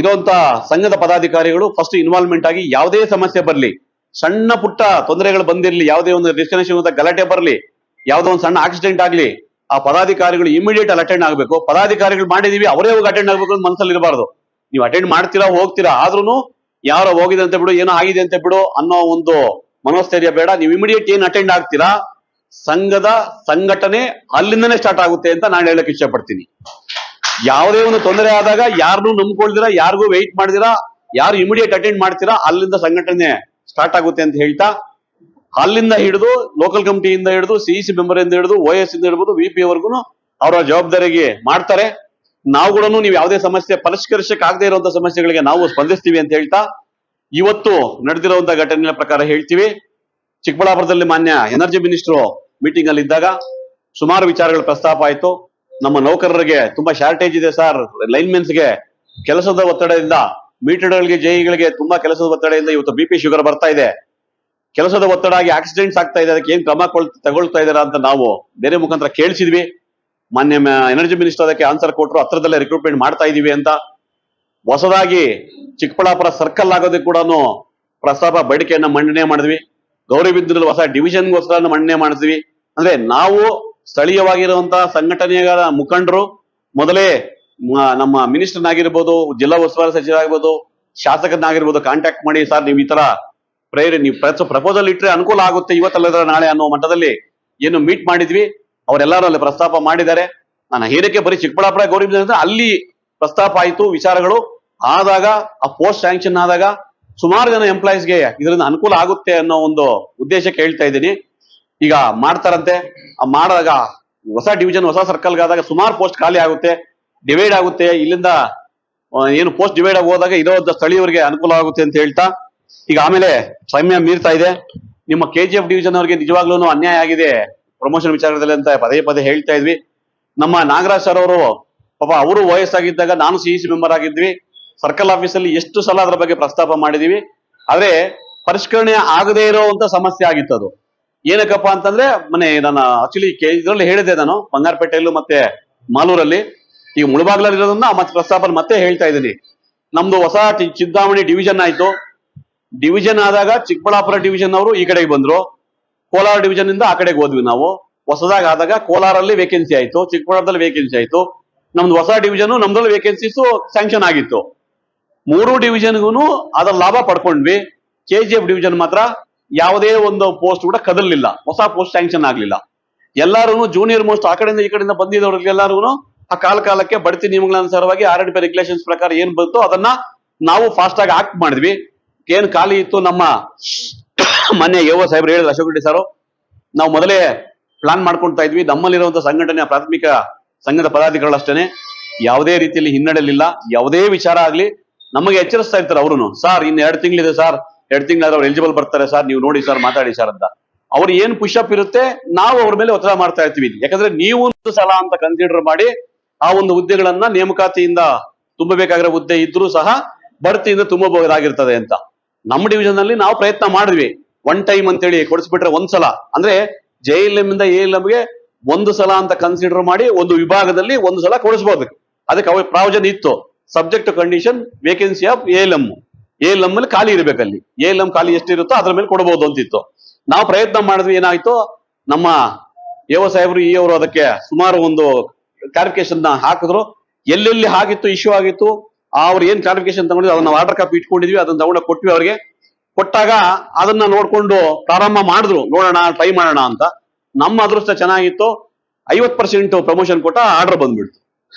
Speaker 3: ಇರುವಂತ ಸಂಘದ ಪದಾಧಿಕಾರಿಗಳು ಫಸ್ಟ್ ಇನ್ವಾಲ್ವ್ಮೆಂಟ್ ಆಗಿ ಯಾವುದೇ ಸಮಸ್ಯೆ ಬರಲಿ, ಸಣ್ಣ ಪುಟ್ಟ ತೊಂದರೆಗಳು ಬಂದಿರಲಿ, ಯಾವುದೇ ಒಂದು ಡಿಸ್ಕನೆಕ್ಷನ್ ಗಲಾಟೆ ಬರಲಿ, ಯಾವುದೋ ಒಂದು ಸಣ್ಣ ಆಕ್ಸಿಡೆಂಟ್ ಆಗ್ಲಿ, ಆ ಪದಾಧಿಕಾರಿಗಳು ಇಮಿಡಿಯೇಟ್ ಅಲ್ಲಿ ಅಟೆಂಡ್ ಆಗಬೇಕು. ಪದಾಧಿಕಾರಿಗಳು ಮಾಡಿದೀವಿ ಅವರೇ ಹೋಗಿ ಅಟೆಂಡ್ ಆಗ್ಬೇಕು ಅಂತ ಮನಸ್ಸಲ್ಲಿ ಇರಬಾರ್ದು. ನೀವು ಅಟೆಂಡ್ ಮಾಡ್ತೀರಾ ಹೋಗ್ತೀರಾ, ಆದ್ರೂ ಯಾರೋ ಹೋಗಿದೆ ಅಂತ ಬಿಡು, ಏನೋ ಆಗಿದೆ ಅಂತ ಬಿಡು ಅನ್ನೋ ಒಂದು ಮನೋಸ್ಥೈರ್ಯ ಬೇಡ. ನೀವು ಇಮಿಡಿಯೇಟ್ ಏನ್ ಅಟೆಂಡ್ ಆಗ್ತೀರಾ ಸಂಘದ ಸಂಘಟನೆ ಅಲ್ಲಿಂದನೇ ಸ್ಟಾರ್ಟ್ ಆಗುತ್ತೆ ಅಂತ ನಾನು ಹೇಳಕ್ ಇಷ್ಟಪಡ್ತೀನಿ. ಯಾವುದೇ ಒಂದು ತೊಂದರೆ ಆದಾಗ ಯಾರನ್ನೂ ನಂಬ್ಕೊಳ್ದಿರಾ, ಯಾರಿಗೂ ವೆಯ್ಟ್ ಮಾಡ್ದಿರಾ, ಯಾರು ಇಮಿಡಿಯೇಟ್ ಅಟೆಂಡ್ ಮಾಡ್ತೀರಾ ಅಲ್ಲಿಂದ ಸಂಘಟನೆ ಸ್ಟಾರ್ಟ್ ಆಗುತ್ತೆ ಅಂತ ಹೇಳ್ತಾ, ಅಲ್ಲಿಂದ ಹಿಡಿದು ಲೋಕಲ್ ಕಮಿಟಿಯಿಂದ ಹಿಡಿದು CEC ಮೆಂಬರ್ ಇಂದ ಹಿಡಿದು OS ಇಂದ ಹಿಡಿದು VP ವರ್ಗುನು ಅವರ ಜವಾಬ್ದಾರಿಗೆ ಮಾಡ್ತಾರೆ. ನಾವು ಕೂಡ ನೀವು ಯಾವುದೇ ಸಮಸ್ಯೆ ಪರಿಷ್ಕರಿಸಕ್ ಆಗದೆ ಇರುವಂತ ಸಮಸ್ಯೆಗಳಿಗೆ ನಾವು ಸ್ಪಂದಿಸ್ತೀವಿ ಅಂತ ಹೇಳ್ತಾ, ಇವತ್ತು ನಡೆದಿರುವಂತ ಘಟನೆಯ ಪ್ರಕಾರ ಹೇಳ್ತೀವಿ. ಚಿಕ್ಕಬಳ್ಳಾಪುರದಲ್ಲಿ ಮಾನ್ಯ ಎನರ್ಜಿ ಮಿನಿಸ್ಟ್ರು ಮೀಟಿಂಗ್ ಅಲ್ಲಿ ಇದ್ದಾಗ ಸುಮಾರು ವಿಚಾರಗಳ ಪ್ರಸ್ತಾಪ ಆಯ್ತು. ನಮ್ಮ ನೌಕರರಿಗೆ ತುಂಬಾ ಶಾರ್ಟೇಜ್ ಇದೆ ಸರ್, ಲೈನ್ಮೆನ್ಸ್ಗೆ ಕೆಲಸದ ಒತ್ತಡದಿಂದ, ಮೀಟರ್ಗಳಿಗೆ ಜೈಗಳಿಗೆ ತುಂಬಾ ಕೆಲಸದ ಒತ್ತಡದಿಂದ ಇವತ್ತು BP ಶುಗರ್ ಬರ್ತಾ ಇದೆ, ಕೆಲಸದ ಒತ್ತಡ ಆಗಿ ಆಕ್ಸಿಡೆಂಟ್ಸ್ ಆಗ್ತಾ ಇದೆ, ಅದಕ್ಕೆ ಏನ್ ಕ್ರಮ ತಗೊಳ್ತಾ ಇದಾರ ಅಂತ ನಾವು ಬೇರೆ ಮುಖಾಂತರ ಕೇಳಿಸಿದ್ವಿ. ಮಾನ್ಯ ಎನರ್ಜಿ ಮಿನಿಸ್ಟರ್ ಅದಕ್ಕೆ ಆನ್ಸರ್ ಕೊಟ್ಟರು, ಹತ್ರದಲ್ಲೇ ರಿಕ್ರೂಟ್ಮೆಂಟ್ ಮಾಡ್ತಾ ಇದೀವಿ ಅಂತ. ಹೊಸದಾಗಿ ಚಿಕ್ಕಬಳ್ಳಾಪುರ ಸರ್ಕಲ್ ಆಗೋದಕ್ಕೆ ಕೂಡ ಪ್ರಸ್ತಾಪ ಬೇಡಿಕೆಯನ್ನ ಮಂಡನೆ ಮಾಡಿದ್ವಿ. ಗೌರಿಬಿದನೂರಲ್ಲಿ ಹೊಸ ಡಿವಿಷನ್ಗೋಸ್ಕರ ಮಂಡನೆ ಮಾಡಿದ್ವಿ. ಅಂದ್ರೆ ನಾವು ಸ್ಥಳೀಯವಾಗಿರುವಂತಹ ಸಂಘಟನೆಯ ಮುಖಂಡರು ಮೊದಲೇ ನಮ್ಮ ಮಿನಿಸ್ಟರ್ನಾಗಿರ್ಬೋದು, ಜಿಲ್ಲಾ ಉಸ್ತುವಾರಿ ಸಚಿವರಾಗಿರ್ಬೋದು, ಶಾಸಕರನ್ನಾಗಿರ್ಬೋದು ಕಾಂಟ್ಯಾಕ್ಟ್ ಮಾಡಿ, ಸರ್ ನೀವು ಈ ತರ ನೀವು ಪ್ರಪೋಸಲ್ ಇಟ್ರೆ ಅನುಕೂಲ ಆಗುತ್ತೆ ಇವತ್ತಲ್ಲದ ನಾಳೆ ಅನ್ನೋ ಮಟ್ಟದಲ್ಲಿ ಏನು ಮೀಟ್ ಮಾಡಿದ್ವಿ. ಅವರೆಲ್ಲರೂ ಅಲ್ಲಿ ಪ್ರಸ್ತಾಪ ಮಾಡಿದ್ದಾರೆ. ನಾನು ಏನಕ್ಕೆ ಬರೀ ಚಿಕ್ಕಬಳ್ಳಾಪುರ ಗೌರಿಬಿದನೂರು ಅಲ್ಲಿ ಪ್ರಸ್ತಾಪ ಆಯ್ತು, ವಿಚಾರಗಳು ಆದಾಗ ಆ ಪೋಸ್ಟ್ ಸ್ಯಾಂಕ್ಷನ್ ಆದಾಗ ಸುಮಾರು ಜನ ಎಂಪ್ಲಾಯೀಸ್ಗೆ ಇದರಿಂದ ಅನುಕೂಲ ಆಗುತ್ತೆ ಅನ್ನೋ ಒಂದು ಉದ್ದೇಶಕ್ಕೆ ಹೇಳ್ತಾ ಇದ್ದೀನಿ. ಈಗ ಮಾಡ್ತಾರಂತೆ, ಮಾಡಿದಾಗ ಹೊಸ ಡಿವಿಷನ್ ಹೊಸ ಸರ್ಕಲ್ಗಾದಾಗ ಸುಮಾರು ಪೋಸ್ಟ್ ಖಾಲಿ ಆಗುತ್ತೆ, ಡಿವೈಡ್ ಆಗುತ್ತೆ. ಇಲ್ಲಿಂದ ಏನು ಪೋಸ್ಟ್ ಡಿವೈಡ್ ಆಗಿ ಹೋದಾಗ ಇರೋ ಸ್ಥಳೀಯರಿಗೆ ಅನುಕೂಲ ಆಗುತ್ತೆ ಅಂತ ಹೇಳ್ತಾ, ಈಗ ಆಮೇಲೆ ಸಮಯ ಮೀರ್ತಾ ಇದೆ. ನಿಮ್ಮ KGF ಡಿವಿಷನ್ ಅವರಿಗೆ ನಿಜವಾಗ್ಲೂ ಅನ್ಯಾಯ ಆಗಿದೆ ಪ್ರಮೋಷನ್ ವಿಚಾರದಲ್ಲಿ ಅಂತ ಪದೇ ಹೇಳ್ತಾ ಇದ್ವಿ. ನಮ್ಮ ನಾಗರಾಜ್ ಸರ್ ಅವರು ಪಾಪ ಅವರು ವಯಸ್ಸಾಗಿದ್ದಾಗ ನಾನು CEC ಮೆಂಬರ್ ಆಗಿದ್ವಿ. ಸರ್ಕಲ್ ಆಫೀಸಲ್ಲಿ ಎಷ್ಟು ಸಲ ಅದರ ಬಗ್ಗೆ ಪ್ರಸ್ತಾಪ ಮಾಡಿದೀವಿ. ಆದ್ರೆ ಪರಿಷ್ಕರಣೆ ಆಗದೇ ಇರುವಂತ ಸಮಸ್ಯೆ ಆಗಿತ್ತು. ಅದು ಏನಕ್ಕಪ್ಪ ಅಂತಂದ್ರೆ ಮೊನ್ನೆ ನಾನು ಆಕ್ಚುಲಿ ಇದರಲ್ಲಿ ಹೇಳಿದೆ, ನಾನು ಬಂಗಾರಪೇಟೆಯಲ್ಲೂ ಮತ್ತೆ ಮಾಲೂರಲ್ಲಿ, ಈಗ ಮುಳಬಾಗ್ಲಲ್ಲಿ ಇರೋದನ್ನ ಮತ್ತೆ ಪ್ರಸ್ತಾಪ ಮತ್ತೆ ಹೇಳ್ತಾ ಇದ್ದೀನಿ. ನಮ್ದು ಹೊಸ ಚಿಂತಾಮಣಿ ಡಿವಿಷನ್ ಆಯ್ತು. ಡಿವಿಷನ್ ಆದಾಗ ಚಿಕ್ಕಬಳ್ಳಾಪುರ ಡಿವಿಷನ್ ಅವರು ಈ ಕಡೆಗೆ ಬಂದ್ರು, ಕೋಲಾರ ಡಿವಿಷನ್ ಇಂದ ಆ ಕಡೆಗೆ ಹೋದ್ವಿ ನಾವು. ಹೊಸದಾಗಿ ಆದಾಗ ಕೋಲಾರಲ್ಲಿ ವೇಕೆನ್ಸಿ ಆಯ್ತು, ಚಿಕ್ಕಬಳ್ಳಾಪುರದಲ್ಲಿ ವೇಕೆನ್ಸಿ ಆಯ್ತು. ನಮ್ದು ಹೊಸ ಡಿವಿಷನ್ ನಮ್ದ್ರಲ್ಲಿ ವೇಕೆನ್ಸೀಸ್ ಸ್ಯಾಂಕ್ಷನ್ ಆಗಿತ್ತು. 3 ಡಿವಿಷನ್ಗೂ ಅದರ ಲಾಭ ಪಡ್ಕೊಂಡ್ವಿ. KGF ಡಿವಿಷನ್ ಮಾತ್ರ ಯಾವುದೇ ಒಂದು ಪೋಸ್ಟ್ ಕೂಡ ಕದಲಿಲ್ಲ, ಹೊಸ ಪೋಸ್ಟ್ ಸ್ಯಾಂಕ್ಷನ್ ಆಗ್ಲಿಲ್ಲ. ಎಲ್ಲಾರು ಜೂನಿಯರ್ ಮೋಸ್ಟ್ ಆ ಕಡೆಯಿಂದ ಈ ಕಡೆಯಿಂದ ಬಂದಿದ್ದವ್ರಿಗೆ ಎಲ್ಲಾರು ಆ ಕಾಲಕ್ಕೆ ಬಡ್ತಿ ನಿಯಮಗಳನುಸಾರವಾಗಿ RDP ರೆಗ್ಯುಲೇಷನ್ಸ್ ಪ್ರಕಾರ ಏನ್ ಬಂತು ಅದನ್ನ ನಾವು ಫಾಸ್ಟ್ ಆಗಿ ಆಕ್ಟ್ ಮಾಡಿದ್ವಿ. ಏನ್ ಖಾಲಿ ಇತ್ತು ನಮ್ಮ ಮಾನ್ಯ AO ಸಾಹೇಬ್ರು ಹೇಳಿದ್ರು, ಅಶೋಕ್ ರೆಡ್ಡಿ ಸಾರು, ನಾವು ಮೊದಲೇ ಪ್ಲಾನ್ ಮಾಡ್ಕೊಳ್ತಾ ಇದ್ವಿ. ನಮ್ಮಲ್ಲಿರುವಂತಹ ಸಂಘಟನೆಯ ಪ್ರಾಥಮಿಕ ಸಂಘದ ಪದಾಧಿಕಾರಿಗಳು ಅಷ್ಟೇನೆ ಯಾವುದೇ ರೀತಿಯಲ್ಲಿ ಹಿನ್ನಡೆಲಿಲ್ಲ. ಯಾವುದೇ ವಿಚಾರ ಆಗ್ಲಿ ನಮಗೆ ಎಚ್ಚರಿಸ್ತಾ ಇರ್ತಾರೆ ಅವ್ರು, ಸರ್ ಇನ್ನು 2 ತಿಂಗಳಿದೆ ಸರ್, 2 ತಿಂಗಳಾದ್ರೆ ಅವ್ರು ಎಲಿಜಿಬಲ್ ಬರ್ತಾರೆ ಸರ್, ನೀವು ನೋಡಿ ಸರ್ ಮಾತಾಡಿ ಸರ್ ಅಂತ. ಅವ್ರು ಏನ್ ಪುಷಪ್ ಇರುತ್ತೆ ನಾವು ಅವ್ರ ಮೇಲೆ ಒತ್ತಡ ಮಾಡ್ತಾ ಇರ್ತೀವಿ. ಯಾಕಂದ್ರೆ ನೀವು ಒಂದು ಸಲ ಅಂತ ಕನ್ಸಿಡರ್ ಮಾಡಿ ಆ ಒಂದು ಹುದ್ದೆಗಳನ್ನ ನೇಮಕಾತಿಯಿಂದ ತುಂಬಬೇಕಾಗಿರೋ ಹುದ್ದೆ ಇದ್ರೂ ಸಹ ಬಡ್ತಿಯಿಂದ ತುಂಬಬಹುದಾಗಿರ್ತದೆ ಅಂತ. ನಮ್ಮ ಡಿವಿಷನ್ ಅಲ್ಲಿ ನಾವು ಪ್ರಯತ್ನ ಮಾಡಿದ್ವಿ. 1 ಟೈಮ್ ಅಂತೇಳಿ ಕೊಡಿಸ್ಬಿಟ್ರೆ ಒಂದ್ಸಲ, ಅಂದ್ರೆ JLM ಇಂದ ALMಗೆ 1 ಸಲ ಅಂತ ಕನ್ಸಿಡರ್ ಮಾಡಿ ಒಂದು ವಿಭಾಗದಲ್ಲಿ 1 ಸಲ ಕೊಡಿಸ್ಬೋದು. ಅದಕ್ಕೆ ಅವ್ರ ಪ್ರಾವಿಷನ್ ಇತ್ತು, subject condition vacancy of ALM ಅಲ್ಲಿ ಖಾಲಿ ಇರ್ಬೇಕಲ್ಲಿ. ALM ಖಾಲಿ ಎಷ್ಟಿರುತ್ತೋ ಅದ್ರ ಮೇಲೆ ಕೊಡಬಹುದು ಅಂತಿತ್ತು. ನಾವು ಪ್ರಯತ್ನ ಮಾಡಿದ್ವಿ. ಏನಾಯ್ತು, ನಮ್ಮ ಎಒ ಸಾಹೇಬರು ಅವರು ಅದಕ್ಕೆ ಸುಮಾರು ಒಂದು ಕ್ಲಾರಿಫಿಕೇಶನ್ ಹಾಕಿದ್ರು. ಎಲ್ಲೆಲ್ಲಿ ಆಗಿತ್ತು ಇಶ್ಯೂ ಆಗಿತ್ತು ಅವ್ರು ಏನ್ ಕ್ಲಾರಿಫಿಕೇಶನ್ ತಗೊಂಡಿದ್ರು ಅದನ್ನ ಆರ್ಡರ್ ಕಾಪಿ ಇಟ್ಕೊಂಡಿದ್ವಿ, ಅದನ್ನ ತಗೊಂಡ ಕೊಟ್ವಿ ಅವ್ರಿಗೆ. ಕೊಟ್ಟಾಗ ಅದನ್ನ ನೋಡ್ಕೊಂಡು ಪ್ರಾರಂಭ ಮಾಡಿದ್ರು, ನೋಡೋಣ ಟ್ರೈ ಮಾಡೋಣ ಅಂತ. ನಮ್ಮ ಅದೃಷ್ಟ ಚೆನ್ನಾಗಿತ್ತು, 50% ಪ್ರಮೋಷನ್ ಕೊಟ್ಟ ಆರ್ಡರ್ ಬಂದ್ಬಿಡ್ತು.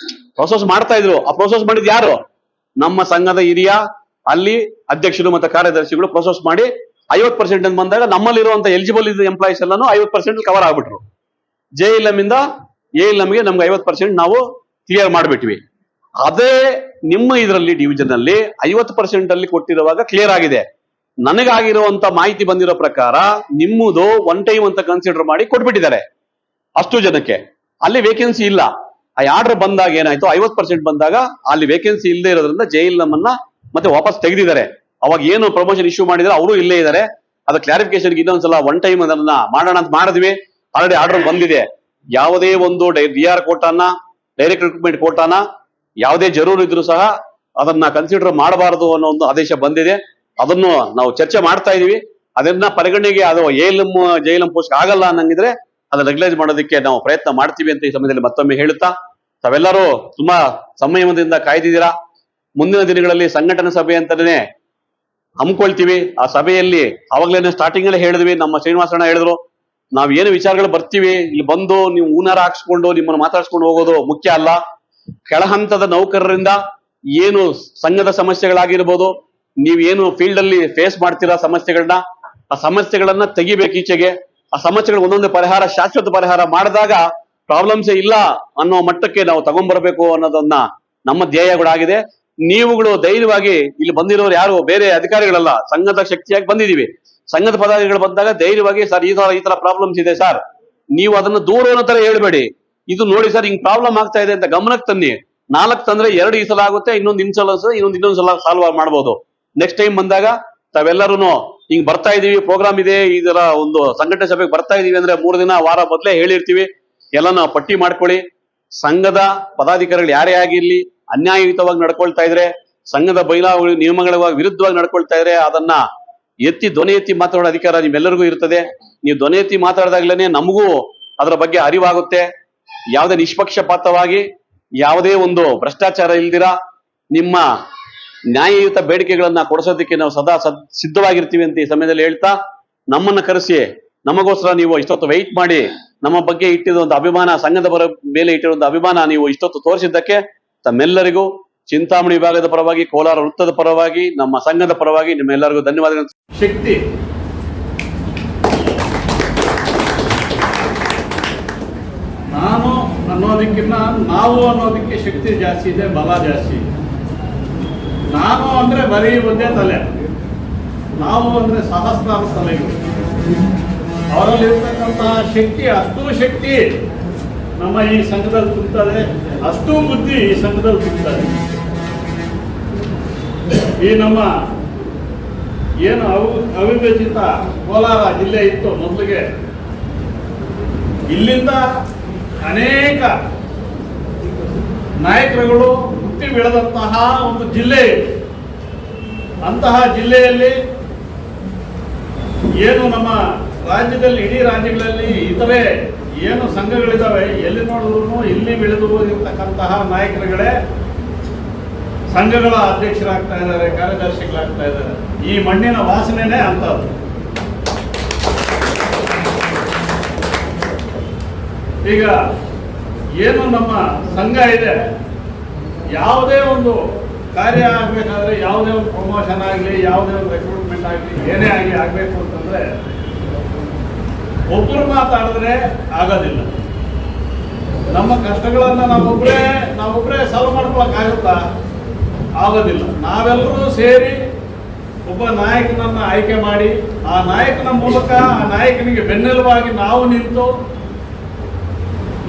Speaker 3: ಪ್ರೊಸೆಸ್ ಮಾಡ್ತಾ ಇದ್ರು. ಆ ಪ್ರೊಸೆಸ್ ಮಾಡಿದ್ ಯಾರು? ನಮ್ಮ ಸಂಘದ ಹಿರಿಯ ಅಲ್ಲಿ ಅಧ್ಯಕ್ಷರು ಮತ್ತೆ ಕಾರ್ಯದರ್ಶಿಗಳು ಪ್ರೊಸೆಸ್ ಮಾಡಿ 50% ಅಂತ ಬಂದಾಗ ನಮ್ಮಲ್ಲಿರುವಂತ ಎಲಿಜಿಬಲ್ ಎಂಪ್ಲಾಯೀಸ್ ಎಲ್ಲಾನು 50% ಕವರ್ ಆಗ್ಬಿಟ್ರು. JLM ಇಂದ ALM ಗೆ ನಮ್ಗೆ 50% ನಾವು ಕ್ಲಿಯರ್ ಮಾಡ್ಬಿಟ್ವಿ. ಅದೇ ನಿಮ್ಮ ಇದರಲ್ಲಿ ಡಿವಿಷನ್ ಅಲ್ಲಿ 50% ಅಲ್ಲಿ ಕೊಟ್ಟಿರುವಾಗ ಕ್ಲಿಯರ್ ಆಗಿದೆ. ನನಗಾಗಿರುವಂತ ಮಾಹಿತಿ ಬಂದಿರೋ ಪ್ರಕಾರ ನಿಮ್ಮದು ಒನ್ ಟೈಮ್ ಅಂತ ಕನ್ಸಿಡರ್ ಮಾಡಿ ಕೊಟ್ಬಿಟ್ಟಿದ್ದಾರೆ ಅಷ್ಟು ಜನಕ್ಕೆ. ಅಲ್ಲಿ ವೇಕೆನ್ಸಿ ಇಲ್ಲ. ಆ ಆರ್ಡರ್ ಬಂದಾಗ ಏನಾಯ್ತು, 50% ಬಂದಾಗ ಅಲ್ಲಿ ವೇಕೆನ್ಸಿ ಇಲ್ಲದೆ ಇರೋದ್ರಿಂದ JLM ಅನ್ನ ಮತ್ತೆ ವಾಪಸ್ ತೆಗೆದಿದ್ದಾರೆ. ಅವಾಗ ಏನು ಪ್ರಮೋಷನ್ ಇಶ್ಯೂ ಮಾಡಿದ್ರೆ ಅವರು ಇಲ್ಲೇ ಇದ್ದಾರೆ. ಅದ ಕ್ಲಾರಿಫಿಕೇಶನ್ ಇನ್ನೊಂದ್ಸಲ ಒನ್ ಟೈಮ್ ಅದನ್ನ ಮಾಡೋಣ ಅಂತ ಮಾಡಿದ್ವಿ. ಆಲ್ರೆಡಿ ಆರ್ಡರ್ ಬಂದಿದೆ. ಯಾವುದೇ ಒಂದು DR ಕೋಟಾನ, ಡೈರೆಕ್ಟ್ ರಿಕ್ರೂಟ್ಮೆಂಟ್ ಕೋಟಾನ ಯಾವುದೇ ಜರೂರು ಇದ್ರು ಸಹ ಅದನ್ನ ಕನ್ಸಿಡರ್ ಮಾಡಬಾರದು ಅನ್ನೋ ಒಂದು ಆದೇಶ ಬಂದಿದೆ. ಅದನ್ನು ನಾವು ಚರ್ಚೆ ಮಾಡ್ತಾ ಇದೀವಿ. ಅದನ್ನ ಪರಿಗಣನೆಗೆ ಅದು ALM JLM ಪೋಸ್ಟ್ ಆಗಲ್ಲ ಅನ್ನಂಗಿದ್ರೆ ಅದನ್ನ ರೆಗ್ಯುಲೈಸ್ ಮಾಡೋದಕ್ಕೆ ನಾವು ಪ್ರಯತ್ನ ಮಾಡ್ತೀವಿ ಅಂತ ಈ ಸಮಯದಲ್ಲಿ ಮತ್ತೊಮ್ಮೆ ಹೇಳುತ್ತಾ, ತಾವೆಲ್ಲರೂ ತುಂಬಾ ಸಂಯಮದಿಂದ ಕಾಯ್ದಿದ್ದೀರಾ. ಮುಂದಿನ ದಿನಗಳಲ್ಲಿ ಸಂಘಟನಾ ಸಭೆ ಅಂತಾನೆ ಹಮ್ಮಿಕೊಳ್ತೀವಿ. ಆ ಸಭೆಯಲ್ಲಿ ಅವಾಗ್ಲೇನೆ ಸ್ಟಾರ್ಟಿಂಗ್ ಅಲ್ಲೇ ಹೇಳಿದ್ವಿ, ನಮ್ಮ ಶ್ರೀನಿವಾಸಣ್ಣ ಹೇಳಿದ್ರು, ನಾವ್ ಏನು ವಿಚಾರಗಳು ಬರ್ತೀವಿ ಇಲ್ಲಿ ಬಂದು ನೀವು ಹೂನಾರ ಹಾಕ್ಸ್ಕೊಂಡು ನಿಮ್ಮನ್ನು ಮಾತಾಡ್ಸ್ಕೊಂಡು ಹೋಗೋದು ಮುಖ್ಯ ಅಲ್ಲ. ಕೆಳಹಂತದ ನೌಕರರಿಂದ ಏನು ಸಂಘದ ಸಮಸ್ಯೆಗಳಾಗಿರ್ಬೋದು, ನೀವೇನು ಫೀಲ್ಡ್ ಅಲ್ಲಿ ಫೇಸ್ ಮಾಡ್ತೀರಾ ಸಮಸ್ಯೆಗಳನ್ನ, ಆ ಸಮಸ್ಯೆಗಳನ್ನ ತೆಗಿಬೇಕು ಈಚೆಗೆ. ಆ ಸಮಸ್ಯೆಗಳು ಒಂದೊಂದು ಪರಿಹಾರ, ಶಾಶ್ವತ ಪರಿಹಾರ ಮಾಡಿದಾಗ ಪ್ರಾಬ್ಲಮ್ಸೇ ಇಲ್ಲ ಅನ್ನೋ ಮಟ್ಟಕ್ಕೆ ನಾವು ತಗೊಂಡ್ಬರ್ಬೇಕು ಅನ್ನೋದನ್ನ ನಮ್ಮ ಧ್ಯೇಯಗಳಾಗಿದೆ. ನೀವುಗಳು ಧೈರ್ಯವಾಗಿ ಇಲ್ಲಿ ಬಂದಿರೋರು ಯಾರು ಬೇರೆ ಅಧಿಕಾರಿಗಳಲ್ಲ, ಸಂಘದ ಶಕ್ತಿಯಾಗಿ ಬಂದಿದೀವಿ. ಸಂಘದ ಪದಾಧಿಕಾರಿಗಳು ಬಂದಾಗ ಧೈರ್ಯವಾಗಿ ಸರ್ ಈ ತರ ಪ್ರಾಬ್ಲಮ್ಸ್ ಇದೆ ಸರ್, ನೀವು ಅದನ್ನ ದೂರ ಅನ್ನೋ ತರ ಹೇಳ್ಬೇಡಿ, ಇದು ನೋಡಿ ಸರ್ ಹಿಂಗ್ ಪ್ರಾಬ್ಲಮ್ ಆಗ್ತಾ ಇದೆ ಅಂತ ಗಮನಕ್ಕೆ ತನ್ನಿ. 4 ತಂದ್ರೆ 2 ಈ ಸಲ ಆಗುತ್ತೆ, ಇನ್ನೊಂದ್ ಸಲ ಸಾಲ್ವ್ ಮಾಡ್ಬೋದು. ನೆಕ್ಸ್ಟ್ ಟೈಮ್ ಬಂದಾಗ ತಾವೆಲ್ಲರೂ ಹಿಂಗ್ ಬರ್ತಾ ಇದೀವಿ, ಪ್ರೋಗ್ರಾಮ್ ಇದೆ, ಇದರ ಒಂದು ಸಂಘಟನೆ ಸಭೆಗೆ ಬರ್ತಾ ಇದೀವಿ ಅಂದ್ರೆ 3 ದಿನ ವಾರ ಮೊದಲೇ ಹೇಳಿರ್ತೀವಿ. ಎಲ್ಲಾನು ಪಟ್ಟಿ ಮಾಡ್ಕೊಳ್ಳಿ. ಸಂಘದ ಪದಾಧಿಕಾರಿಗಳು ಯಾರೇ ಆಗಿರ್ಲಿ ಅನ್ಯಾಯಯುತವಾಗಿ ನಡ್ಕೊಳ್ತಾ ಇದ್ರೆ, ಸಂಘದ ಬೈಲಾವಳಿ ನಿಯಮಗಳ ವಿರುದ್ಧವಾಗಿ ನಡ್ಕೊಳ್ತಾ ಇದ್ರೆ ಅದನ್ನ ಧ್ವನಿ ಎತ್ತಿ ಮಾತಾಡೋ ಅಧಿಕಾರ ನಿಮ್ಮೆಲ್ಲರಿಗೂ ಇರ್ತದೆ. ನೀವು ಧ್ವನಿ ಎತ್ತಿ ಮಾತಾಡಿದಾಗ್ಲೇನೆ ನಮಗೂ ಅದರ ಬಗ್ಗೆ ಅರಿವಾಗುತ್ತೆ. ಯಾವುದೇ ನಿಷ್ಪಕ್ಷಪಾತವಾಗಿ, ಯಾವುದೇ ಒಂದು ಭ್ರಷ್ಟಾಚಾರ ಇಲ್ದಿರ ನಿಮ್ಮ ನ್ಯಾಯಯುತ ಬೇಡಿಕೆಗಳನ್ನ ಕೊಡಿಸೋದಕ್ಕೆ ನಾವು ಸದಾ ಸಿದ್ಧವಾಗಿರ್ತೀವಿ ಅಂತ ಈ ಸಮಯದಲ್ಲಿ ಹೇಳ್ತಾ, ನಮ್ಮನ್ನ ಕರೆಸಿ ನಮಗೋಸ್ಕರ ನೀವು ಇಷ್ಟೊತ್ತು ವೆಯ್ಟ್ ಮಾಡಿ ನಮ್ಮ ಬಗ್ಗೆ ಇಟ್ಟಿರೋ ಒಂದು ಅಭಿಮಾನ, ಸಂಘದ ಮೇಲೆ ಇಟ್ಟಿರೋ ಒಂದು ಅಭಿಮಾನ ನೀವು ಇಷ್ಟೊತ್ತು ತೋರಿಸಿದ್ದಕ್ಕೆ ತಮ್ಮೆಲ್ಲರಿಗೂ ಚಿಂತಾಮಣಿ ವಿಭಾಗದ ಪರವಾಗಿ, ಕೋಲಾರ ವೃತ್ತದ ಪರವಾಗಿ, ನಮ್ಮ ಸಂಘದ ಪರವಾಗಿ ನಿಮ್ಮೆಲ್ಲರಿಗೂ ಧನ್ಯವಾದಗಳು.
Speaker 4: ಶಕ್ತಿ ನಾನು ಅನ್ನೋದಕ್ಕಿಂತ ನಾವು ಅನ್ನೋದಕ್ಕೆ ಶಕ್ತಿ ಜಾಸ್ತಿ ಇದೆ, ಬಲ ಜಾಸ್ತಿ. ನಾನು ಅಂದ್ರೆ ಬರೀ ಒಂದೇ ತಲೆ, ನಾವು ಅಂದ್ರೆ ಸಹಸ್ರಾರು ತಲೆಗಳು. ಅವರಲ್ಲಿರ್ತಕ್ಕಂತಹ ಶಕ್ತಿ, ಅಷ್ಟೂ ಶಕ್ತಿ ನಮ್ಮ ಈ ಸಂಘದಲ್ಲಿ ತುಂಬುತ್ತದೆ, ಅಷ್ಟೂ ಬುದ್ಧಿ ಈ ಸಂಘದಲ್ಲಿ ತುಂಬುತ್ತದೆ. ಈ ನಮ್ಮ ಏನು ಅವಿಭಜಿತ ಕೋಲಾರ ಜಿಲ್ಲೆ ಇತ್ತು ಮೊದಲಿಗೆ, ಇಲ್ಲಿಂದ ಅನೇಕ ನಾಯಕರುಗಳು ಹುಟ್ಟಿ ಬೆಳೆದಂತಹ ಒಂದು ಜಿಲ್ಲೆ. ಅಂತಹ ಜಿಲ್ಲೆಯಲ್ಲಿ ಏನು ನಮ್ಮ ರಾಜ್ಯದಲ್ಲಿ, ಇಡೀ ರಾಜ್ಯಗಳಲ್ಲಿ ಇತರೆ ಏನು ಸಂಘಗಳಿದ್ದಾವೆ, ಎಲ್ಲಿ ನೋಡಿದ್ರು ಇಲ್ಲಿ ಬೆಳೆದು ಹೋಗಿರ್ತಕ್ಕಂತಹ ನಾಯಕರುಗಳೇ ಸಂಘಗಳ ಅಧ್ಯಕ್ಷರಾಗ್ತಾ ಇದ್ದಾರೆ, ಕಾರ್ಯದರ್ಶಿಗಳಾಗ್ತಾ ಇದ್ದಾರೆ. ಈ ಮಣ್ಣಿನ ವಾಸನೆನೇ ಅಂತದ್ದು. ಈಗ ಏನು ನಮ್ಮ ಸಂಘ ಇದೆ, ಯಾವುದೇ ಒಂದು ಕಾರ್ಯ ಆಗಬೇಕಾದ್ರೆ, ಯಾವುದೇ ಒಂದು ಪ್ರಮೋಷನ್ ಆಗಲಿ, ಯಾವುದೇ ಒಂದು ರಿಕ್ರೂಟ್ಮೆಂಟ್ ಆಗಲಿ, ಏನೇ ಆಗಲಿ ಆಗಬೇಕು ಅಂತಂದ್ರೆ ಒಬ್ಬರು ಮಾತಾಡಿದ್ರೆ ಆಗೋದಿಲ್ಲ. ನಮ್ಮ ಕಷ್ಟಗಳನ್ನು ನಾವೊಬ್ಬರೇ ಸಾಲ್ವ್ ಮಾಡ್ಕೊಳಕ್ಕಾಗುತ್ತಾ? ಆಗೋದಿಲ್ಲ. ನಾವೆಲ್ಲರೂ ಸೇರಿ ಒಬ್ಬ ನಾಯಕನನ್ನ ಆಯ್ಕೆ ಮಾಡಿ, ಆ ನಾಯಕನ ಮೂಲಕ ಆ ನಾಯಕನಿಗೆ ಬೆನ್ನೆಲುಬಾಗಿ ನಾವು ನಿಂತು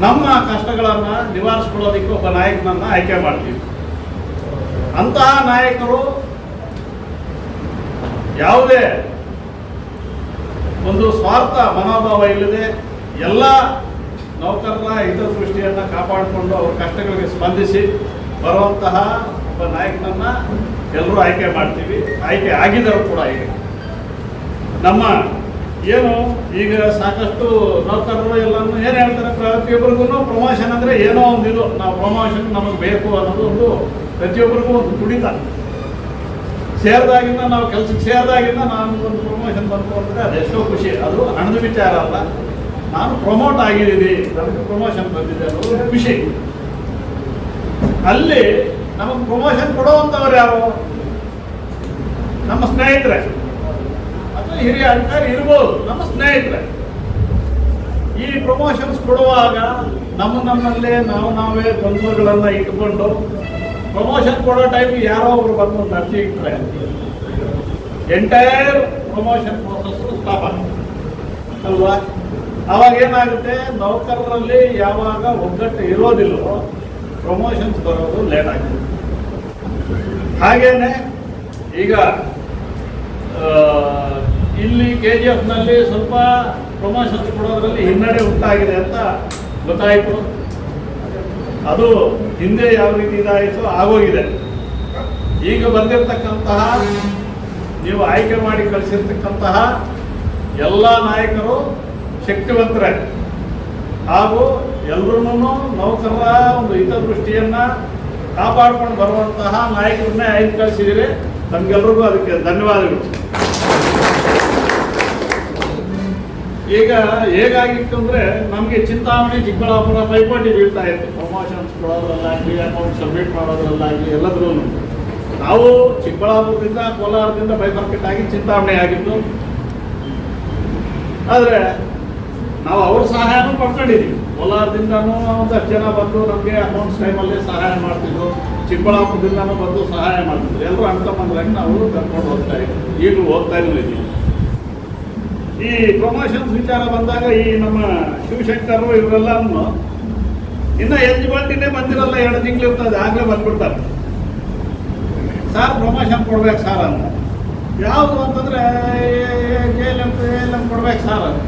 Speaker 4: ನಮ್ಮ ಕಷ್ಟಗಳನ್ನ ನಿವಾರಿಸ್ಕೊಳ್ಳೋದಕ್ಕೆ ಒಬ್ಬ ನಾಯಕನನ್ನ ಆಯ್ಕೆ ಮಾಡ್ತೀವಿ. ಅಂತಹ ನಾಯಕರು ಯಾವುದೇ ಒಂದು ಸ್ವಾರ್ಥ ಮನೋಭಾವ ಇಲ್ಲದೆ ಎಲ್ಲ ನೌಕರರ ಹಿತದೃಷ್ಟಿಯನ್ನ ಕಾಪಾಡಿಕೊಂಡು ಅವ್ರ ಕಷ್ಟಗಳಿಗೆ ಸ್ಪಂದಿಸಿ ಬರುವಂತಹ ಒಬ್ಬ ನಾಯಕನನ್ನ ಎಲ್ಲರೂ ಆಯ್ಕೆ ಮಾಡ್ತೀವಿ. ಆಯ್ಕೆ ಆಗಿದ್ದರು ಕೂಡ. ಈಗ ನಮ್ಮ ಏನು ಈಗ ಸಾಕಷ್ಟು ನೌಕರರು ಎಲ್ಲಾನು ಏನು ಹೇಳ್ತಾರೆ, ಪ್ರತಿಯೊಬ್ಬರಿಗೂ ಪ್ರಮೋಷನ್ ಅಂದರೆ ಏನೋ ಒಂದು ಇದು, ನಾವು ಪ್ರಮೋಷನ್ ನಮಗೆ ಬೇಕು ಅನ್ನೋದು ಒಂದು ಪ್ರತಿಯೊಬ್ಬರಿಗೂ ಒಂದು ತುಡಿತ. ಸೇರಿದಾಗಿಂದ ನಾವು ಕೆಲಸಕ್ಕೆ ಸೇರಿದಾಗಿಂದ ನಾನು ಒಂದು ಪ್ರಮೋಷನ್ ಬಂತು ಅಂದರೆ ಅದೆಷ್ಟೋ ಖುಷಿ. ಅದು ಹಣದ ವಿಚಾರ ಅಲ್ಲ, ನಾನು ಪ್ರಮೋಟ್ ಆಗಿದ್ದೀನಿ, ನನಗೆ ಪ್ರಮೋಷನ್ ಬಂದಿದೆ ಅನ್ನೋದು ಖುಷಿ. ಅಲ್ಲಿ ನಮಗೆ ಪ್ರಮೋಷನ್ ಕೊಡುವಂಥವ್ರು ಯಾರು? ನಮ್ಮ ಸ್ನೇಹಿತರೆ ಅಥವಾ ಹಿರಿಯ ಅಧಿಕಾರಿ ಇರ್ಬೋದು, ನಮ್ಮ ಸ್ನೇಹಿತರೆ. ಈ ಪ್ರಮೋಷನ್ಸ್ ಕೊಡುವಾಗ ನಮ್ಮಲ್ಲೇ ನಾವೇ ಗೊಂದಲಗಳನ್ನು ಇಟ್ಕೊಂಡು ಪ್ರಮೋಷನ್ ಕೊಡೋ ಟೈಮಿಗೆ ಯಾರೋ ಒಬ್ರು ಬಂದು ಒಂದು ಅರ್ಜಿ ಇಟ್ಟರೆ ಎಂಟೈರ್ ಪ್ರಮೋಷನ್ ಪ್ರೋಸೆಸ್ ಸ್ಟಾಪ್ ಆಗುತ್ತೆ ಅಲ್ವಾ? ಅವಾಗ ಏನಾಗುತ್ತೆ, ನೌಕರರಲ್ಲಿ ಯಾವಾಗ ಒಗ್ಗಟ್ಟು ಇರೋದಿಲ್ಲವೋ ಪ್ರಮೋಷನ್ಸ್ ಬರೋದು ಲೇಟ್ ಆಗುತ್ತೆ. ಹಾಗೇನೆ ಈಗ ಇಲ್ಲಿ KGFನಲ್ಲಿ ಸ್ವಲ್ಪ ಪ್ರಮೋಷನ್ಸ್ ಕೊಡೋದ್ರಲ್ಲಿ ಹಿನ್ನಡೆ ಉಂಟಾಗಿದೆ ಅಂತ ಗೊತ್ತಾಯಿತು. ಅದು ಹಿಂದೆ ಯಾವ ರೀತಿ ಇದಾಯಿತು ಆಗೋಗಿದೆ. ಈಗ ಬಂದಿರತಕ್ಕಂತಹ ನೀವು ಆಯ್ಕೆ ಮಾಡಿ ಕಳಿಸಿರ್ತಕ್ಕಂತಹ ಎಲ್ಲ ನಾಯಕರು ಶಕ್ತಿವಂತರೇ ಹಾಗೂ ಎಲ್ಲರೂ ನೌಕರರ ಒಂದು ಹಿತದೃಷ್ಟಿಯನ್ನು ಕಾಪಾಡ್ಕೊಂಡು ಬರುವಂತಹ ನಾಯಕರನ್ನೇ ಆಯ್ಕೆ ಕಳಿಸಿದ್ದೀರಿ. ತಮಗೆಲ್ರಿಗೂ ಅದಕ್ಕೆ ಧನ್ಯವಾದಗಳು. ಈಗ ಹೇಗಾಗಿತ್ತು ಅಂದರೆ ನಮಗೆ ಚಿಂತಾಮಣಿ ಚಿಕ್ಕಬಳ್ಳಾಪುರ ಪೈಪೋಟಿ ಬೀಳ್ತಾ ಇತ್ತು. ಪ್ರಮೋಷನ್ಸ್ ಕೊಡೋದ್ರಲ್ಲಾಗಲಿ, ಅಕೌಂಟ್ ಸಬ್ಮಿಟ್ ಮಾಡೋದ್ರಲ್ಲಾಗಲಿ ಎಲ್ಲದ್ರೂ ನಾವು ಚಿಕ್ಕಬಳ್ಳಾಪುರದಿಂದ ಕೋಲಾರದಿಂದ ಬೈಫರ್ಕೆಟ್ ಆಗಿ ಚಿಂತಾಮಣಿ ಆಗಿತ್ತು. ಆದರೆ ನಾವು ಅವ್ರ ಸಹಾಯನೂ ಪಡ್ಕೊಂಡಿದ್ದೀವಿ. ಕೋಲಾರದಿಂದನೂ ಒಂದಷ್ಟು ಜನ ಬಂದು ನಮಗೆ ಅಕೌಂಟ್ಸ್ ಟೈಮಲ್ಲಿ ಸಹಾಯ ಮಾಡ್ತಿದ್ರು, ಚಿಕ್ಕಬಳ್ಳಾಪುರದಿಂದನೂ ಬಂದು ಸಹಾಯ ಮಾಡ್ತಿದ್ರು. ಎಲ್ಲರೂ ಅಣ್ತಮ್ಮಂದ್ರಾಗಿ ನಾವು ಕರ್ಕೊಂಡು ಹೋಗ್ತಾ ಇದ್ದೀವಿ, ಈಗಲೂ ಹೋಗ್ತಾನೂ ಇದ್ದೀವಿ. ಈ ಪ್ರಮೋಷನ್ಸ್ ವಿಚಾರ ಬಂದಾಗ ಈ ನಮ್ಮ ಶಿವಶಂಕರ್ ಇವರೆಲ್ಲನೂ ಇನ್ನು ಎಲಿಜಿಬಿಲಿಟಿನೇ ಬಂದಿರಲ್ಲ, 2 ತಿಂಗಳು ಇರ್ತದೆ, ಆಗಲೇ ಬಂದ್ಬಿಡ್ತಾರೆ. ಸರ್ ಪ್ರಮೋಷನ್ ಕೊಡ್ಬೇಕು ಸರ್ ಅಂತ. ಯಾವುದು ಅಂತಂದರೆ KLM ಕೊಡ್ಬೇಕು ಸರ್ ಅಂತ.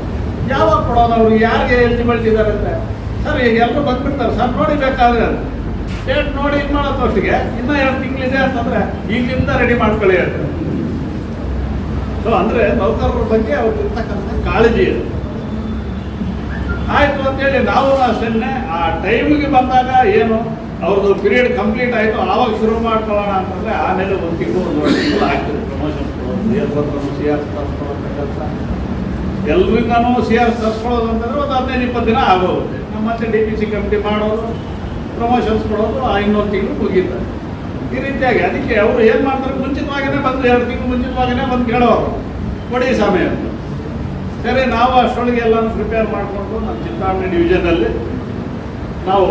Speaker 4: ಯಾವಾಗ ಕೊಡೋದು? ಅವ್ರು ಯಾರಿಗೆ ಎಲಿಜಿಬಿಲಿಟಿ ಇದ್ದಾರೆ ಅಂದರೆ ಸರ್ ಈಗ ಎಲ್ಲರೂ ಬಂದ್ಬಿಡ್ತಾರೆ ಸರ್, ನೋಡಿ ಬೇಕಾದ್ರೆ ಅಂತ ಡೇಟ್ ನೋಡಿ ಇದು ಮಾಡೋದು ಅಷ್ಟಿಗೆ ಇನ್ನೂ 2 ತಿಂಗಳಿದೆ ಅಂತಂದರೆ ಈಗಲಿಂದ ರೆಡಿ ಮಾಡ್ಕೊಳ್ಳಿ ಅಂತ. ಸೊ ಅಂದರೆ ನೌಕರರ ಬಗ್ಗೆ ಅವ್ರಿಗಿರ್ತಕ್ಕಂಥ ಕಾಳಜಿ ಇದೆ. ಆಯಿತು ಅಂತೇಳಿ ನಾವು ಅಷ್ಟೇ ಆ ಟೈಮಿಗೆ ಬಂದಾಗ ಏನು ಅವ್ರದ್ದು ಪೀರಿಯಡ್ ಕಂಪ್ಲೀಟ್ ಆಯಿತು ಆವಾಗ ಶುರು ಮಾಡ್ಕೊಳ್ಳೋಣ ಅಂತಂದರೆ ಆಮೇಲೆ 1 ತಿಂಗಳು 1 ತಿಂಗಳು ಆಗ್ತದೆ ಪ್ರಮೋಷನ್ ಕೊಡೋದು. ಎಲ್ಲರೂ CR ತರಿಸ್ಕೊಳ್ಳೋಂಥ ಕೆಲಸ ಎಲ್ರಿಂದನೂ CR ತರಿಸ್ಕೊಳ್ಳೋದು ಅಂತಂದರೆ ಒಂದು 15-20 ದಿನ ಆಗೋಗುತ್ತೆ. ನಮ್ಮ ಮತ್ತೆ DPC ಕಮಿಟಿ ಮಾಡೋದು, ಪ್ರಮೋಷನ್ಸ್ ಕೊಡೋದು, 2 ತಿಂಗಳು ಮುಗೀತಾರೆ. ಈ ರೀತಿಯಾಗಿ ಅದಕ್ಕೆ ಅವರು ಏನು ಮಾಡ್ತಾರೆ, ಮುಂಚಿತವಾಗಿಯೇ ಬಂದು 2 ತಿಂಗಳು ಮುಂಚಿತವಾಗಿಯೇ ಬಂದು ಕೇಳೋರು ಕೊಡಿ ಸಮಯ ಅಂತ. ಸರಿ, ನಾವು ಅಷ್ಟರೊಳಗೆ ಎಲ್ಲನೂ ಪ್ರಿಪೇರ್ ಮಾಡಿಕೊಂಡು ನಮ್ಮ ಚಿಂತಾಮಣಿ ಡಿವಿಷನಲ್ಲಿ ನಾವು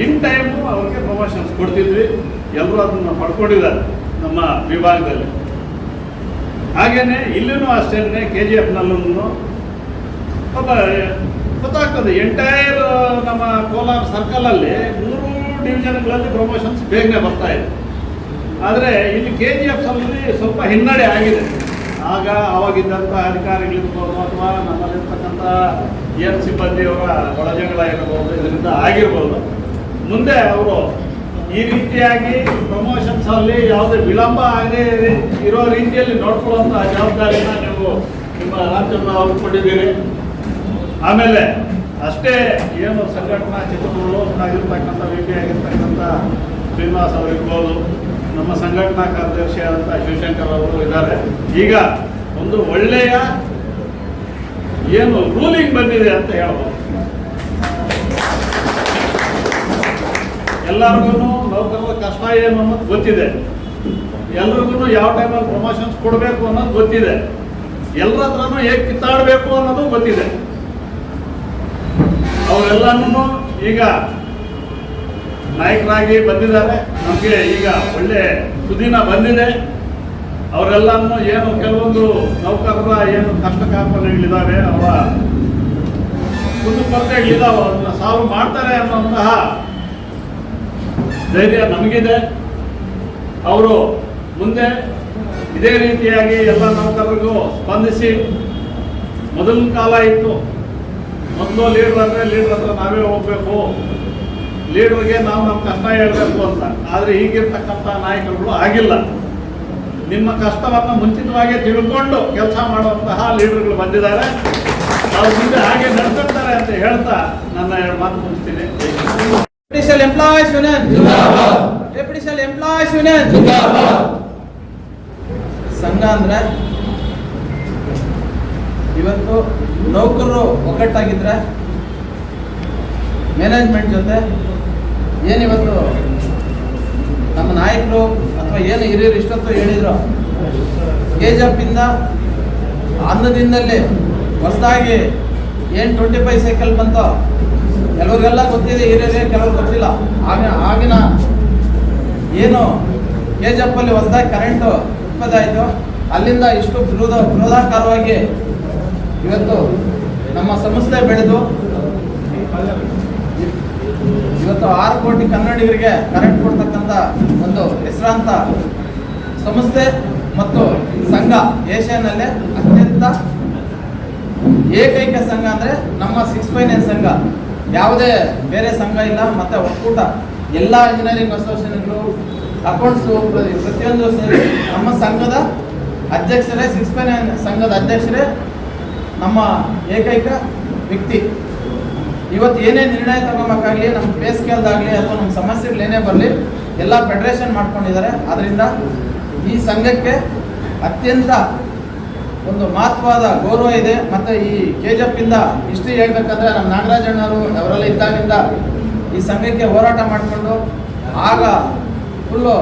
Speaker 4: ಇನ್ ಟೈಮು ಅವ್ರಿಗೆ ಪ್ರಮೋಷನ್ಸ್ ಕೊಡ್ತಿದ್ವಿ. ಎಲ್ಲರೂ ಅದನ್ನು ಪಡ್ಕೊಂಡಿದ್ದಾರೆ ನಮ್ಮ ವಿಭಾಗದಲ್ಲಿ. ಹಾಗೆಯೇ ಇಲ್ಲಿನೂ ಅಷ್ಟೇ KGFನಲ್ಲೂ ಒಬ್ಬ ಗೊತ್ತಾಗ್ತದೆ. ಎಂಟೈರ್ ನಮ್ಮ ಕೋಲಾರ ಸರ್ಕಲಲ್ಲಿ 3 ಡಿವಿಷನ್ಗಳಲ್ಲಿ ಪ್ರಮೋಷನ್ಸ್ ಬೇಗನೆ ಬರ್ತಾ ಇದೆ. ಆದರೆ ಇಲ್ಲಿ KGFಲ್ಲಿ ಸ್ವಲ್ಪ ಹಿನ್ನಡೆ ಆಗಿದೆ. ಆವಾಗಿದ್ದಂಥ ಅಧಿಕಾರಿಗಳಿರ್ಬೋದು ಅಥವಾ ನಮ್ಮಲ್ಲಿರ್ತಕ್ಕಂಥ ಏನು ಸಿಬ್ಬಂದಿಯವರ ಒಳಜಗಳ ಇರಬಹುದು, ಇದರಿಂದ ಆಗಿರ್ಬೋದು. ಮುಂದೆ ಅವರು ಈ ರೀತಿಯಾಗಿ ಪ್ರಮೋಷನ್ಸಲ್ಲಿ ಯಾವುದೇ ವಿಳಂಬ ಆಗದೆ ಇರೋ ರೀತಿಯಲ್ಲಿ ನೋಡ್ಕೊಳ್ಳುವಂಥ ಜವಾಬ್ದಾರಿನ ನೀವು ನಿಮ್ಮ ರಾಜ್ಯದ ಅವ್ರು ಕೊಟ್ಟಿದ್ದೀರಿ. ಆಮೇಲೆ ಅಷ್ಟೇ ಏನು ಸಂಘಟನಾ ಚಿತ್ರಗಳು ಆಗಿರ್ತಕ್ಕಂಥ VP ಆಗಿರ್ತಕ್ಕಂಥ ಶ್ರೀನಿವಾಸ್ ಅವರಿರ್ಬೋದು, ನಮ್ಮ ಸಂಘಟನಾ ಕಾರ್ಯದರ್ಶಿ ಆದಂಥ ಶಿವಶಂಕರ್ ಅವರು ಇದ್ದಾರೆ. ಈಗ ಒಂದು ಒಳ್ಳೆಯ ಏನು ರೂಲಿಂಗ್ ಬಂದಿದೆ ಅಂತ ಹೇಳ್ಬೋದು. ಎಲ್ಲರಿಗೂ ನೌಕರರ ಕಷ್ಟ ಏನು ಅನ್ನೋದು ಗೊತ್ತಿದೆ. ಎಲ್ರಿಗೂ ಯಾವ ಟೈಮಲ್ಲಿ ಪ್ರಮೋಷನ್ಸ್ ಕೊಡಬೇಕು ಅನ್ನೋದು ಗೊತ್ತಿದೆ. ಎಲ್ಲರ ಹತ್ರನೂ ಹೇಗೆ ಕಿತ್ತಾಡಬೇಕು ಅನ್ನೋದು ಗೊತ್ತಿದೆ. ಅವರೆಲ್ಲನೂ ಈಗ ನಾಯಕರಾಗಿ ಬಂದಿದ್ದಾರೆ. ನಮಗೆ ಈಗ ಒಳ್ಳೆ ಸುದಿನ ಬಂದಿದೆ. ಅವರೆಲ್ಲನೂ ಏನು ಕೆಲವೊಂದು ನೌಕರರ ಏನು ಕಷ್ಟ ಕಾರ್ಪಣ್ಯಗಳಿದ್ದಾವೆ, ಅವರ ಕುಂದುಕೊರತೆಗಳಿದ್ದಾವೆ, ಅದನ್ನು ಸಾಲ್ವ್ ಮಾಡ್ತಾರೆ ಅನ್ನುವಂತಹ ಧೈರ್ಯ ನಮಗಿದೆ. ಅವರು ಮುಂದೆ ಇದೇ ರೀತಿಯಾಗಿ ಎಲ್ಲ ನೌಕರರಿಗೂ ಸ್ಪಂದಿಸಿ, ಮೊದಲಿನ ಕಾಲ ಇತ್ತು ಮೊದಲು ಲೀಡರ್ ಹತ್ರ ನಾವೇ ಹೋಗ್ಬೇಕು, ಲೀಡರ್ಗೆ ನಾವು ನಮ್ಮ ಕಷ್ಟ ಹೇಳಬೇಕು ಅಂತ. ಆದರೆ ಈಗಿರ್ತಕ್ಕಂಥ ನಾಯಕರುಗಳು ಆಗಿಲ್ಲ. ನಿಮ್ಮ ಕಷ್ಟವನ್ನು ಮುಂಚಿತವಾಗಿ ತಿಳ್ಕೊಂಡು ಕೆಲಸ ಮಾಡುವಂತಹ ಲೀಡರ್ಗಳು ಬಂದಿದ್ದಾರೆ. ಅವ್ರ ಮುಂದೆ ಹಾಗೆ ನಡ್ಕೊಳ್ತಾರೆ ಅಂತ ಹೇಳ್ತಾ ನನ್ನ 2 ಮಾತು ಮುಗಿಸ್ತೀನಿ.
Speaker 5: Judicial Employees Union Judicial Employees Union ಸಂಘ ಅಂದ್ರೆ ಇವತ್ತು ನೌಕರರು ಒಗ್ಗಟ್ಟಾಗಿದ್ರೆ ಮ್ಯಾನೇಜ್ಮೆಂಟ್ ಜೊತೆ ಏನಿವತ್ತು ನಮ್ಮ ನಾಯಕರು ಅಥವಾ ಏನು ಹಿರಿಯರು ಇಷ್ಟೊತ್ತು ಹೇಳಿದ್ರು, ಕೆಜಪ್ ಇಂದ ಅನ್ನದಿಂದಲೇ ಹೊಸದಾಗಿ ಏನು 25 ಸೈಕಲ್ ಬಂತೋ ಕೆಲವರಿಗೆಲ್ಲ ಗೊತ್ತಿದೆ, ಹಿರಿಯರೇ ಕೆಲವ್ರು ಗೊತ್ತಿಲ್ಲ. ಆಗಿನ ಏನು ಕೆಜಪ್ ಅಲ್ಲಿ ಹೊಸದಾಗಿ ಕರೆಂಟ್ ಉತ್ಪತ್ತಿ ಆಯಿತು, ಅಲ್ಲಿಂದ ಇಷ್ಟು ಬೃಹದಾಕಾರವಾಗಿ ಇವತ್ತು ನಮ್ಮ ಸಂಸ್ಥೆ ಬೆಳೆದು ಇವತ್ತು 6 ಕೋಟಿ ಕನ್ನಡಿಗರಿಗೆ ಕರೆಂಟ್ ಕೊಡ್ತಕ್ಕಂಥ ಒಂದು ಹೆಸರಾಂತ ಸಂಸ್ಥೆ ಮತ್ತು ಸಂಘ ಏಷ್ಯಾನಲ್ಲೇ ಅತ್ಯಂತ ಏಕೈಕ ಸಂಘ ಅಂದರೆ ನಮ್ಮ 659 ಸಂಘ. ಯಾವುದೇ ಬೇರೆ ಸಂಘ ಇಲ್ಲ. ಮತ್ತು ಒಕ್ಕೂಟ ಎಲ್ಲ ಇಂಜಿನಿಯರಿಂಗ್ ಅಸೋಸಿಯೇಷನ್ಗಳು, ಅಕೌಂಟ್ಸು ಪ್ರತಿಯೊಂದು ಸೇರಿ ನಮ್ಮ ಸಂಘದ ಅಧ್ಯಕ್ಷರೇ, 659 ಸಂಘದ ಅಧ್ಯಕ್ಷರೇ ನಮ್ಮ ಏಕೈಕ ವ್ಯಕ್ತಿ. ಇವತ್ತು ಏನೇ ನಿರ್ಣಯ ತಗೋಬೇಕಾಗಲಿ, ನಮ್ಮ ಪೇ ಸ್ಕೇಲ್ದಾಗಲಿ ಅಥವಾ ನಮ್ಮ ಸಮಸ್ಯೆಗಳು ಏನೇ ಬರಲಿ ಎಲ್ಲ ಫೆಡರೇಷನ್ ಮಾಡ್ಕೊಂಡಿದ್ದಾರೆ. ಅದರಿಂದ ಈ ಸಂಘಕ್ಕೆ ಅತ್ಯಂತ ಒಂದು ಮಹತ್ವದ ಗೌರವ ಇದೆ. ಮತ್ತು ಈ ಕೆಜಪ್ ಇಂದ ಹಿಸ್ಟ್ರಿ ಹೇಳ್ಬೇಕಂದ್ರೆ ನಮ್ಮ ನಾಗರಾಜಣ್ಣವರು ಅವರೆಲ್ಲ ಇದ್ದಾಗಿಂದ ಈ ಸಂಘಕ್ಕೆ ಹೋರಾಟ ಮಾಡಿಕೊಂಡು ಆಗ ಫುಲ್ಲು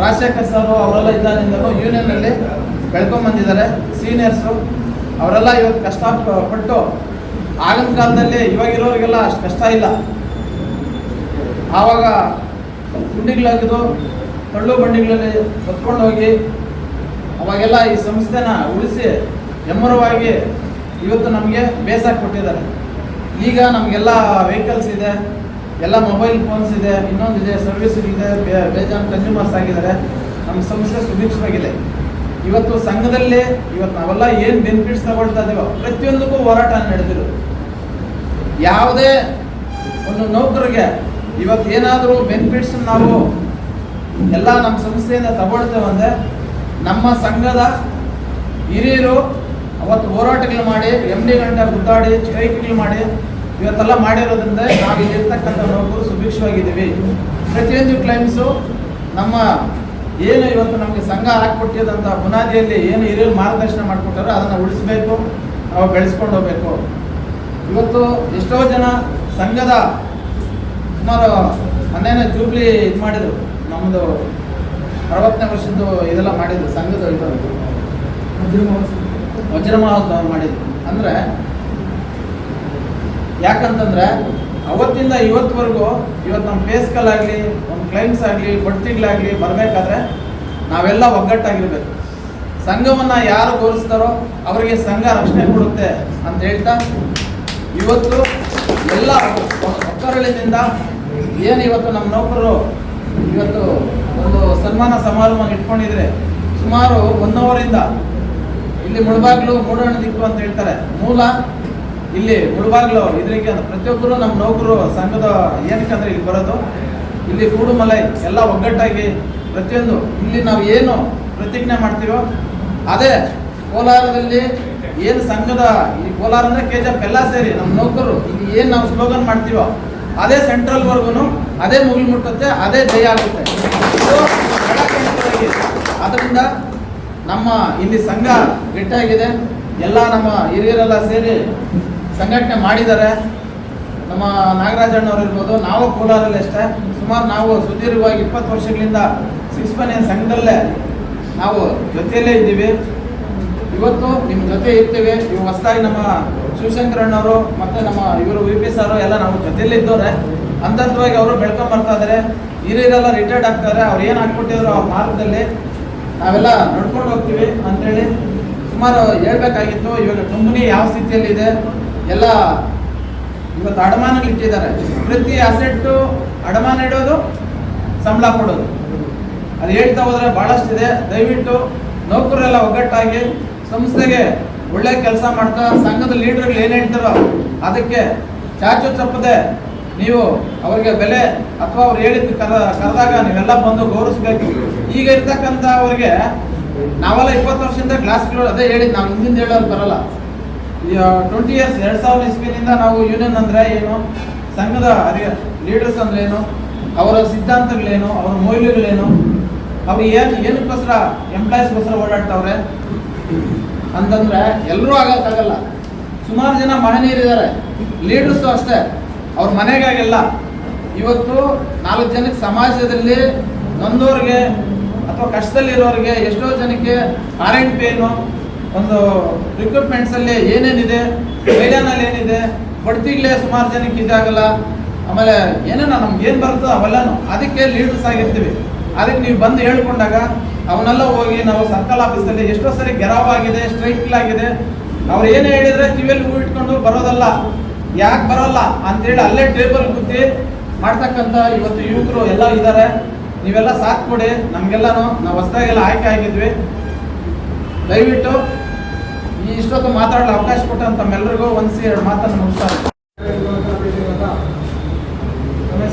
Speaker 5: ರಾಜಶೇಖರ್ ಸರ್ ಅವರೆಲ್ಲ ಇದ್ದಾಗಿಂದಲೂ ಯೂನಿಯನ್ನಲ್ಲಿ ಬೆಳ್ಕೊಂಬಂದಿದ್ದಾರೆ. ಸೀನಿಯರ್ಸು ಅವರೆಲ್ಲ ಇವತ್ತು ಕಷ್ಟಪಟ್ಟು ಆಗಿನ ಕಾಲದಲ್ಲಿ ಇವಾಗಿರೋರಿಗೆಲ್ಲ ಅಷ್ಟು ಕಷ್ಟ ಇಲ್ಲ. ಆವಾಗ ಗುಂಡಿಗಳಾಗಿದ್ದು ತಳ್ಳು ಬಂಡಿಗಳಲ್ಲಿ ಹೊತ್ಕೊಂಡು ಹೋಗಿ ಅವಾಗೆಲ್ಲ ಈ ಸಂಸ್ಥೆನ ಉಳಿಸಿ ಎಮ್ಮರವಾಗಿ ಇವತ್ತು ನಮಗೆ ಬೇಸಾಗಿ ಕೊಟ್ಟಿದ್ದಾರೆ. ಈಗ ನಮಗೆಲ್ಲ ವೆಹಿಕಲ್ಸ್ ಇದೆ, ಎಲ್ಲ ಮೊಬೈಲ್ ಫೋನ್ಸ್ ಇದೆ, ಇನ್ನೊಂದಿದೆ, ಸರ್ವಿಸ್ಗಳಿದೆ, ಬೇಜಾನ್ ಕನ್ಸ್ಯೂಮರ್ಸ್ ಆಗಿದ್ದಾರೆ. ನಮ್ಮ ಸಂಸ್ಥೆ ಸುಭಿಕ್ಷವಾಗಿದೆ. ಇವತ್ತು ಸಂಘದಲ್ಲಿ ಇವತ್ತು ನಾವೆಲ್ಲ ಏನು ಬೆನಿಫಿಟ್ಸ್ ತಗೊಳ್ತಾ ಇದ್ದೀವೋ ಪ್ರತಿಯೊಂದಕ್ಕೂ ಹೋರಾಟ ನಡೆದಿರು. ಯಾವುದೇ ಒಂದು ನೌಕರಿಗೆ ಇವತ್ತು ಏನಾದರೂ ಬೆನಿಫಿಟ್ಸ್ ನಾವು ಎಲ್ಲ ನಮ್ಮ ಸಂಸ್ಥೆಯಿಂದ ತಗೊಳ್ತೇವೆ ಅಂದರೆ ನಮ್ಮ ಸಂಘದ ಹಿರಿಯರು ಅವತ್ತು ಹೋರಾಟಗಳು ಮಾಡಿ MD ಗಂಟೆ ಗುದ್ದಾಡಿ ಸ್ಟ್ರೈಕ್ಗಳು ಮಾಡಿ ಇವತ್ತೆಲ್ಲ ಮಾಡಿರೋದ್ರಿಂದ ನಾವು ಇಲ್ಲಿರ್ತಕ್ಕಂಥ ನೌಕರು ಸುಭಿಕ್ಷವಾಗಿದ್ದೀವಿ. ಪ್ರತಿಯೊಂದು ಕ್ಲೈಮ್ಸು ನಮ್ಮ ಏನು ಇವತ್ತು ನಮಗೆ ಸಂಘ ಹಾಕ್ಕೊಟ್ಟಿದಂಥ ಬುನಾದಿಯಲ್ಲಿ ಏನು ಹಿರಿಯರು ಮಾರ್ಗದರ್ಶನ ಮಾಡಿಕೊಟ್ಟಾರೋ ಅದನ್ನು ಉಳಿಸ್ಬೇಕು, ನಾವು ಬೆಳೆಸ್ಕೊಂಡು ಹೋಗ್ಬೇಕು. ಇವತ್ತು ಎಷ್ಟೋ ಜನ ಸಂಘದ ಸುಮಾರು ಮೊನ್ನೆ ಜೂಬ್ಲಿ ಇದು ಮಾಡಿದರು, ನಮ್ಮದು 60ನೇ ವರ್ಷದ್ದು ಇದೆಲ್ಲ ಮಾಡಿದ್ರು, ಸಂಘದ ಇದು ವಜ್ರ ಮಹೋತ್ಸವ ಮಾಡಿದ್ರು. ಅಂದರೆ ಯಾಕಂತಂದರೆ ಅವತ್ತಿಂದ ಇವತ್ತುವರೆಗೂ ಇವತ್ತು ನಮ್ಮ ಪೇಸ್ಕಲ್ ಆಗಲಿ, ನಮ್ಮ ಕ್ಲೈಮ್ಸ್ ಆಗಲಿ, ಬಡ್ತಿಗಳಾಗಲಿ ಬರಬೇಕಾದ್ರೆ ನಾವೆಲ್ಲ ಒಗ್ಗಟ್ಟಾಗಿರ್ಬೇಕು. ಸಂಘವನ್ನು ಯಾರು ಗೌರವಿಸ್ತಾರೋ ಅವರಿಗೆ ಸಂಘ ರಕ್ಷಣೆ ಕೊಡುತ್ತೆ ಅಂತ ಹೇಳ್ತಾ ಇವತ್ತು ಎಲ್ಲ ಒಕ್ಕರಳಿನಿಂದ ಏನು ಇವತ್ತು ನಮ್ಮ ನೌಕರರು ಇವತ್ತು ಒಂದು ಸನ್ಮಾನ ಸಮಾರಂಭ ಇಟ್ಕೊಂಡಿದ್ರೆ ಸುಮಾರು 1 ಅವರಿಂದ ಇಲ್ಲಿ ಮುಳಬಾಗ್ಲು ಮೂಡಣ ದಿಕ್ಕು ಅಂತ ಹೇಳ್ತಾರೆ, ಮೂಲ ಇಲ್ಲಿ ಮುಳಬಾಗ್ಲು ಇದಕ್ಕೆ ಪ್ರತಿಯೊಬ್ಬರು ನಮ್ಮ ನೌಕರು ಸಂಘದ ಏನಕ್ಕಂದ್ರೆ ಇಲ್ಲಿ ಬರೋದು, ಇಲ್ಲಿ ಕೂಡುಮಲೈ ಎಲ್ಲ ಒಗ್ಗಟ್ಟಾಗಿ ಪ್ರತಿಯೊಂದು ಇಲ್ಲಿ ನಾವು ಏನು ಪ್ರತಿಜ್ಞೆ ಮಾಡ್ತೀವೋ ಅದೇ ಕೋಲಾರದಲ್ಲಿ ಏನು ಸಂಘದ ಈ ಕೋಲಾರ ಅಂದರೆ ಕೆಜಪ್ ಎಲ್ಲ ಸೇರಿ ನಮ್ಮ ನೌಕರು ಇಲ್ಲಿ ಏನು ನಾವು ಸ್ಲೋಗನ್ ಮಾಡ್ತೀವೋ ಅದೇ ಸೆಂಟ್ರಲ್ವರೆಗೂ ಅದೇ ಮುಗಿಲು ಮುಟ್ಟುತ್ತೆ, ಅದೇ ಜಯ ಆಗುತ್ತೆ. ಅದರಿಂದ ನಮ್ಮ ಇಲ್ಲಿ ಸಂಘ ಗಟ್ಟಿಯಾಗಿದೆ. ಎಲ್ಲ ನಮ್ಮ ಹಿರಿಯರೆಲ್ಲ ಸೇರಿ ಸಂಘಟನೆ ಮಾಡಿದ್ದಾರೆ. ನಮ್ಮ ನಾಗರಾಜಣ್ಣವ್ರು ಇರ್ಬೋದು, ನಾವು ಕೋಲಾರಲ್ಲಿ ಅಷ್ಟೇ ಸುಮಾರು ನಾವು ಸುದೀರ್ಘವಾಗಿ 20 ವರ್ಷಗಳಿಂದ 659 ಸಂಘದಲ್ಲೇ ನಾವು ಜೊತೆಯಲ್ಲೇ ಇದ್ದೀವಿ. ಇವತ್ತು ನಿಮ್ಮ ಜೊತೆ ಇರ್ತೀವಿ. ಇವು ಹೊಸದಾಗಿ ನಮ್ಮ ಶಿವಶಂಕರಣ್ಣವರು ಮತ್ತು ನಮ್ಮ ಇವರು VP ಸಾರು ಎಲ್ಲ ನಾವು ಜೊತೆಯಲ್ಲೇ ಇದ್ದವ್ರೆ. ಹಂತವಾಗಿ ಅವರು ಬೆಳ್ಕೊಂಬರ್ತಾ ಇದ್ದಾರೆ. ಹಿರಿಯರೆಲ್ಲ ರಿಟೈರ್ಡ್ ಆಗ್ತಾರೆ. ಅವ್ರು ಏನು ಹಾಕ್ಕೊಟ್ಟಿದ್ರು ಅವ್ರ ಮಾರ್ಗದಲ್ಲಿ ನಾವೆಲ್ಲ ನಡ್ಕೊಂಡು ಹೋಗ್ತೀವಿ ಅಂಥೇಳಿ ಸುಮಾರು ಹೇಳ್ಬೇಕಾಗಿತ್ತು. ಇವಾಗ ಕಂಪನಿ ಯಾವ ಸ್ಥಿತಿಯಲ್ಲಿದೆ ಎಲ್ಲ ಇವತ್ತು ಅಡಮಾನಗಳಿಟ್ಟಿದ್ದಾರೆ. ಪ್ರತಿ ಅಸೆಟ್ಟು ಅಡಮಾನ ಇಡೋದು, ಸಂಬಳ ಕೊಡೋದು, ಅದು ಹೇಳ್ತಾ ಹೋದರೆ ಭಾಳಷ್ಟಿದೆ. ದಯವಿಟ್ಟು ನೌಕರರೆಲ್ಲ ಒಗ್ಗಟ್ಟಾಗಿ ಸಂಸ್ಥೆಗೆ ಒಳ್ಳೆ ಕೆಲಸ ಮಾಡ್ತಾ ಸಂಘದ ಲೀಡರ್ಗಳು ಏನು ಹೇಳ್ತಾರೋ ಅದಕ್ಕೆ ಚಾಚು ತಪ್ಪದೆ ನೀವು ಅವರಿಗೆ ಬೆಲೆ ಅಥವಾ ಅವ್ರು ಹೇಳಿದ್ದು ಕರೆದಾಗ ನೀವೆಲ್ಲ ಬಂದು ಗೌರವಿಸ್ಬೇಕು. ಈಗ ಇರ್ತಕ್ಕಂಥ ಅವ್ರಿಗೆ ನಾವೆಲ್ಲ 20 ವರ್ಷದಿಂದ ಕ್ಲಾಸ್ಗಳು ಅದೇ ಹೇಳಿದ್ದು, ನಾವು ಹಿಂದಿಂದ ಹೇಳೋದು ಬರಲ್ಲ. 20 ಇಯರ್ಸ್ 2000 ಇಸ್ವಿನಿಂದ ನಾವು ಯೂನಿಯನ್ ಅಂದ್ರೆ ಏನು, ಸಂಘದ ಲೀಡರ್ಸ್ ಅಂದ್ರೆ ಏನು, ಅವರ ಸಿದ್ಧಾಂತಗಳೇನು, ಅವರ ಮೌಲ್ಯಗಳೇನು, ಅವ್ರು ಏನಕ್ಕೋಸ್ಕರ ಎಂಪ್ಲಾಯೀಸ್ಗೋಸ್ಕರ ಓಡಾಡ್ತಾವ್ರೆ ಅಂತಂದ್ರೆ ಎಲ್ಲರೂ ಆಗಕ್ಕಾಗಲ್ಲ. ಸುಮಾರು ಜನ ಮಹನೀಯರಿದ್ದಾರೆ, ಲೀಡರ್ಸು ಅಷ್ಟೇ, ಅವ್ರ ಮನೆಗಾಗೆಲ್ಲ. ಇವತ್ತು 4 ಜನಕ್ಕೆ ಸಮಾಜದಲ್ಲಿ ನೊಂದೋರಿಗೆ ಅಥವಾ ಕಷ್ಟದಲ್ಲಿರೋರಿಗೆ ಎಷ್ಟೋ ಜನಕ್ಕೆ ಆರೆಂಟ್ ಪೇನು, ಒಂದು ರಿಕ್ರೂಟ್ಮೆಂಟ್ಸಲ್ಲಿ ಏನೇನಿದೆ, ಮೈದಾನಲ್ಲಿ ಏನಿದೆ, ಬಡ್ತಿಗಳೇ ಸುಮಾರು ಜನಕ್ಕೆ ಇದಾಗಲ್ಲ. ಆಮೇಲೆ ಏನೇನೋ ನಮ್ಗೆ ಏನು ಬರುತ್ತೋ ಅವೆಲ್ಲನೂ ಅದಕ್ಕೆ ಲೀಡರ್ಸ್ ಆಗಿರ್ತೀವಿ. ಅದಕ್ಕೆ ನೀವು ಬಂದು ಹೇಳ್ಕೊಂಡಾಗ ಅವನ್ನೆಲ್ಲ ಹೋಗಿ ನಾವು ಸರ್ಕಲ್ ಆಫೀಸಲ್ಲಿ ಎಷ್ಟೋ ಸರಿ ಗೆರಾವ್ ಆಗಿದೆ, ಸ್ಟ್ರೈಕ್ಲಾಗಿದೆ. ಅವ್ರು ಏನೇ ಹೇಳಿದ್ರೆ ಕಿವಿಯಲ್ಲಿ ಹೂ ಇಟ್ಕೊಂಡು ಬರೋದಲ್ಲ, ಯಾಕೆ ಬರೋಲ್ಲ ಅಂತೇಳಿ ಅಲ್ಲೇ ಟೇಬಲ್ ಕೂತಿ ಮಾಡ್ತಕ್ಕಂಥ ಇವತ್ತು ಯುವಕರು ಎಲ್ಲ ಇದ್ದಾರೆ. ನೀವೆಲ್ಲ ಸಾಥ್ ಕೊಡಿ ನಮಗೆಲ್ಲನೂ. ನಾವು ಹೊಸದಾಗೆಲ್ಲ ಆಯ್ಕೆ ಆಗಿದ್ವಿ. ದಯವಿಟ್ಟು ಇಷ್ಟೊತ್ತು ಮಾತಾಡಲು ಅವಕಾಶ ಕೊಟ್ಟಂತ ತಮ್ಮೆಲ್ಲರಿಗೂ ಒಂದ್ಸಿ 2 ಮಾತನ್ನು ಮುಗಿಸ್ತಾರೆ.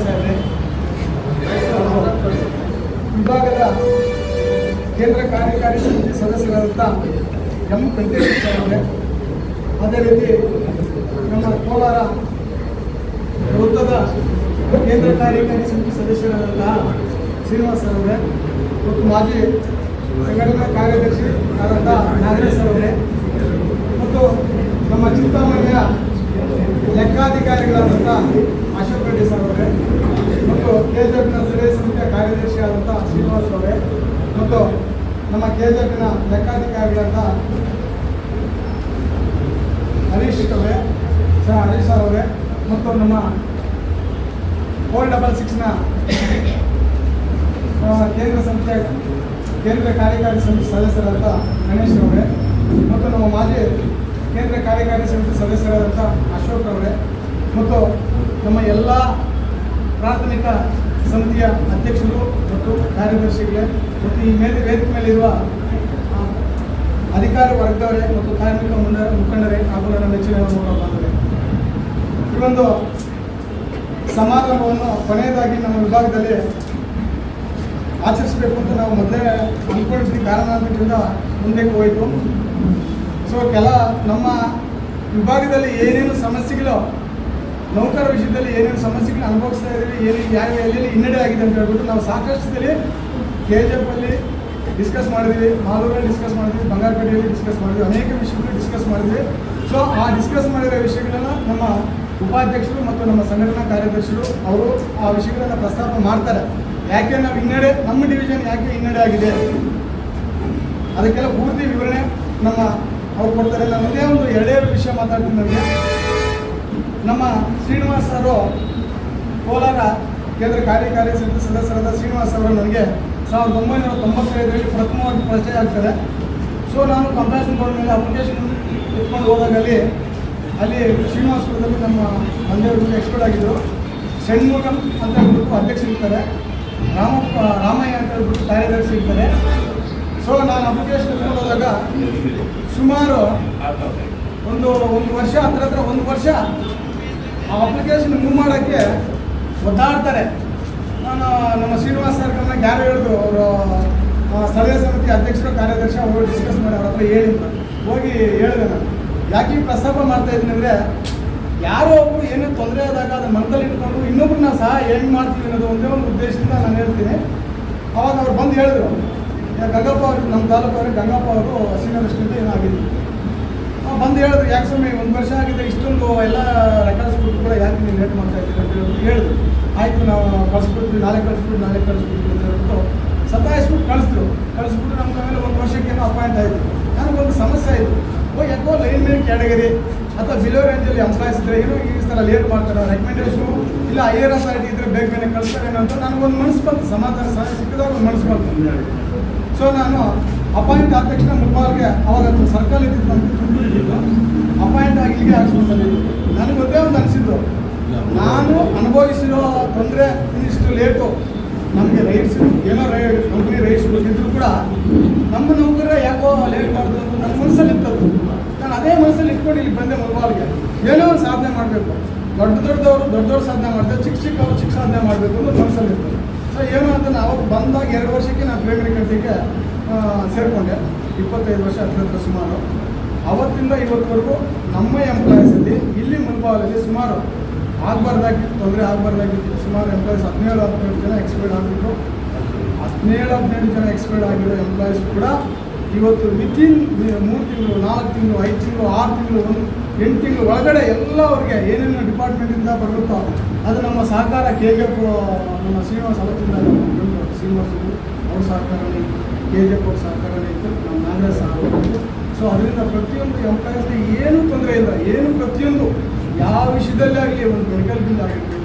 Speaker 6: ವಿಭಾಗದ ಕೇಂದ್ರ ಕಾರ್ಯಕಾರಿ ಸಮಿತಿ ಸದಸ್ಯರಾದಂಥ ಎಂ ವೆಂಕಟೇಶ್ ಅವರೇ, ಅದೇ ರೀತಿ ನಮ್ಮ ಕೋಲಾರ ವೃತ್ತದ ಕೇಂದ್ರ ಕಾರ್ಯಕಾರಿ ಸಮಿತಿ ಸದಸ್ಯರಾದಂತಹ ಶ್ರೀನಿವಾಸ್ ಅವರೇ ಮತ್ತು ಮಾಜಿ ಸಂಘಟನಾ ಕಾರ್ಯದರ್ಶಿ ಆದಂತಹ ನಾಗೇಶ್ ಅವರೇ ಮತ್ತು ನಮ್ಮ ಚಿಂತಾಮಣಿಯ ಲೆಕ್ಕಾಧಿಕಾರಿಗಳಾದಂಥ ಅಶೋಕ್ ರೆಡ್ಡಿ ಸರ್ ಅವರೇ ಮತ್ತು ಕೆಜೆಪಿನ ಸ್ಥಳೀಯ ಸಮಿತಿಯ ಕಾರ್ಯದರ್ಶಿ ಆದಂಥ ಶ್ರೀನಿವಾಸ್ ಅವರೇ ಮತ್ತು ನಮ್ಮ ಕೆಜೆಪಿನ ಲೆಕ್ಕಾಧಿಕಾರಿಗಳಾದ ಹರೀಶ್ ಅವರೇ ಹರೀಶ್ ಅವರೇ ಮತ್ತು ನಮ್ಮ 466ನ ಕೇಂದ್ರ ಕಾರ್ಯಕಾರಿ ಸಮಿತಿ ಸದಸ್ಯರಾದಂಥ ಗಣೇಶ್ ಅವರೇ ಮತ್ತು ನಮ್ಮ ಮಾಜಿ ಕೇಂದ್ರ ಕಾರ್ಯಕಾರಿ ಸಮಿತಿ ಸದಸ್ಯರಾದಂಥ ಅಶೋಕ್ ಅವರೇ ಮತ್ತು ನಮ್ಮ ಎಲ್ಲ ಪ್ರಾಥಮಿಕ ಸಮಿತಿಯ ಅಧ್ಯಕ್ಷರು ಮತ್ತು ಕಾರ್ಯದರ್ಶಿಗಳೇ ಮತ್ತು ಈ ವೇದಿಕೆ ಮೇಲಿರುವ ಅಧಿಕಾರಿ ವರ್ಗದವರೇ ಮತ್ತು ಕಾರ್ಮಿಕ ಮುಖಂಡರೇ ಹಾಗೂ ನನ್ನ ನೆಚ್ಚಿನ ಬಾಂಧವರೇ, ಈ ಒಂದು ಸಮಾರಂಭವನ್ನು ಕೊನೆಯದಾಗಿ ನಮ್ಮ ವಿಭಾಗದಲ್ಲಿ ಆಚರಿಸಬೇಕು ಅಂತ ನಾವು ಮೊದಲೇ ಅಂದ್ಕೊಂಡಿದ್ವಿ. ಕಾರಣದಿಂದ ಮುಂದಕ್ಕೆ ಹೋಯಿತು. ಸೊ ನಮ್ಮ ವಿಭಾಗದಲ್ಲಿ ಏನೇನು ಸಮಸ್ಯೆಗಳು, ನೌಕರ ವಿಷಯದಲ್ಲಿ ಏನೇನು ಸಮಸ್ಯೆಗಳು ಅನುಭವಿಸ್ತಾ ಇದ್ದೀವಿ, ಯಾವ ಎಲ್ಲೆಲ್ಲಿ ಹಿನ್ನಡೆ ಆಗಿದೆ ಅಂತ ಹೇಳ್ಬಿಟ್ಟು ನಾವು ಸಾಕಷ್ಟುದಲ್ಲಿ KJP ಡಿಸ್ಕಸ್ ಮಾಡಿದ್ವಿ, ಮಾಲೂರಲ್ಲಿ ಡಿಸ್ಕಸ್ ಮಾಡಿದ್ವಿ, ಬಂಗಾರಪೇಟೆಯಲ್ಲಿ ಡಿಸ್ಕಸ್ ಮಾಡಿದ್ವಿ, ಅನೇಕ ವಿಷಯಗಳು ಡಿಸ್ಕಸ್ ಮಾಡಿದ್ವಿ. ಸೊ ಆ ಡಿಸ್ಕಸ್ ಮಾಡಿರೋ ವಿಷಯಗಳನ್ನು ನಮ್ಮ ಉಪಾಧ್ಯಕ್ಷರು ಮತ್ತು ನಮ್ಮ ಸಂಘಟನಾ ಕಾರ್ಯದರ್ಶಿಗಳು ಅವರು ಆ ವಿಷಯಗಳನ್ನು ಪ್ರಸ್ತಾಪ ಮಾಡ್ತಾರೆ. ಯಾಕೆ ನಾವು ಹಿನ್ನಡೆ, ನಮ್ಮ ಡಿವಿಷನ್ ಯಾಕೆ ಹಿನ್ನಡೆ ಆಗಿದೆ ಅದಕ್ಕೆಲ್ಲ ಪೂರ್ತಿ ವಿವರಣೆ ಅವ್ರು ಕೊಡ್ತಾರೆ. ನಾನು ಒಂದೇ ಒಂದು 2 ವಿಷಯ ಮಾತಾಡ್ತೀನಿ. ನನಗೆ ನಮ್ಮ ಶ್ರೀನಿವಾಸ್ ಅವರು, ಕೋಲಾರ ಕೇಂದ್ರ ಕಾರ್ಯಕಾರಿ ಸಮಿತಿ ಸದಸ್ಯರಾದ ಶ್ರೀನಿವಾಸ್ ಅವರು ನನಗೆ 1995ರಲ್ಲಿ ಪ್ರಥಮವಾಗಿ ಪರಿಚಯ ಆಗ್ತಾರೆ. ಸೊ ನಾನು ಕಂಪ್ಲೇಷನ್ ಬೋರ್ಡ್ ಮೇಲೆ ಅಪ್ಲಿಕೇಶನ್ ಎತ್ಕೊಂಡು ಹೋದಾಗ ಅಲ್ಲಿ ಶ್ರೀನಿವಾಸಪುರದಲ್ಲಿ ನಮ್ಮ ತಂದೆಯವರು ಎಕ್ಸ್ಪರ್ಟ್ ಆಗಿದ್ದರು. ಷಣ್ಮುಖಂ ಅಂತ ಹೇಳ್ಬಿಟ್ಟು ಅಧ್ಯಕ್ಷರಿರ್ತಾರೆ, ರಾಮಯ್ಯ ಅಂತ ಹೇಳ್ಬಿಟ್ಟು ಕಾರ್ಯದರ್ಶಿ ಇರ್ತಾರೆ. ಸೊ ನಾನು ಅಪ್ಲಿಕೇಶನ್ ಎತ್ಕೊಂಡು ಹೋದಾಗ ಸುಮಾರು ಒಂದು ವರ್ಷ ಹತ್ರ 1 ವರ್ಷ ಆ ಅಪ್ಲಿಕೇಶನ್ ಮೂವ್ ಮಾಡೋಕ್ಕೆ ಒದ್ದಾಡ್ತಾರೆ. ನಾನು ನಮ್ಮ ಶ್ರೀನಿವಾಸ ಸರ್ ಗಮನಕ್ಕೆ ಯಾರು ಹೇಳಿದ್ರು, ಅವರು ಸ್ಥಳೀಯ ಸಮಿತಿ ಅಧ್ಯಕ್ಷರು ಕಾರ್ಯದರ್ಶಿ ಅವರು ಡಿಸ್ಕಸ್ ಮಾಡಿ ಅವ್ರ ಹತ್ರ ಹೇಳಿದ್ರು. ಹೋಗಿ ಹೇಳಿದೆ ನಾನು, ಯಾಕೆ ಪ್ರಸ್ತಾಪ ಮಾಡ್ತಾ ಇದ್ದೀನಿ ಅಂದರೆ, ಯಾರೋ ಒಬ್ಬರು ಏನೂ ತೊಂದರೆ ಆದಾಗ ಅದನ್ನು ಮನದಲ್ಲಿ ಇಟ್ಕೊಂಡು ಇನ್ನೊಬ್ರನ್ನ ಸಹ ಹೆಂಗೆ ಮಾಡ್ತೀವಿ ಅನ್ನೋದು ಒಂದೇ ಒಂದು ಉದ್ದೇಶದಿಂದ ನಾನು ಹೇಳ್ತೀನಿ. ಅವಾಗ ಅವ್ರು ಬಂದು ಹೇಳಿದ್ರು, ಗಂಗಪ್ಪ ಅವರು, ನಮ್ಮ ತಾಲೂಕು ಅವರು ಗಂಗಪ್ಪ ಅವರು ಸೀನಿಯರ್ ಅಸಿಸ್ಟೆಂಟ್ ಏನಾಗಿದ್ರು. ಬಂದು ಹೇಳಿದ್ರು, ಯಾಕೆ ಸ್ವಾಮಿ 1 ವರ್ಷ ಆಗಿದೆ, ಇಷ್ಟೊಂದು ಎಲ್ಲ ರೆಕಾರ್ಡ್ಸ್ ಕೊಟ್ಟು ಕೂಡ ಯಾಕೆ ನೀವು ಲೇಟ್ ಮಾಡ್ತಾ ಇದ್ದೀರಿ ಅಂತ ಹೇಳಿದ್ರು. ಆಯಿತು, ನಾವು ಕಳಿಸ್ಬಿಟ್ವಿ, ನಾಳೆ ಕಳಿಸ್ಬಿಟ್ಟು ಅಂತ ಹೇಳ್ಬಿಟ್ಟು ಸತಾಯಿಸ್ಬಿಟ್ಟು ಕಳಿಸ್ಬಿಟ್ಟು ನಮ್ಗೆ ಆಮೇಲೆ 1 ವರ್ಷಕ್ಕೇನೋ ಅಪಾಯಿಂಟ್ ಆಯಿತು. ನನಗೊಂದು ಸಮಸ್ಯೆ ಆಯಿತು, ಯಾಕೋ ಲೈನ್ ಮೇಲೆ ಕ್ಯಾಟಗರಿ ಅಥವಾ ಬಿಲೋ ರೇಂಜಲ್ಲಿ ಎಂಪ್ಲಾಯ್ಸ್ ಇದ್ದರೆ ಏನೋ ಈ ಥರ ಲೇಟ್ ಮಾಡ್ತಾರೆ, ರೆಕಮೆಂಡೇಷನು ಇಲ್ಲ ಹೈಯರ್ ಅಥಾರಿಟಿ ಇದ್ದರೆ ಬೇಗ ಬೇಗ ಕಳಿಸ್ತಾರೇನೋ ಅಂತ ನನಗೊಂದು ಮನಸ್ಸು ಬಂತು. ಸಮಾಧಾನ ಸಿಕ್ಕಿದಾಗ ಒಂದು ಮನಸ್ಸು ಬಂತು. ಸೊ ನಾನು ಅಪಾಯಿಂಟ್ ಆದ ತಕ್ಷಣ ಮುಲ್ಬಾರ್ಗೆ ಅವಾಗ ಸರ್ಕಲ್ ಇದ್ದಿದ್ದು ಅಪಾಯಿಂಟ್ ಆಗಿ ಇಲ್ಲಿಗೆ ಹಾಕ್ಸ್ಕೊಂಡ್ಬಂದಿ. ನನಗೆ ಒಂದೇ ಒಂದು ಅನಿಸಿದ್ದು, ನಾನು ಅನುಭವಿಸಿರೋ ತೊಂದರೆ ಇಷ್ಟು ಲೇಟು, ನಮಗೆ ರೈಟ್ಸ್ ಏನೋ ಕಂಪ್ನಿ ರೈಟ್ಸ್ ಇದ್ದರೂ ಕೂಡ ನಮ್ಮ ನೌಕರ ಯಾಕೋ ಲೇಟ್ ಮಾಡೋದು ಅಂತ ನನ್ನ ಮನಸ್ಸಲ್ಲಿ ಇರ್ತದ್ದು. ನಾನು ಅದೇ ಮನಸ್ಸಲ್ಲಿ ಇಟ್ಕೊಂಡು ಇಲ್ಲಿ ಬಂದೆ ಮುಲ್ಬಾರ್ಗೆ. ಏನೋ ಒಂದು ಸಾಧನೆ ಮಾಡಬೇಕು, ದೊಡ್ಡವ್ರು ಸಾಧನೆ ಮಾಡಿದೆ, ಚಿಕ್ಕವರು ಚಿಕ್ಕ ಸಾಧನೆ ಮಾಡಬೇಕು ಅನ್ನೋದು ಮನಸ್ಸಲ್ಲಿ ಇರ್ತದೆ. ಸೊ ಏನು ಅಂತ ನಾವು ಬಂದಾಗ 2 ವರ್ಷಕ್ಕೆ ನಾನು ಪ್ರೈಮರಿ ಕಂಟ್ರಿಗೆ ಸೇರಿಕೊಂಡೆ. 25 ವರ್ಷ ಹತ್ರ ಸುಮಾರು. ಅವತ್ತಿಂದ ಇವತ್ತವರೆಗೂ ನಮ್ಮ ಎಂಪ್ಲಾಯೀಸಲ್ಲಿ ಇಲ್ಲಿ ಮುನ್ಪಾಲಲ್ಲಿ ಸುಮಾರು ಆಗಬಾರ್ದಾಗಿತ್ತು, ತೊಂದರೆ ಆಗಬಾರ್ದಾಗಿತ್ತು. ಸುಮಾರು ಎಂಪ್ಲಾಯೀಸ್ 17-18 ಜನ ಎಕ್ಸ್ಪೈರ್ಡ್ ಆಗಿದ್ರು. 17-18 ಜನ ಎಕ್ಸ್ಪೈರ್ಡ್ ಆಗಿರೋ ಎಂಪ್ಲಾಯೀಸ್ ಕೂಡ ಇವತ್ತು ವಿತಿನ್ 3 ತಿಂಗಳು, 4 ತಿಂಗಳು, 5 ತಿಂಗಳು, 6 ತಿಂಗಳು, 8 ತಿಂಗಳು ಒಳಗಡೆ ಎಲ್ಲ ಅವ್ರಿಗೆ ಏನೇನು ಡಿಪಾರ್ಟ್ಮೆಂಟಿಂದ ಬರುತ್ತೋ ಅದು ನಮ್ಮ ಸಹಕಾರ KGF ನಮ್ಮ ಶ್ರೀನಿವಾಸ ಅವತ್ತಿಂದ ಶ್ರೀನಿವಾಸ ಅವ್ರ ಸಹಕಾರನೇ, KGF ಅವ್ರ ಸಹಕಾರನೇ ಇತ್ತು, ನಮ್ಮ ನಾಗರಾಜ್ ಸಹಕಾರ. ಸೊ ಅದರಿಂದ ಪ್ರತಿಯೊಂದು ಎಂಪ್ಲಾಯೀಸ್ಗೆ ಏನೂ ತೊಂದರೆ ಇಲ್ಲ. ಏನು ಪ್ರತಿಯೊಂದು ಯಾವ ವಿಷಯದಲ್ಲೇ ಆಗಲಿ, ಒಂದು ಮೆಡಿಕಲ್ ಬಿಲ್ ಆಗಿರ್ಬೋದು,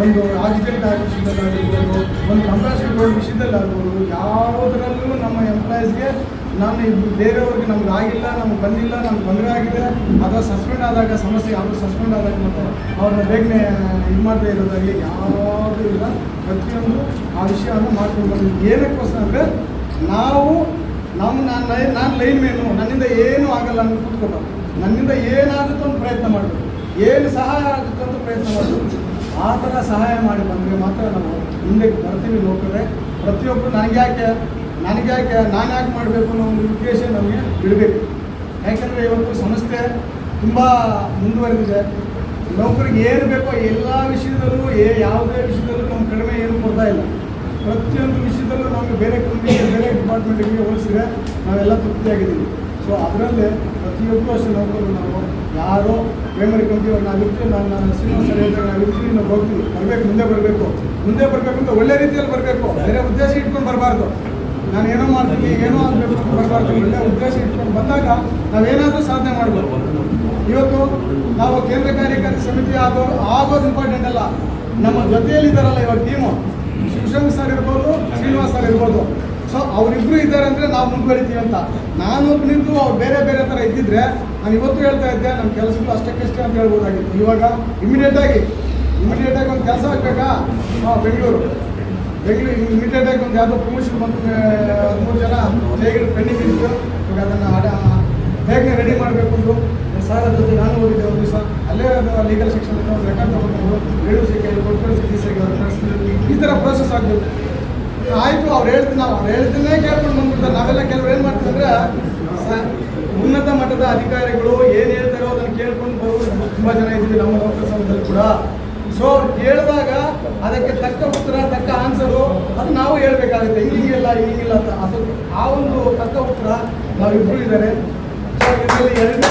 Speaker 6: ಒಂದು ಆಕ್ಸಿಡೆಂಟ್ ಆದ ವಿಷಯದಲ್ಲಾಗಿರ್ಬೋದು, ಒಂದು ಕಂಪ್ಯಾಸಿಟಿ ರೋಡ್ ವಿಷಯದಲ್ಲಾಗ್ಬೋದು, ಯಾವುದರಲ್ಲೂ ನಮ್ಮ ಎಂಪ್ಲಾಯೀಸ್ಗೆ ನಾನು ಬೇರೆಯವ್ರಿಗೆ ನಮ್ಗೆ ಆಗಿಲ್ಲ, ನಮ್ಗೆ ಬಂದಿಲ್ಲ, ನಮ್ಗೆ ತೊಂದರೆ ಆಗಿದೆ ಅಥವಾ ಸಸ್ಪೆಂಡ್ ಆದಾಗ ಸಮಸ್ಯೆ ಯಾವುದು ಸಸ್ಪೆಂಡ್ ಆದಾಗ ಮತ್ತು ಅವ್ರನ್ನ ಬೇಗನೆ ಇದು ಮಾಡದೇ ಇರೋದಾಗಲಿ ಯಾವುದೂ ಇಲ್ಲ. ಪ್ರತಿಯೊಂದು ಆ ವಿಷಯವನ್ನು ಮಾಡ್ಕೊಂಡು ಬಂದಿದ್ದು ಏನಕ್ಕೋಸ್ಕರ ಅಂದರೆ ನಾವು ನಾನು ಲೈನ್ ಮೇನು, ನನ್ನಿಂದ ಏನೂ ಆಗಲ್ಲ ಅಂತ ಕೂತ್ಕೊಂಡು ನನ್ನಿಂದ ಏನಾಗುತ್ತೋ ಅಂತ ಪ್ರಯತ್ನ ಮಾಡಬೇಕು, ಏನು ಸಹಾಯ ಆಗುತ್ತೋ ಅಂತ ಪ್ರಯತ್ನ ಮಾಡಬೇಕು. ಆ ಥರ ಸಹಾಯ ಮಾಡಿ ಬಂದರೆ ಮಾತ್ರ ನಾವು ಹಿಂದೆ ಬರ್ತೀವಿ. ನೋಡ್ತಾರೆ ಪ್ರತಿಯೊಬ್ಬರು ನಾನು ಯಾಕೆ ಮಾಡಬೇಕು ಅನ್ನೋ ಒಂದು ಉದ್ದೇಶ ನಮಗೆ ಬಿಡಬೇಕು. ಯಾಕೆಂದರೆ ಇವತ್ತು ಸಂಸ್ಥೆ ತುಂಬ ಮುಂದುವರೆದಿದೆ. ನೌಕರಿಗೆ ಏನು ಬೇಕೋ ಎಲ್ಲ ವಿಷಯದಲ್ಲೂ ಯಾವುದೇ ವಿಷಯದಲ್ಲೂ ನಮ್ಮ ಕಡಿಮೆ ಏನು ಕೊಡ್ತಾ ಇಲ್ಲ. ಪ್ರತಿಯೊಂದು ವಿಷಯದಲ್ಲೂ ನಮಗೆ ಬೇರೆ ಕಂಪ್ನಿಗೆ, ಬೇರೆ ಡಿಪಾರ್ಟ್ಮೆಂಟಿಗೆ ಹೋಲಿಸಿದ್ರೆ ನಾವೆಲ್ಲ ತೃಪ್ತಿಯಾಗಿದ್ದೀವಿ. ಸೊ ಅದರಲ್ಲಿ ಪ್ರತಿಯೊಬ್ಬರು ಅಷ್ಟೇ ನೌಕರರು ನಾವು ಯಾರೋ ಪ್ರೈಮರಿ ಕಂಪ್ನಿಯವ್ರು ನಾವಿರ್ತೀವಿ, ನಾನು ಶ್ರೀನಿವಾಸ ಸರ್ ಹೇಳಿದಾಗ ನಾವಿರ್ತೀವಿ, ನಾವು ಹೋಗ್ತೀವಿ, ಮುಂದೆ ಬರಬೇಕು ಅಂತ ಒಳ್ಳೆ ರೀತಿಯಲ್ಲಿ ಬರಬೇಕು. ಬೇರೆ ಉದ್ದೇಶ ಇಟ್ಕೊಂಡು ಬರಬಾರ್ದು. ನಾನು ಏನೋ ಮಾಡ್ತೀನಿ, ಏನೋ ಆಗಬೇಕು ಅಂತ ಬರಬಾರ್ದು. ಒಳ್ಳೆ ಉದ್ದೇಶ ಇಟ್ಕೊಂಡು ಬಂದಾಗ ನಾವೇನಾದರೂ ಸಾಧನೆ ಮಾಡ್ಬೋದು. ಇವತ್ತು ನಾವು ಕೇಂದ್ರ ಕಾರ್ಯಕಾರಿ ಸಮಿತಿ ಆಗೋದು ಇಂಪಾರ್ಟೆಂಟ್ ಅಲ್ಲ, ನಮ್ಮ ಜೊತೆಯಲ್ಲಿದ್ದಾರಲ್ಲ ಇವಾಗ ಟೀಮು, ಶಿವಶಂಕರ್ ಸರ್ ಇರ್ಬೋದು, ಶ್ರೀನಿವಾಸ್ ಸರ್ ಇರ್ಬೋದು. ಸೊ ಅವರಿಬ್ಬರು ಇದ್ದಾರೆ ಅಂದರೆ ನಾವು ಮುಂದುವರಿತೀವಿ ಅಂತ. ನಾನು ನಿಂತು ಅವ್ರು ಬೇರೆ ಬೇರೆ ಥರ ಇದ್ದಿದ್ರೆ ನಾನು ಇವತ್ತು ಹೇಳ್ತಾ ಇದ್ದೆ ನಮ್ಮ ಕೆಲಸಗಳು ಅಷ್ಟಕ್ಕಷ್ಟೇ ಅಂತ ಹೇಳ್ಬೋದಾಗಿತ್ತು. ಇವಾಗ ಇಮಿಡಿಯೇಟಾಗಿ ಒಂದು ಕೆಲಸ ಆಗಬೇಕಾ, ಬೆಂಗಳೂರು ಇಮಿಡಿಯೇಟಾಗಿ ಒಂದು ಯಾವುದೋ ಪ್ರಮೋಷನ್ ಬಂತು, 3 ಜನ ಜೈಗಳು ಪೆಂಡಿಂಗ್ ಇತ್ತು. ಇವಾಗ ಅದನ್ನು ಹೇಗೆ ರೆಡಿ ಮಾಡಬೇಕು ಅಂದರು. ಸರ್ ಜೊತೆ ನಾನು ಹೋಗಿದ್ದೆ ಒಂದು ದಿವಸ, ಅಲ್ಲೇ ಲೀಗಲ್ ಸೆಕ್ಷನ್ ಒಂದು ರೆಕಾರ್ಡ್ ತೊಗೊಂಡು 7 ಸೆಕೆಂಡ್ ಕೊಟ್ಟು ಈ ಥರ ಪ್ರೋಸೆಸ್ ಆಗಬೇಕು. ಆಯಿತು, ಅವ್ರು ಹೇಳ್ತೀನಿ ಕೇಳ್ಕೊಂಡು ಬಂದ್ಬಿಡ್ತಾರೆ. ನಾವೆಲ್ಲ ಕೆಲವರು ಏನು ಮಾಡ್ತೀವಿ ಅಂದರೆ ಉನ್ನತ ಮಟ್ಟದ ಅಧಿಕಾರಿಗಳು ಏನು ಹೇಳ್ತಾರೋ ಅದನ್ನು ಕೇಳ್ಕೊಂಡು ಬರೋದು ತುಂಬ ಜನ ಇದ್ದೀವಿ ನಮ್ಮ ನೌಕರ ಸಂಘದಲ್ಲಿ ಕೂಡ. ಸೊ ಅವ್ರು ಕೇಳಿದಾಗ ಅದಕ್ಕೆ ತಕ್ಕ ಉತ್ತರ, ತಕ್ಕ ಆನ್ಸರು ಅದು ನಾವು ಹೇಳ್ಬೇಕಾಗುತ್ತೆ. ಹಿಂಗಿಲ್ಲ ಅಂತ ಅದು ಆ ಒಂದು ತಕ್ಕ ಉತ್ತರ ನಾವಿಬ್ಬರು ಇದ್ದಾರೆ. ಸೊ ಇದರಲ್ಲಿ ಎರಡನೇ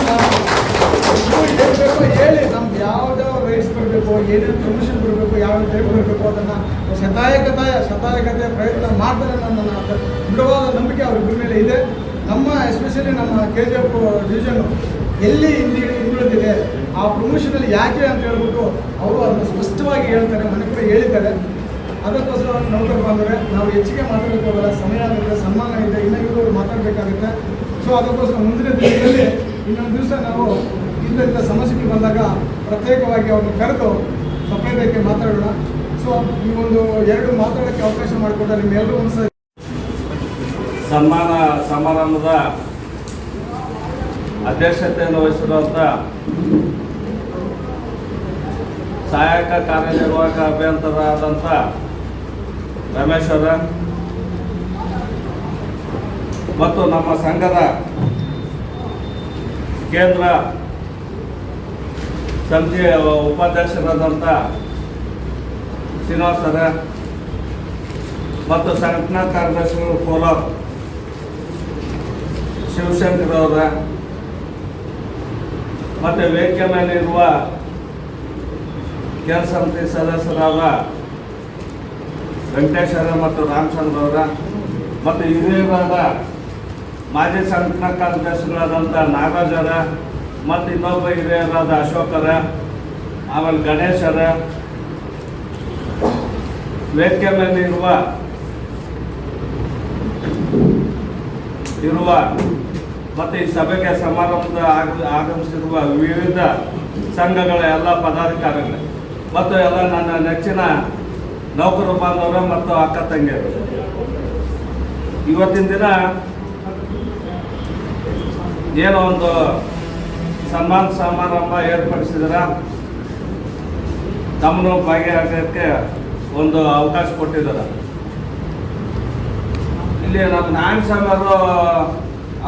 Speaker 6: ಹೇಳಬೇಕು, ಹೇಳಿ ನಮ್ಗೆ ಯಾವುದಾವ ರೈಟ್ಸ್ ಬರಬೇಕು, ಏನೇನು ಪ್ರಮೋಷನ್ ಬರಬೇಕು, ಯಾವ ಟೈಪ್ ಬರಬೇಕು ಅದನ್ನು ಶತಾಯಗತೆಯ ಪ್ರಯತ್ನ ಮಾಡ್ತಾರೆ. ನನ್ನ ದೃಢವಾದ ನಂಬಿಕೆ ಅವರಿಬ್ಬರ ಮೇಲೆ ಇದೆ. ನಮ್ಮ ಎಸ್ಪೆಷಲಿ ನಮ್ಮ KGF ಡಿವಿಷನ್ನು ಎಲ್ಲಿ ಹಿಂದುಳಿದಿದೆ, ಆ ಪ್ರಮೋಷನಲ್ಲಿ ಯಾಕೆ ಅಂತ ಹೇಳ್ಬಿಟ್ಟು ಅವರು ಅದನ್ನು ಸ್ಪಷ್ಟವಾಗಿ ಹೇಳ್ತಾರೆ, ಮನೆ ಕಡೆ ಹೇಳಿದ್ದಾರೆ. ಅದಕ್ಕೋಸ್ಕರ ನೌಕರು ಬಂದರೆ ನಾವು ಹೆಚ್ಚಿಗೆ ಮಾತಾಡೋಕ್ಕೆ ಹೋಗಲ್ಲ, ಸಮಯ ಆಗುತ್ತೆ, ಸನ್ಮಾನ ಇದೆ, ಇನ್ನೂ ಇವರು ಮಾತಾಡಬೇಕಾಗುತ್ತೆ. ಸೊ ಅದಕ್ಕೋಸ್ಕರ ಮುಂದಿನ ದಿನಗಳಲ್ಲಿ ಇನ್ನೊಂದು ದಿವಸ ನಾವು ಇಂಥ ಸಮಸ್ಯೆಗಳು ಬಂದಾಗ ಪ್ರತ್ಯೇಕವಾಗಿ ಅವ್ರನ್ನ ಕರೆದು ಸಪ್ರೇಟಾಗಿ ಮಾತಾಡೋಣ. ಸೊ ಈ ಒಂದು 2 ಮಾತಾಡೋಕ್ಕೆ ಅವಕಾಶ ಮಾಡಿಕೊಟ್ಟ ನಿಮ್ಮೆಲ್ಲರೂ ಒಂದು
Speaker 4: ಸನ್ಮಾನ ಸಮಾರಂಭದ ಅಧ್ಯಕ್ಷತೆಯನ್ನು ವಹಿಸಿರುವಂಥ ಸಹಾಯಕ ಕಾರ್ಯನಿರ್ವಾಹಕ ಅಭಿಯಂತರಾದಂಥ ರಮೇಶ್ ಅವರ ಮತ್ತು ನಮ್ಮ ಸಂಘದ ಕೇಂದ್ರ ಸಮಿತಿಯ ಉಪಾಧ್ಯಕ್ಷರಾದಂಥ ಶ್ರೀನಿವಾಸ್ ಅವರ ಮತ್ತು ಸಂಘಟನಾ ಕಾರ್ಯದರ್ಶಿಗಳು ಕೋಲಾರ್ ಶಿವಶಂಕರ್ ಅವರ ಮತ್ತು ವೇದಿಕೆ ಮೇಲಿರುವ ಕೇಂದ್ರ ಸಮಿತಿ ಸದಸ್ಯರಾದ ವೆಂಕಟೇಶ್ವರ ಮತ್ತು ರಾಮಚಂದ್ರ ಅವರ ಮತ್ತು ಹಿರಿಯರಾದ ಮಾಜಿ ಸಂಘಟನಾ ಕಾರ್ಯದರ್ಶಿಗಳಾದಂಥ ನಾಗರಾಜರ ಮತ್ತು ಇನ್ನೊಬ್ಬ ಹಿರಿಯರಾದ ಅಶೋಕರ, ಆಮೇಲೆ ಗಣೇಶರ, ವೇದಿಕೆ ಮೇಲೆ ಇರುವ ಮತ್ತು ಈ ಸಭೆಗೆ ಸಮಾರಂಭದ ಆಗಮಿಸಿರುವ ವಿವಿಧ ಸಂಘಗಳ ಎಲ್ಲ ಪದಾಧಿಕಾರಿಗಳು ಮತ್ತು ಎಲ್ಲ ನನ್ನ ನೆಚ್ಚಿನ ನೌಕರ ಬಾಂಧವರು ಮತ್ತು ಅಕ್ಕ ತಂಗಿಯರು, ಇವತ್ತಿನ ದಿನ ಏನೋ ಒಂದು ಸನ್ಮಾನ ಸಮಾರಂಭ ಏರ್ಪಡಿಸಿದ್ರ ನಮ್ಮನ್ನು ಭಾಗಿಯಾಗೋಕ್ಕೆ ಒಂದು ಅವಕಾಶ ಕೊಟ್ಟಿದ್ದಾರೆ. ಇಲ್ಲಿ ನಮ್ಮ ನಾರಾಯಣ ಸ್ವಾಮಿ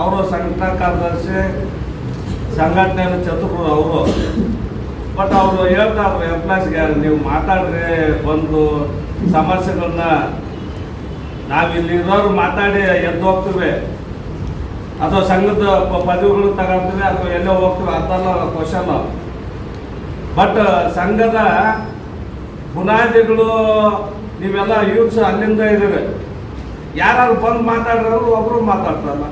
Speaker 4: ಅವರು ಸಂಘಟನಾ ಕಾರ್ಯದರ್ಶಿ ಸಂಘಟನೆ ಚತುರರು ಅವರು. ಬಟ್ ಅವರು ಹೇಳ್ತಾರೆ ಎಂಪ್ಲಾಯ್ಸ್ಗೆ, ನೀವು ಮಾತಾಡ್ರಿ, ಬಂದು ಸಮಸ್ಯೆಗಳನ್ನ ನಾವಿಲ್ಲಿರೋರು ಮಾತಾಡಿ ಎದ್ದು ಹೋಗ್ತೀವಿ, ಅಥವಾ ಸಂಘದ ಪದವಿಗಳು ತಗೊಂತೀವಿ, ಅಥವಾ ಎಲ್ಲೋ ಹೋಗ್ತೀವಿ, ಅದಲ್ಲ ಕ್ವಶನ್. ಬಟ್ ಸಂಘದ ಬುನಾದಿಗಳು ನೀವೆಲ್ಲ ಯೂತ್ಸ್ ಅಲ್ಲಿಂದ ಇದ್ದೀರಿ. ಯಾರು ಬಂದು ಮಾತಾಡಿರೋರು ಒಬ್ರು ಮಾತಾಡ್ತಾರಲ್ಲ.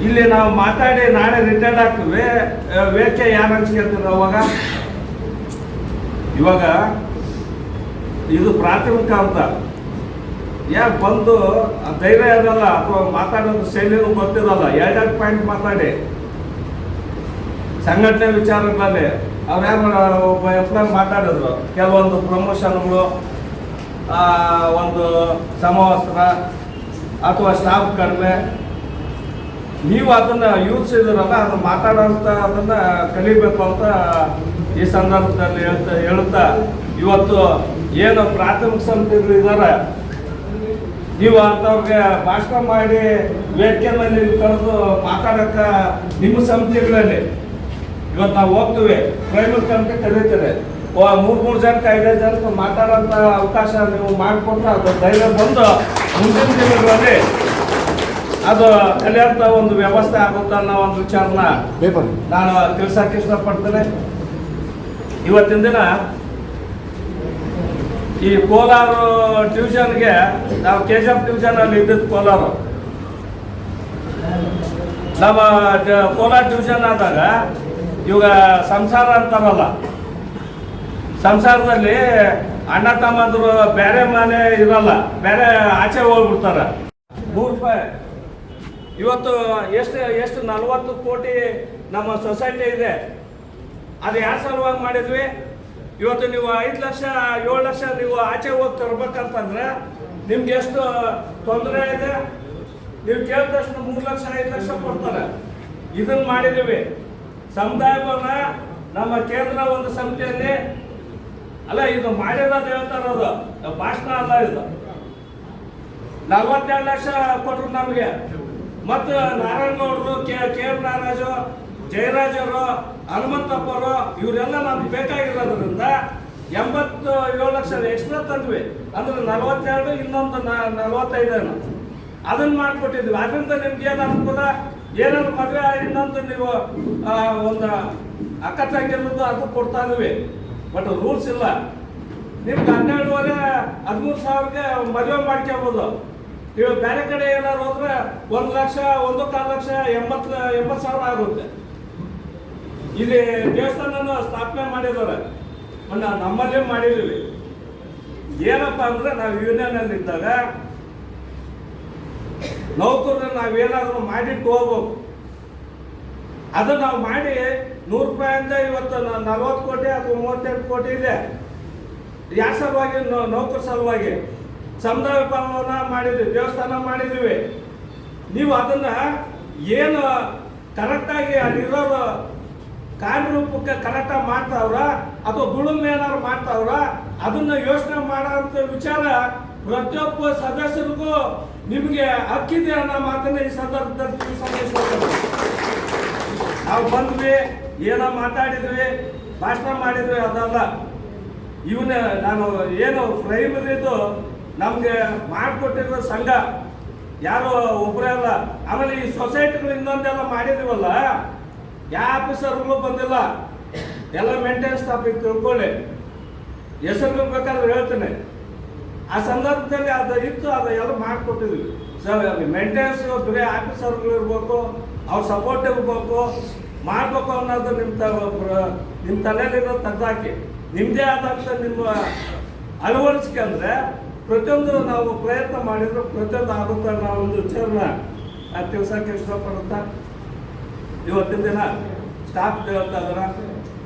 Speaker 4: ಇಲ್ಲಿ ನಾವು ಮಾತಾಡಿ ನಾಳೆ ರಿಟೈರ್ಡ್ ಆಗ್ತೀವಿ, ವೇದಿಕೆ ಯಾರು ಹಂಚ್ಕೊಳ್ತೀರ ಅವಾಗ? ಇವಾಗ ಇದು ಪ್ರಾಥಮಿಕ ಅಂತ ಯಾಕೆ ಬಂದು ಧೈರ್ಯ ಇರಲ್ಲ, ಅಥವಾ ಮಾತಾಡೋದು ಶೈಲಿನೂ ಗೊತ್ತಿರಲ್ಲ. 2 ಪಾಯಿಂಟ್ ಮಾತಾಡಿ ಸಂಘಟನೆ ವಿಚಾರಗಳಲ್ಲಿ ಅವ್ರು ಯಾರು ಒಬ್ಬ ಎಂಪ್ಲಾಯ್ ಮಾತಾಡಿದ್ರು, ಕೆಲವೊಂದು ಪ್ರಮೋಷನ್ಗಳು, ಒಂದು ಸಮವಸ್ತ್ರ ಅಥವಾ ಸ್ಟಾಫ್ ಕಡಿಮೆ. ನೀವು ಅದನ್ನು ಯೂಸ್ ಇದ್ರಲ್ಲ, ಅದನ್ನು ಮಾತಾಡೋಂಥ ಅದನ್ನು ಕಲಿಬೇಕು ಅಂತ ಈ ಸಂದರ್ಭದಲ್ಲಿ ಹೇಳುತ್ತಾ, ಇವತ್ತು ಏನು ಪ್ರಾಥಮಿಕ ಸಮಿತಿಗಳು ಇದ್ದಾರೆ, ನೀವು ಅಂಥವ್ರಿಗೆ ಭಾಷಣ ಮಾಡಿ ವೇದಿಕೆ ಮೇಲೆ ಕರೆದು ಮಾತಾಡೋಕ್ಕೆ ನಿಮ್ಮ ಸಮಿತಿಗಳಲ್ಲಿ ಇವತ್ತು ನಾವು ಹೋಗ್ತೀವಿ. ಪ್ರೈಮರಿ ಕಮಿಟಿ ಕರೀತಾರೆ, 3 ಜನಕ್ಕೆ 5 ಜನಕ್ಕೆ ಮಾತಾಡೋಂಥ ಅವಕಾಶ ನೀವು ಮಾಡಿಕೊಟ್ರೆ ಅದು ಧೈರ್ಯ ಬಂದು ಮುಂದಿನ ದಿನಗಳಲ್ಲಿ ಅದು ಕಲಿಯೋಂಥ ಒಂದು ವ್ಯವಸ್ಥೆ ಆಗುತ್ತೆ ಅನ್ನೋ ಒಂದು ವಿಚಾರನ ನಾನು ತಿಳಿಸೋಕೆ ಇಷ್ಟಪಡ್ತೇನೆ. ಇವತ್ತಿನ ದಿನ ಈ ಕೋಲಾರ ಡಿವಿಷನ್ಗೆ ನಾವು KGF ಡಿವಿಷನ್ ಅಲ್ಲಿ ಇದ್ದಿದ್ದು ಕೋಲಾರ. ನಮ್ಮ ಕೋಲಾರ ಡಿವಿಷನ್ ಆದಾಗ ಇವಾಗ ಸಂಸಾರ ಅಂತಾರಲ್ಲ, ಸಂಸಾರದಲ್ಲಿ ಅಣ್ಣ ತಮ್ಮಂದ್ರು ಬೇರೆ ಮನೆ ಇರಲ್ಲ, ಬೇರೆ ಆಚೆ ಹೋಗ್ಬಿಡ್ತಾರೆ. 3 ರೂಪಾಯಿ ಇವತ್ತು ಎಷ್ಟು 40 ಕೋಟಿ ನಮ್ಮ ಸೊಸೈಟಿ ಇದೆ. ಅದು ಯಾವ ಸಲುವಾಗಿ ಮಾಡಿದ್ವಿ? ಇವತ್ತು ನೀವು 5 ಲಕ್ಷ 7 ಲಕ್ಷ ನೀವು ಆಚೆ ಹೋಗಿ ತರ್ಬೇಕಂತಂದ್ರೆ ನಿಮ್ಗೆ ಎಷ್ಟು ತೊಂದರೆ ಇದೆ. ನೀವು ಕೇಳಿದ ತಕ್ಷಣ 3 ಲಕ್ಷ 5 ಲಕ್ಷ ಕೊಡ್ತಾರೆ. ಇದನ್ನ ಮಾಡಿದ್ದೀವಿ. ಸಮುದಾಯ ಭವನ ನಮ್ಮ ಕೇಂದ್ರ ಒಂದು ಸಮಿತಿಯಲ್ಲಿ ಅಲ್ಲ, ಇದು ಮಾಡಿರೋದು ಹೇಳ್ತಾ ಇರೋದು, ಭಾಷಣ ಅಲ್ಲ ಇದು. 42 ಲಕ್ಷ ಕೊಟ್ಟರು ನಮಗೆ. ಮತ್ತು ನಾರಾಯಣಗೌಡರು, KM ನಾಗರಾಜು, ಜಯರಾಜ್ ಅವರು, ಹನುಮಂತಪ್ಪರು, ಇವರೆಲ್ಲ ನಮ್ಗೆ ಬೇಕಾಗಿರೋದ್ರಿಂದ 87 ಲಕ್ಷ ಎಕ್ಸ್ಟ್ರಾ ತಂದ್ವಿ. ಅಂದ್ರೆ 42, ಇನ್ನೊಂದು 45 ಅದನ್ನ ಮಾಡಿಕೊಟ್ಟಿದ್ವಿ. ಅದರಿಂದ ನಿಮ್ಗೆ ಏನು ಅನುಕೂಲ, ಏನಾದ್ರು ಮದುವೆ ಇನ್ನೊಂದು ನೀವು ಒಂದು ಅಕ್ಕ ತಂಗಿರೋದು ಅದು ಕೊಡ್ತಾ ಇದ್ವಿ. ಬಟ್ ರೂಲ್ಸ್ ಇಲ್ಲ. ನಿಮ್ಗೆ 12,500 13,000ಗೆ ಮದುವೆ ಮಾಡ್ಕೋಬೋದು. ನೀವು ಬೇರೆ ಕಡೆ ಏನಾದ್ರು ಹೋದ್ರೆ 1 ಲಕ್ಷ 1.25 ಲಕ್ಷ 80,000 ಆಗುತ್ತೆ. ಇಲ್ಲಿ ದೇವಸ್ಥಾನ ಸ್ಥಾಪನೆ ಮಾಡಿದ್ದಾರೆ, ನಮ್ಮಲ್ಲೇ ಮಾಡಿದ್ದೀವಿ. ಏನಪ್ಪ ಅಂದ್ರೆ ನಾವು ಯೂನಿಯನ್ ಅಲ್ಲಿ ಇದ್ದಾಗ ನೌಕರನ್ನ ನಾವೇನಾದ್ರೂ ಮಾಡಿಟ್ಟು ಹೋಗ್ಬೇಕು. ಅದು ನಾವು ಮಾಡಿ 100 ರೂಪಾಯಿಂದ ಇವತ್ತು 40 ಕೋಟಿ ಅಥವಾ 38 ಕೋಟಿ ಇದೆ. ಯಾವ ಸಲುವಾಗಿ? ನೌಕರ ಸಲುವಾಗಿ. ಸಮುದಾಯ ಭವನ ಮಾಡಿದ್ವಿ, ದೇವಸ್ಥಾನ ಮಾಡಿದ್ದೀವಿ. ನೀವು ಅದನ್ನ ಏನು ಕರೆಕ್ಟಾಗಿ ಅಲ್ಲಿರೋರು ಕಾರ್ಯರೂಪಕ್ಕೆ ಕರೆಕ್ಟಾಗಿ ಮಾಡ್ತಾವ್ರ ಅಥವಾ ದುಳುಮೆ ಏನಾದ್ರು ಮಾಡ್ತಾವ್ರ, ಅದನ್ನ ಯೋಚನೆ ಮಾಡೋಂಥ ವಿಚಾರ ಪ್ರತಿಯೊಬ್ಬ ಸದಸ್ಯರಿಗೂ ನಿಮಗೆ ಹಕ್ಕಿದೆ ಅನ್ನೋ ಮಾತನ್ನ ಈ ಸಂದರ್ಭದಲ್ಲಿ ತಿಳಿಸೋದು. ನಾವು ಬಂದ್ವಿ, ಏನೋ ಮಾತಾಡಿದ್ವಿ, ಭಾಷಣ ಮಾಡಿದ್ವಿ, ಅದಲ್ಲ. ಇವನ್ನ ನಾನು ಏನು ಪ್ರೈಮರಿದು ನಮಗೆ ಮಾಡಿಕೊಟ್ಟಿರೋ ಸಂಘ ಯಾರು ಒಬ್ಬರೇ ಅಲ್ಲ. ಆಮೇಲೆ ಈ ಸೊಸೈಟಿಗಳು ಇನ್ನೊಂದೆಲ್ಲ ಮಾಡಿದೀವಲ್ಲ, ಯಾವ ಆಫೀಸರ್ಗಳು ಬಂದಿಲ್ಲ, ಎಲ್ಲ ಮೇಂಟೆನೆನ್ಸ್ ಸ್ಟಾಫ್ ತಿಳ್ಕೊಳ್ಳಿ. ಹೆಸರು ಬೇಕಾದ್ರೆ ಹೇಳ್ತೇನೆ. ಆ ಸಂದರ್ಭದಲ್ಲಿ ಅದು ಇತ್ತು, ಅದು ಎಲ್ಲ ಮಾಡಿಕೊಟ್ಟಿದ್ವಿ ಸರ್. ಮೇಂಟೆನೆನ್ಸ್ ಬರೀ ಆಫೀಸರ್ಗಳು ಇರ್ಬೇಕು, ಅವ್ರ ಸಪೋರ್ಟ್ ಇರ್ಬೇಕು, ಮಾಡಬೇಕು ಅನ್ನೋದು ನಿಮ್ಮ ತಲೆಯಲ್ಲಿರೋ ತೆಗೆದಾಕಿ ನಿಮ್ಮದೇ ಆದಂಥ ನಿಮ್ಮ ಅಳವಡಿಸಿಕೆ ಅಂದರೆ ಪ್ರತಿಯೊಂದು ನಾವು ಪ್ರಯತ್ನ ಮಾಡಿದ್ರು ಪ್ರತಿಯೊಂದು ಆಗುತ್ತೆ ಅನ್ನೋ ಒಂದು ವಿಚಾರನ ತಿಳ್ಸೋಕ್ಕೆ ಇಷ್ಟಪಡುತ್ತಾ ಇವತ್ತಿನ ದಿನ ಸ್ಟಾಫ್ ಹೇಳ್ತಾ ಇದಾರೆ,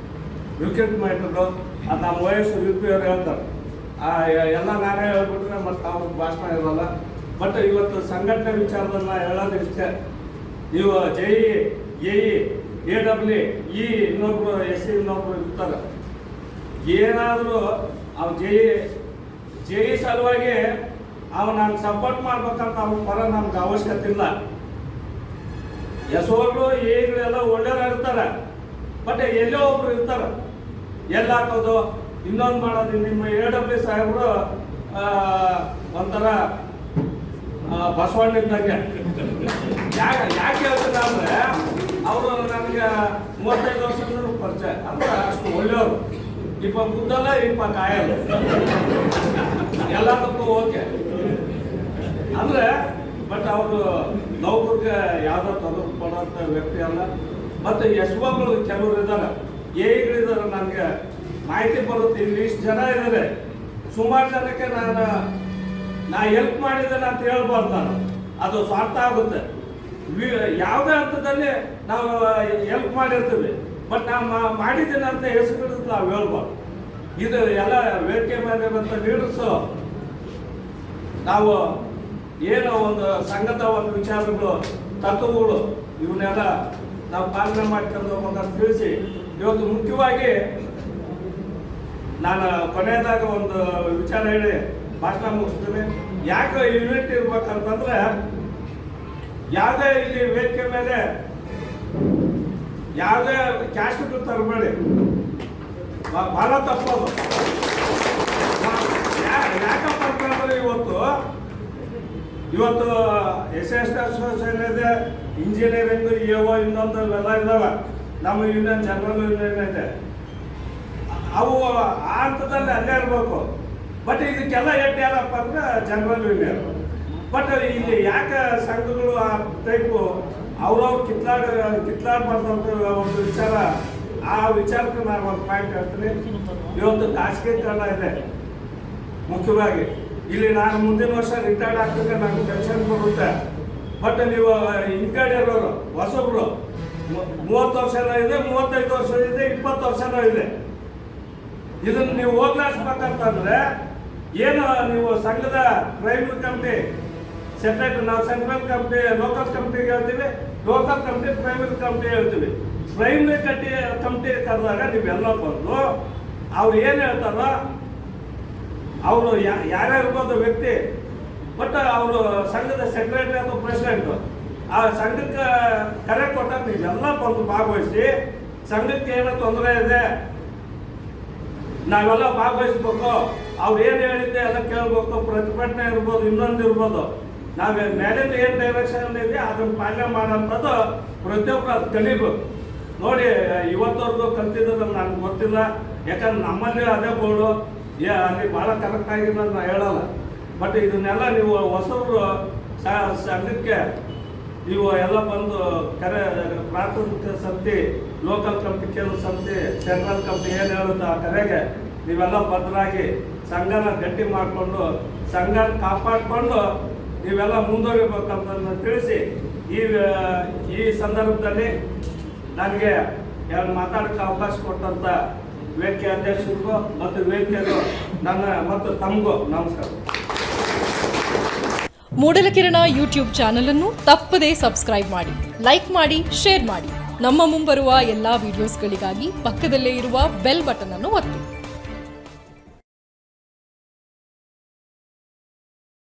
Speaker 4: ರಿಕ್ರೂಟ್ಮೆಂಟ್ಗಳು ಅದು ನಮ್ಮ ವಯಸ್ಸು UP ಅವ್ರು ಹೇಳ್ತಾರೆ. ಎಲ್ಲ ನಾನೇ ಹೇಳ್ಬಿಟ್ರೆ ಮತ್ತು ಅವ್ರಿಗೆ ಭಾಷಣ ಇರೋಲ್ಲ. ಬಟ್ ಇವತ್ತು ಸಂಘಟನೆ ವಿಚಾರದನ್ನ ಹೇಳೋದು ಇಷ್ಟೇ. ನೀವು JE, AE, AWE ಇನ್ನೊಬ್ರು SC ಇನ್ನೊಬ್ರು ಇರ್ತಾರೆ. ಏನಾದರೂ ಅವು JE ಸಲುವಾಗಿ ಅವು ನಾನು ಸಪೋರ್ಟ್ ಮಾಡ್ಬೇಕಂತ ಅವ್ರ ಪರ ನಮ್ಗೆ ಅವಶ್ಯಕತೆ ಇಲ್ಲ. ಎಸ್ಒಗಳು ಈಗಲೆಲ್ಲ ಒಳ್ಳೆಯವ್ರು ಇರ್ತಾರೆ, ಬಟ್ ಎಲ್ಲೋ ಒಬ್ರು ಇರ್ತಾರೆ ಎಲ್ಲ ಹಾಕೋದು ಇನ್ನೊಂದು ಮಾಡೋದು. ನಿಮ್ಮ AW ಸಾಹೇಬರು ಒಂಥರ ಬಸವಣ್ಣ ಇದ್ದಂಗೆ. ಯಾಕೆ ಹೇಳ್ತಾರೆ ಅಂದ್ರೆ ಅವರು ನನಗೆ 35 ವರ್ಷದಿಂದ ಪರಿಚಯ, ಅಂದ್ರೆ ಅಷ್ಟು ಒಳ್ಳೆಯವರು. ಇಪ್ಪ ಬುದ್ಧಲ್ಲ ಇಪ್ಪ ಕಾಯಲ್ಲ, ಎಲ್ಲದಕ್ಕೂ ಓಕೆ ಅಂದ್ರೆ. ಬಟ್ ಅವರು ನೌಕರಿಗೆ ಯಾವುದೋ ತೊಂದರೆ ಕೊಡುವಂಥ ವ್ಯಕ್ತಿ ಅಲ್ಲ. ಮತ್ತು ಎಸ್ಒಗಳು ಕೆಲವರು ಇದ್ದಾರೆ, ಎಗಳಿದ್ದಾರೆ, ನನಗೆ ಮಾಹಿತಿ ಬರುತ್ತೆ. ಇಲ್ಲಿ ಇಷ್ಟು ಜನ ಇದ್ದಾರೆ, ಸುಮಾರು ಜನಕ್ಕೆ ನಾ ಹೆಲ್ಪ್ ಮಾಡಿದ್ದೇನೆ ಅಂತ ಹೇಳ್ಬಾರ್ದು ನಾನು, ಅದು ಸ್ವಾರ್ಥ ಆಗುತ್ತೆ. ಯಾವುದೇ ಹಂತದಲ್ಲಿ ನಾವು ಹೆಲ್ಪ್ ಮಾಡಿರ್ತೀವಿ, ಬಟ್ ನಾವು ಮಾಡಿದ್ದೇನೆ ಅಂತ ಹೆಸರು ನಾವು ಹೇಳ್ಬಾರ್ದು. ಇದು ಎಲ್ಲ ವೇದಿಕೆ ಮೇಲೆ ಇರುವಂಥ ಲೀಡರ್ಸು ನಾವು ಏನೋ ಒಂದು ಸಂಘದ ಒಂದು ವಿಚಾರಗಳು, ತತ್ವಗಳು ಇವನ್ನೆಲ್ಲ ನಾವು ಪಾಲನೆ ಮಾಡ್ಕೊಂಡು ಹೋಗೋಂತ ತಿಳಿಸಿ, ಇವತ್ತು ಮುಖ್ಯವಾಗಿ ನಾನು ಕೊನೆಯದಾಗ ಒಂದು ವಿಚಾರ ಹೇಳಿ ಭಾಷಣ ಮುಗಿಸ್ತೀನಿ. ಯಾಕೆ ಯೂನಿಟ್ ಇರ್ಬೇಕಂತಂದ್ರೆ, ಯಾವುದೇ ಇಲ್ಲಿ ವೇದಿಕೆ ಮೇಲೆ ಯಾವುದೇ ಕ್ಯಾಸ್ಟ್ಗಳು ತರಬೇಡಿ, ಬಹಳ ತಪ್ಪದು. ಯಾಕಪ್ಪ ಅಂತಂದ್ರೆ ಇವತ್ತು SC/ST ಅಸೋಸಿಯೇಷನ್ ಇದೆ, ಇಂಜಿನಿಯರಿಂಗ್, EO ಇನ್ನೊಂದು ಎಲ್ಲ ಇದಾವೆ, ನಮ್ಮ ಯೂನಿಯನ್ ಜನರಲ್ ಯೂನಿಯನ್ ಇದೆ. ಅವು ಆ ಹಂತದಲ್ಲಿ ಅಲ್ಲೇ ಇರಬೇಕು. ಬಟ್ ಇದಕ್ಕೆಲ್ಲ ಎಟ್ಟು ಯಾರಪ್ಪ ಅಂದ್ರೆ ಜನರಲ್ ಯೂನಿಯನ್. ಬಟ್ ಇಲ್ಲಿ ಯಾಕೆ ಸಂಘಗಳು ಆ ಟೈಪು ಅವ್ರವ್ರು ಕಿತ್ಲಾಡ್ಬಾರ್ದಂತ ಒಂದು ವಿಚಾರ, ಆ ವಿಚಾರಕ್ಕೆ ನಾನು ಒಂದು ಪಾಯಿಂಟ್ ಹೇಳ್ತೀನಿ. ಇವತ್ತು ಖಾಸಗೀಕರಣ ಇದೆ ಮುಖ್ಯವಾಗಿ. ಇಲ್ಲಿ ನಾನು ಮುಂದಿನ ವರ್ಷ ರಿಟೈರ್ಡ್ ಆಗ್ತದೆ, ನನಗೆ ಪೆನ್ಷನ್ ಬರುತ್ತೆ. ಬಟ್ ನೀವು ಹಿಂದ್ಗಡೆ ಇರೋರು ಹೊಸಬ್ರು 30 ವರ್ಷನೂ ಇದೆ, 35 ವರ್ಷ ಇದೆ, 20 ವರ್ಷನೂ ಇದೆ. ಇದನ್ನು ನೀವು ಹೋಗ್ಲಾಡ್ಸ್ಬೇಕಂತಂದ್ರೆ ಏನು, ನೀವು ಸಂಘದ ಪ್ರೈಮರಿ ಕಮಿಟಿ ಸೆಕ್ರೆಟರಿ, ನಾವು ಸೆಂಟ್ರಲ್ ಕಮಿಟಿ ಲೋಕಲ್ ಕಮಿಟಿಗೆ ಹೇಳ್ತೀವಿ, ಲೋಕಲ್ ಕಮಿಟಿ ಪ್ರೈಮರಿ ಕಮಿಟಿ ಹೇಳ್ತೀವಿ. ಪ್ರೈಮರಿ ಕಮಿಟಿ ಕರೆದಾಗ ನೀವೆಲ್ಲ ಬಂದು ಅವ್ರು ಏನು ಹೇಳ್ತಾರೋ, ಅವರು ಯಾರ್ಯಾರಿರ್ಬೋದು ವ್ಯಕ್ತಿ, ಬಟ್ ಅವರು ಸಂಘದ ಸೆಕ್ರೆಟರಿ ಅಥವಾ ಪ್ರೆಸಿಡೆಂಟು ಆ ಸಂಘಕ್ಕೆ ಕರೆ ಕೊಟ್ಟಾಗ ನೀವೆಲ್ಲ ಬಂದು ಭಾಗವಹಿಸಿ, ಸಂಘಕ್ಕೆ ಏನೋ ತೊಂದರೆ ಇದೆ ನಾವೆಲ್ಲ ಭಾಗವಹಿಸ್ಬೇಕು, ಅವ್ರು ಏನು ಹೇಳಿದ್ದೆ ಎಲ್ಲ ಕೇಳ್ಬೇಕು, ಪ್ರತಿಭಟನೆ ಇರ್ಬೋದು, ಇನ್ನೊಂದು ಇರ್ಬೋದು. ನಾವು ಮೇಲಿಂದ ಏನು ಡೈರೆಕ್ಷನ್ ಇದೆ ಅದನ್ನು ಪಾಲನೆ ಮಾಡೋಂಥದ್ದು ಪ್ರತಿಯೊಬ್ಬರು ಅದು ಕಲಿಬೇಕು. ನೋಡಿ, ಇವತ್ತವರೆಗೂ ಕಲ್ತಿದ್ದು ನನಗೆ ಗೊತ್ತಿಲ್ಲ, ಯಾಕಂದ್ರೆ ನಮ್ಮಲ್ಲಿ ಅದೇ ಬೋರ್ಡು ಅಲ್ಲಿ ಭಾಳ ಕರೆಕ್ಟ್ ಆಗಿದೆ ನಾನು ಹೇಳಲ್ಲ. ಬಟ್ ಇದನ್ನೆಲ್ಲ ನೀವು ಹೊಸಬ್ರು ಸಂಘಕ್ಕೆ ನೀವು ಎಲ್ಲ ಬಂದು ಪ್ರಾಥಮಿಕ ಸಮಿತಿ, ಲೋಕಲ್ ಕಮಿಟಿ, ಕೇಂದ್ರ ಸಮಿತಿ, ಸೆಂಟ್ರಲ್ ಕಮಿಟಿ ಏನು ಹೇಳುತ್ತೆ ಆ ಕರೆಗೆ ನೀವೆಲ್ಲ ಭದ್ರಾಗಿ ಸಂಘನ ಗಟ್ಟಿ ಮಾಡಿಕೊಂಡು ಸಂಘನ ಕಾಪಾಡಿಕೊಂಡು ನೀವೆಲ್ಲ ಮುಂದುವರಿಬೇಕಂತ ತಿಳಿಸಿ, ಈ ಸಂದರ್ಭದಲ್ಲಿ ನನಗೆ ಮಾತಾಡೋಕ್ಕೆ ಅವಕಾಶ ಕೊಟ್ಟಂಥ ವೇದಿಕೆ ಅಧ್ಯಕ್ಷರಿಗೂ ಮತ್ತು ವೇದಿಕೆಗೂ ನನ್ನ ಮತ್ತು ತಮಗೂ ನಮಸ್ಕಾರ.
Speaker 7: ಮೂಡಲಕಿರಣ ಯೂಟ್ಯೂಬ್ ಚಾನಲ್ ಅನ್ನು ತಪ್ಪದೇ ಸಬ್ಸ್ಕ್ರೈಬ್ ಮಾಡಿ, ಲೈಕ್ ಮಾಡಿ, ಶೇರ್ ಮಾಡಿ. ನಮ್ಮ ಮುಂಬರುವ ಎಲ್ಲಾ ವಿಡಿಯೋಸ್ಗಳಿಗಾಗಿ ಪಕ್ಕದಲ್ಲೇ ಇರುವ ಬೆಲ್ ಬಟನ್ ಅನ್ನು ಒತ್ತಿ.